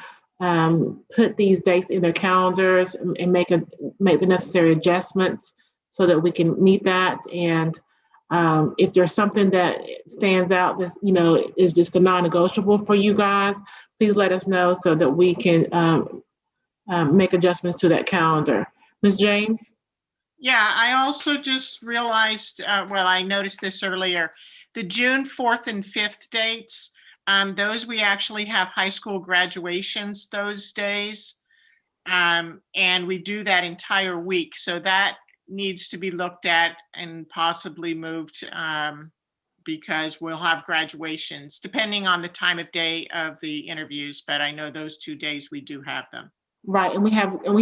Speaker 1: put these dates in their calendars and make the necessary adjustments so that we can meet that. And if there's something that stands out that is just a non-negotiable for you guys, please let us know so that we can make adjustments to that calendar. Ms. James?
Speaker 11: Yeah, I also just realized, well, I noticed this earlier, the June 4th and 5th dates, those we actually have high school graduations those days. And we do that entire week. So that needs to be looked at and possibly moved because we'll have graduations depending on the time of day of the interviews. But I know those 2 days we do have them.
Speaker 1: Right, and we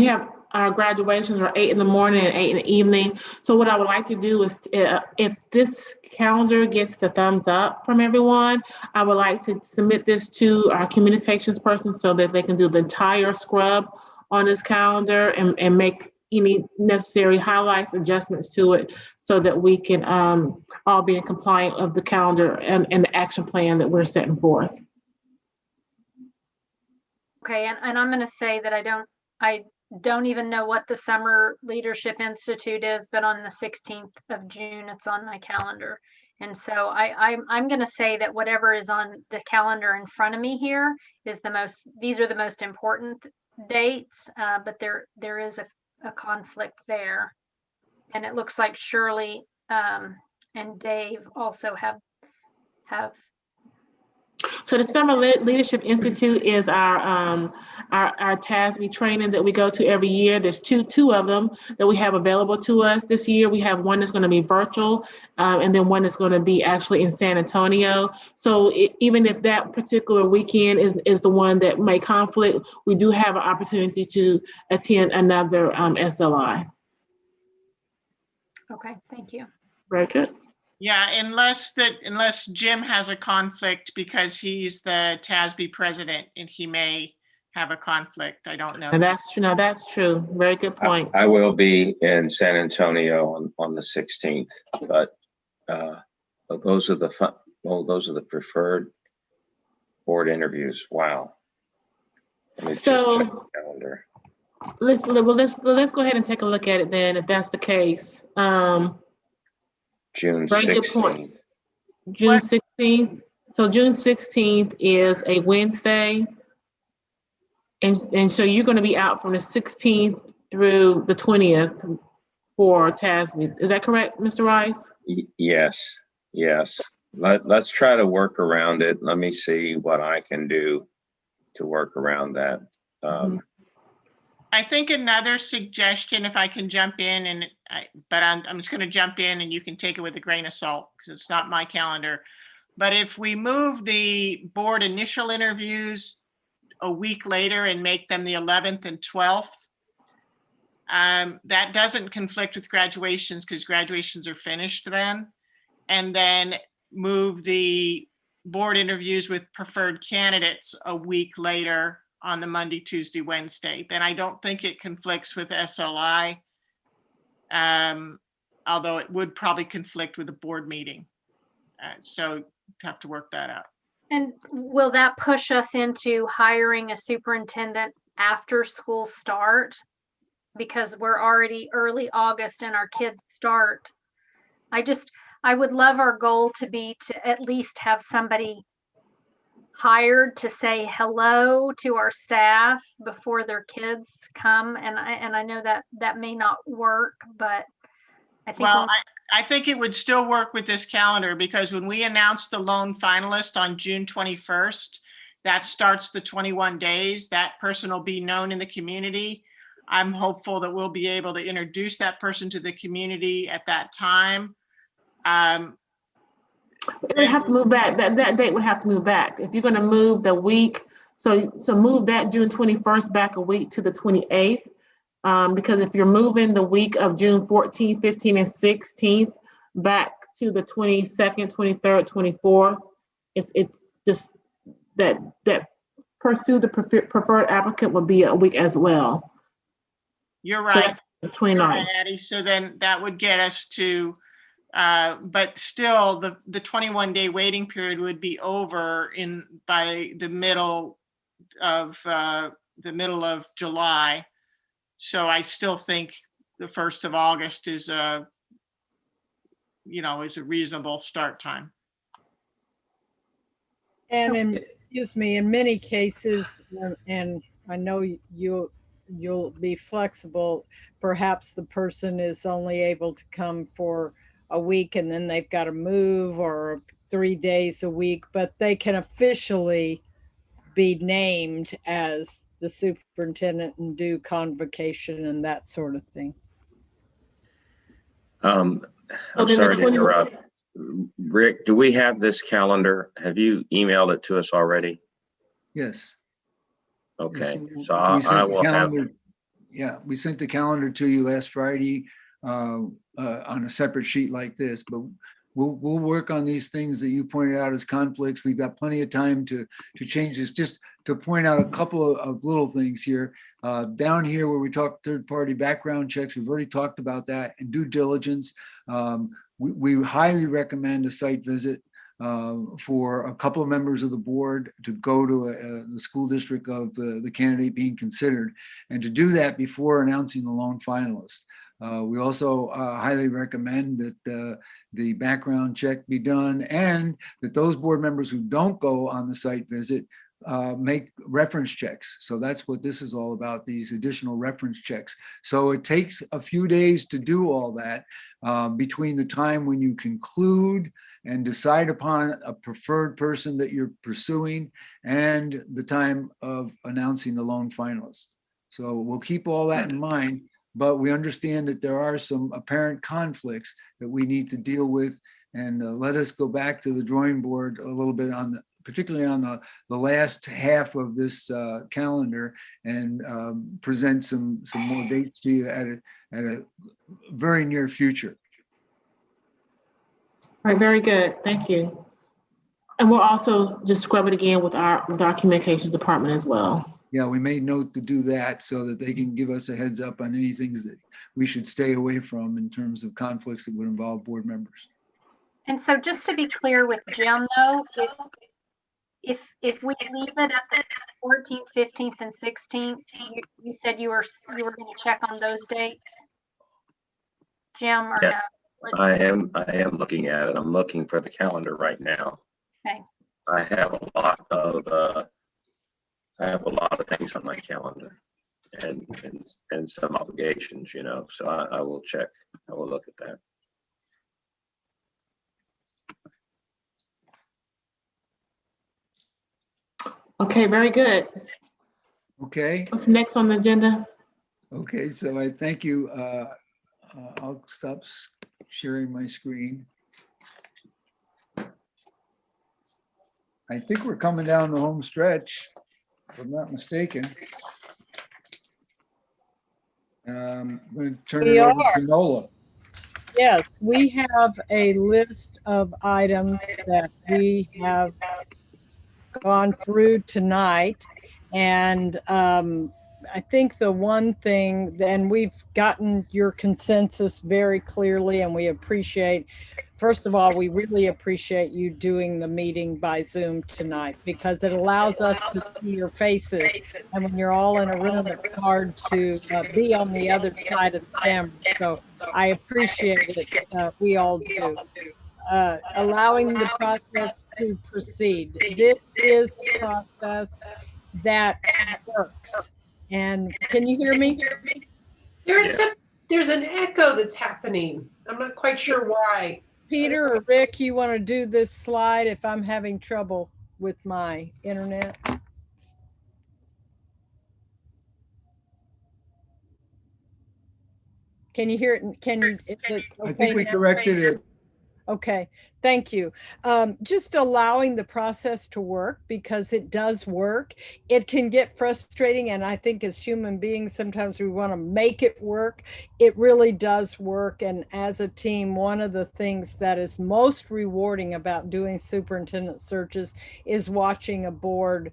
Speaker 1: have our graduations are 8 in the morning and 8 in the evening. So what I would like to do is, if this calendar gets the thumbs up from everyone, I would like to submit this to our communications person so that they can do the entire scrub on this calendar and make any necessary highlights, adjustments to it, so that we can all be in compliance of the calendar and the action plan that we're setting forth.
Speaker 7: Okay, and I'm going to say that I don't even know what the Summer Leadership Institute is, but on the 16th of June, it's on my calendar. And so I'm going to say that whatever is on the calendar in front of me here is these are the most important dates, but there is a conflict there. And it looks like Shirley and Dave also have.
Speaker 1: So the Summer Leadership Institute is our TASB training that we go to every year. There's two of them that we have available to us this year. We have one that's going to be virtual, and then one that's going to be actually in San Antonio. So even if that particular weekend is the one that may conflict, we do have an opportunity to attend another SLI.
Speaker 7: Okay, thank you.
Speaker 1: Very good.
Speaker 11: Yeah, unless Jim has a conflict because he's the TASB president and he may have a conflict. I don't know.
Speaker 1: And that's true. Very good point.
Speaker 10: I will be in San Antonio on the 16th, but those are the preferred board interviews. Wow. Let me just check the calendar.
Speaker 1: Let's go ahead and take a look at it then, if that's the case.
Speaker 10: June
Speaker 1: Very
Speaker 10: 16th.
Speaker 1: June
Speaker 11: What?
Speaker 1: 16th. So June 16th is a Wednesday. And so you're going to be out from the 16th through the 20th for TASB. Is that correct, Mr. Rice?
Speaker 10: Yes, yes. Let's try to work around it. Let me see what I can do to work around that.
Speaker 11: I think another suggestion, if I can jump in, but I'm just going to jump in and you can take it with a grain of salt because it's not my calendar. But if we move the board initial interviews a week later and make them the 11th and 12th, that doesn't conflict with graduations because graduations are finished then. And then move the board interviews with preferred candidates a week later on the Monday, Tuesday, Wednesday. Then I don't think it conflicts with SLI, although it would probably conflict with the board meeting. So you have to work that out.
Speaker 7: And will that push us into hiring a superintendent after school start? Because we're already early August and our kids start. I would love our goal to be to at least have somebody hired to say hello to our staff before their kids come. And I know that may not work, but I think.
Speaker 11: Well, I think it would still work with this calendar because when we announce the lone finalist on June 21st, that starts the 21 days. That person will be known in the community. I'm hopeful that we'll be able to introduce that person to the community at that time.
Speaker 1: It would have to move back. That date would have to move back. If you're going to move the week, so move that June 21st back a week to the 28th. Because if you're moving the week of June 14th, 15th, and 16th back to the 22nd, 23rd, 24th, it's just that pursue the preferred applicant would be a week as well.
Speaker 11: You're right.
Speaker 1: So the 29th.
Speaker 11: Right, Addie. So then that would get us to, but still the 21-day waiting period would be over by the middle of July. So I still think the 1st of August is a reasonable start time.
Speaker 2: And in many cases, and I know you'll be flexible, perhaps the person is only able to come for a week and then they've got to move, or 3 days a week, but they can officially be named as the superintendent and do convocation and that sort of thing.
Speaker 10: I'm sorry to interrupt. Rick, do we have this calendar? Have you emailed it to us already?
Speaker 4: Yes.
Speaker 10: Okay,
Speaker 4: Yes,
Speaker 10: so I will have.
Speaker 4: Yeah, we sent the calendar to you last Friday on a separate sheet like this, but we'll work on these things that you pointed out as conflicts. We've got plenty of time to change this. Just to point out a couple of little things here. Down here where we talk third-party background checks, we've already talked about that, and due diligence. We highly recommend a site visit for a couple of members of the board to go to the school district of the candidate being considered, and to do that before announcing the lone finalist. We also highly recommend that the background check be done, and that those board members who don't go on the site visit make reference checks. So that's what this is all about, these additional reference checks. So it takes a few days to do all that between the time when you conclude and decide upon a preferred person that you're pursuing and the time of announcing the lone finalist. So we'll keep all that in mind, but we understand that there are some apparent conflicts that we need to deal with, and let us go back to the drawing board a little bit on particularly on the last half of this calendar, and present some more dates to you at a very near future.
Speaker 1: All right, very good. Thank you. And we'll also just scrub it again with our communications department as well.
Speaker 4: Yeah, we made note to do that so that they can give us a heads up on any things that we should stay away from in terms of conflicts that would involve board members.
Speaker 7: And so just to be clear with Jim though, if we leave it at the 14th, 15th, and 16th, you said you were going to check on those dates, Jim, or
Speaker 10: Yeah.
Speaker 7: no?
Speaker 10: I am looking at it. I'm looking for the calendar right now.
Speaker 7: Okay.
Speaker 10: I have a lot of things on my calendar and some obligations, you know, so I will check. I will look at that.
Speaker 1: Okay, very good.
Speaker 4: Okay.
Speaker 1: What's next on the agenda?
Speaker 4: Okay, so I thank you. I'll stop sharing my screen. I think we're coming down the home stretch, if I'm not mistaken. I'm going to turn it over to Nola.
Speaker 2: Yes, we have a list of items that we have gone through tonight. And I think the one thing, and we've gotten your consensus very clearly, and we appreciate, first of all, we really appreciate you doing the meeting by Zoom tonight, because it allows us to see your faces. And when you're all in a room, it's hard to be on the other side of the camera. So I appreciate it. We all do. Allowing the process to proceed. This is the process that works. And can you hear me?
Speaker 5: There's an echo that's happening. I'm not quite sure why.
Speaker 2: Peter or Rick, you want to do this slide if I'm having trouble with my internet? Can you hear it? Can you? Is it okay?
Speaker 4: I think we corrected it.
Speaker 2: Okay, thank you. Just allowing the process to work, because it does work. It can get frustrating, and I think as human beings, sometimes we want to make it work. It really does work, and as a team, one of the things that is most rewarding about doing superintendent searches is watching a board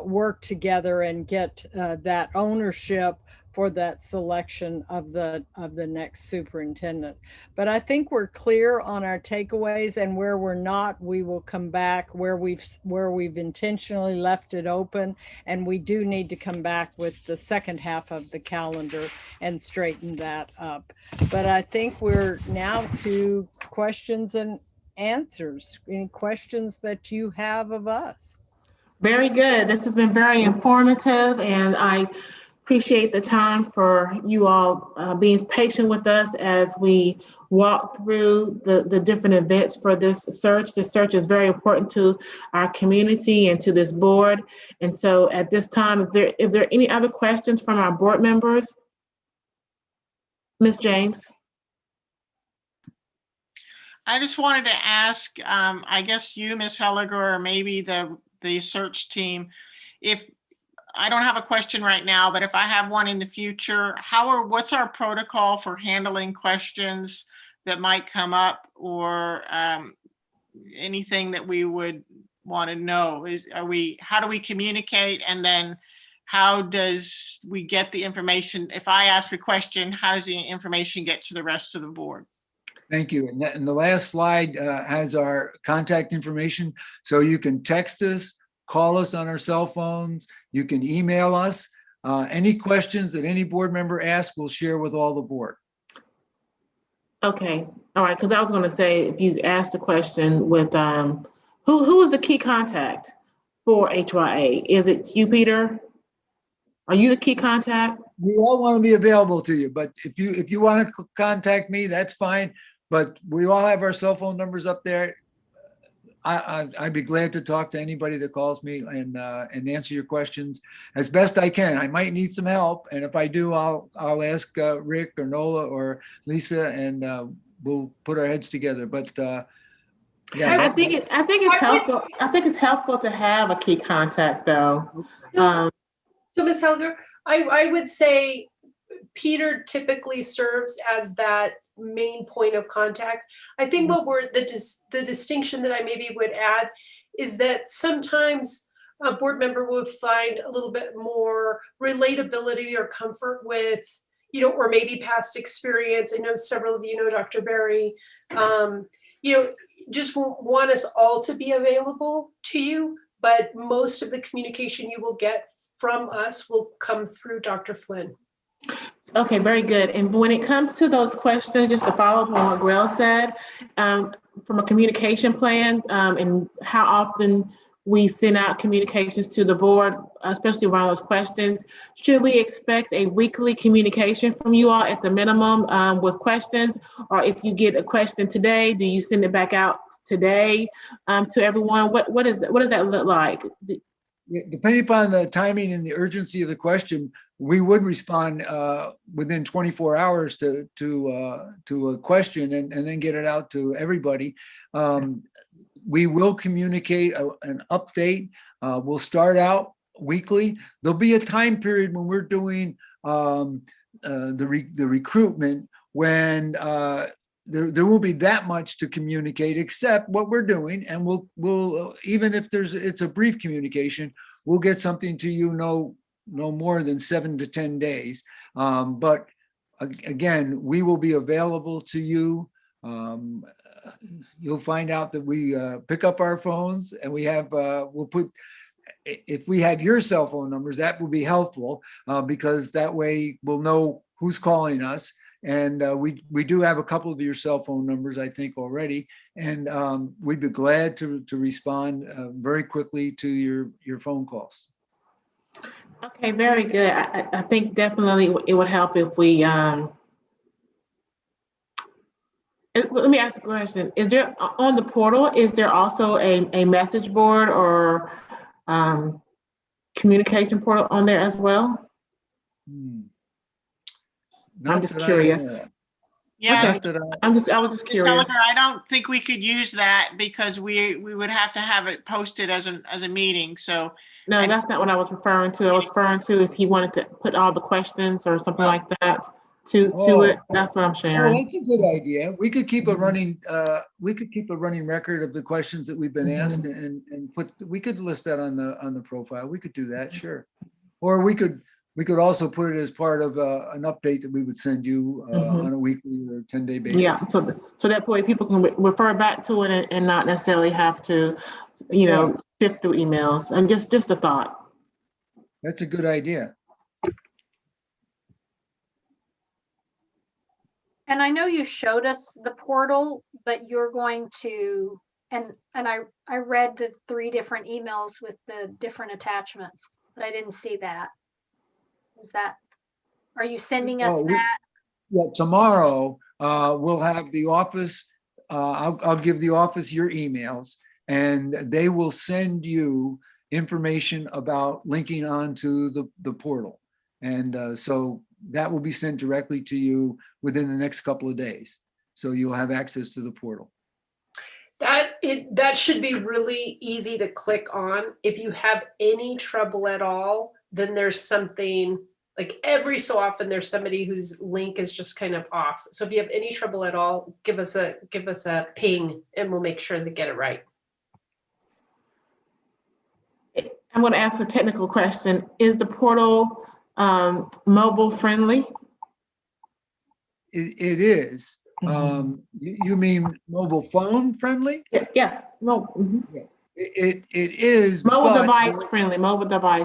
Speaker 2: work together and get that ownership for that selection of the next superintendent. But I think we're clear on our takeaways, and where we're not, we will come back where we've intentionally left it open, and we do need to come back with the second half of the calendar and straighten that up. But I think we're now to questions and answers. Any questions that you have of us?
Speaker 1: Very good. This has been very informative, and I appreciate the time for you all being patient with us as we walk through the different events for this search. This search is very important to our community and to this board. And so at this time, if there are any other questions from our board members? Ms. James.
Speaker 11: I just wanted to ask, I guess you, Ms. Helliger, or maybe the search team, if I don't have a question right now, but if I have one in the future, what's our protocol for handling questions that might come up, or anything that we would want to know? How do we communicate, and then how does we get the information? If I ask a question, how does the information get to the rest of the board?
Speaker 4: Thank you. And the last slide has our contact information, so you can text us, call us on our cell phones. You can email us. Any questions that any board member asks, we'll share with all the board.
Speaker 1: Okay, all right, because I was going to say, if you asked a question with, who is the key contact for HYA? Is it you, Peter? Are you the key contact?
Speaker 4: We all want to be available to you, but if you want to contact me, that's fine. But we all have our cell phone numbers up there. I'd be glad to talk to anybody that calls me and answer your questions as best I can. I might need some help, and if I do, I'll ask Rick or Nola or Lisa, and we'll put our heads together. But yeah,
Speaker 1: I think it's helpful. I think it's helpful to have a key contact, though.
Speaker 5: So Ms. Helger, I would say Peter typically serves as that main point of contact. I think what the distinction that I maybe would add is that sometimes a board member will find a little bit more relatability or comfort with, or maybe past experience. I know several of you know Dr. Berry, just want us all to be available to you, but most of the communication you will get from us will come through Dr. Flynn.
Speaker 1: Okay, very good. And when it comes to those questions, just to follow up on what Grell said, from a communication plan, and how often we send out communications to the board, especially around those questions, should we expect a weekly communication from you all at the minimum, with questions? Or if you get a question today, do you send it back out today, to everyone? What does that look like?
Speaker 4: Depending upon the timing and the urgency of the question, we would respond within 24 hours to a question and then get it out to everybody. We will communicate an update. We'll start out weekly. There'll be a time period when we're doing the recruitment when there won't be that much to communicate except what we're doing, and we'll even if it's a brief communication, we'll get something to you no more than 7 to 10 days. But again, we will be available to you. You'll find out that we pick up our phones, and we have if we have your cell phone numbers, that will be helpful, because that way we'll know who's calling us. And we do have a couple of your cell phone numbers, I think, already. And we'd be glad to respond very quickly to your phone calls.
Speaker 1: Okay, very good. I think definitely it would help if we, let me ask a question. Is there, on the portal, is there also a message board or communication portal on there as well? I'm just curious.
Speaker 11: Yeah.
Speaker 1: Okay. I was just curious.
Speaker 11: I don't think we could use that because we would have to have it posted as a meeting. So
Speaker 1: no, that's not what I was referring to. I was referring to if he wanted to put all the questions or something like that to it. That's what I'm sharing.
Speaker 4: Oh, that's a good idea. We could keep a running record of the questions that we've been asked, and we could list that on the profile. We could do that, sure. Or we could also put it as part of an update that we would send you on a weekly or 10-day basis.
Speaker 1: Yeah, so that way people can refer back to it and not necessarily have to, sift through emails. And just a thought.
Speaker 4: That's a good idea.
Speaker 7: And I know you showed us the portal, but you're going to, and I read the 3 different emails with the different attachments, but I didn't see that. Are you sending us that?
Speaker 4: Yeah, tomorrow we'll have the office. I'll give the office your emails, and they will send you information about linking onto the portal. And so that will be sent directly to you within the next couple of days. So you'll have access to the portal.
Speaker 5: That should be really easy to click on. If you have any trouble at all, then there's something, like every so often there's somebody whose link is just kind of off. So if you have any trouble at all, give us a ping and we'll make sure to get it right.
Speaker 1: I'm going to ask a technical question. Is the portal mobile friendly?
Speaker 4: It is. You mean mobile phone friendly?
Speaker 1: Yes. Mobile.
Speaker 4: Yes. It is.
Speaker 1: Mobile device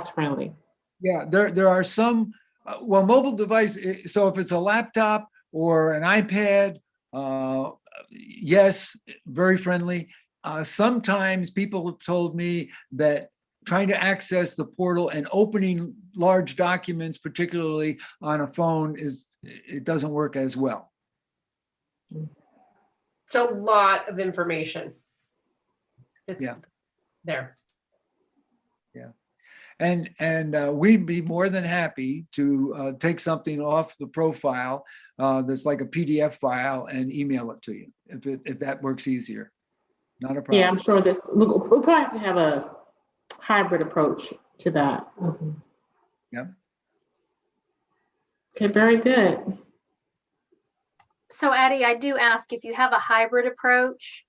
Speaker 1: friendly.
Speaker 4: Yeah, there are some, mobile device, so if it's a laptop or an iPad, yes, very friendly. Sometimes people have told me that trying to access the portal and opening large documents, particularly on a phone, it doesn't work as well.
Speaker 5: It's a lot of information. It's there.
Speaker 4: Yeah. And we'd be more than happy to take something off the profile that's like a PDF file and email it to you if that works easier. Not a problem.
Speaker 1: Yeah, I'm sure we'll probably have to have a hybrid approach to that.
Speaker 4: Yeah.
Speaker 1: Okay, very good.
Speaker 7: So Addie, I do ask if you have a hybrid approach,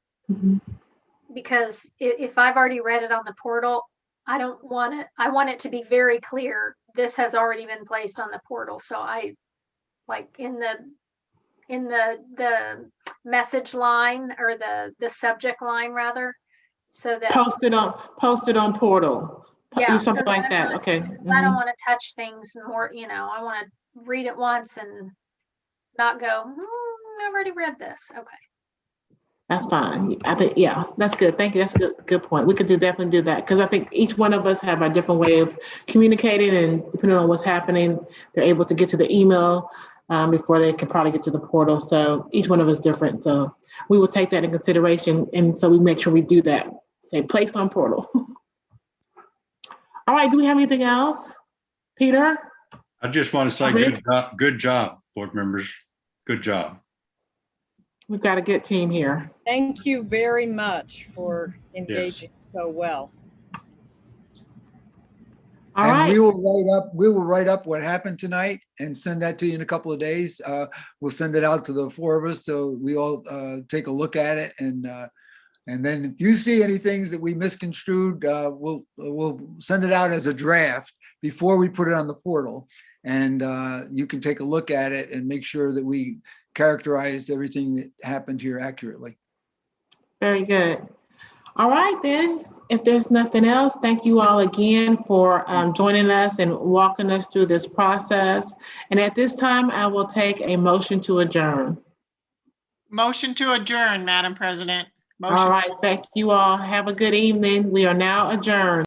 Speaker 7: because if I've already read it on the portal, I want it to be very clear. This has already been placed on the portal. So I like in the message line or the subject line rather, so that
Speaker 1: posted on portal.
Speaker 7: Yeah,
Speaker 1: something like that. Okay.
Speaker 7: I don't want to touch things more, I want read it once and not go, I've already read this. Okay.
Speaker 1: That's fine. I think, yeah, that's good. Thank you. That's a good point. We could definitely do that because I think each one of us have a different way of communicating, and depending on what's happening, they're able to get to the email before they can probably get to the portal. So each one of us different. So we will take that in consideration, and so we make sure we do that. Say placed on portal. All right. Do we have anything else, Peter?
Speaker 3: I just want to say good job, board members. Good job.
Speaker 1: We've got a good team here.
Speaker 2: Thank you very much for engaging so well.
Speaker 1: All
Speaker 4: And
Speaker 1: right.
Speaker 4: we will write up what happened tonight and send that to you in a couple of days. We'll send it out to the 4 of us so we all take a look at it, and then if you see any things that we misconstrued, we'll send it out as a draft before we put it on the portal, and you can take a look at it and make sure that we characterized everything that happened here accurately.
Speaker 1: Very good. All right, then. If there's nothing else, thank you all again for joining us and walking us through this process. And at this time, I will take a motion to adjourn.
Speaker 11: Motion to adjourn, Madam President. Motion.
Speaker 1: All right, thank you all. Have a good evening. We are now adjourned.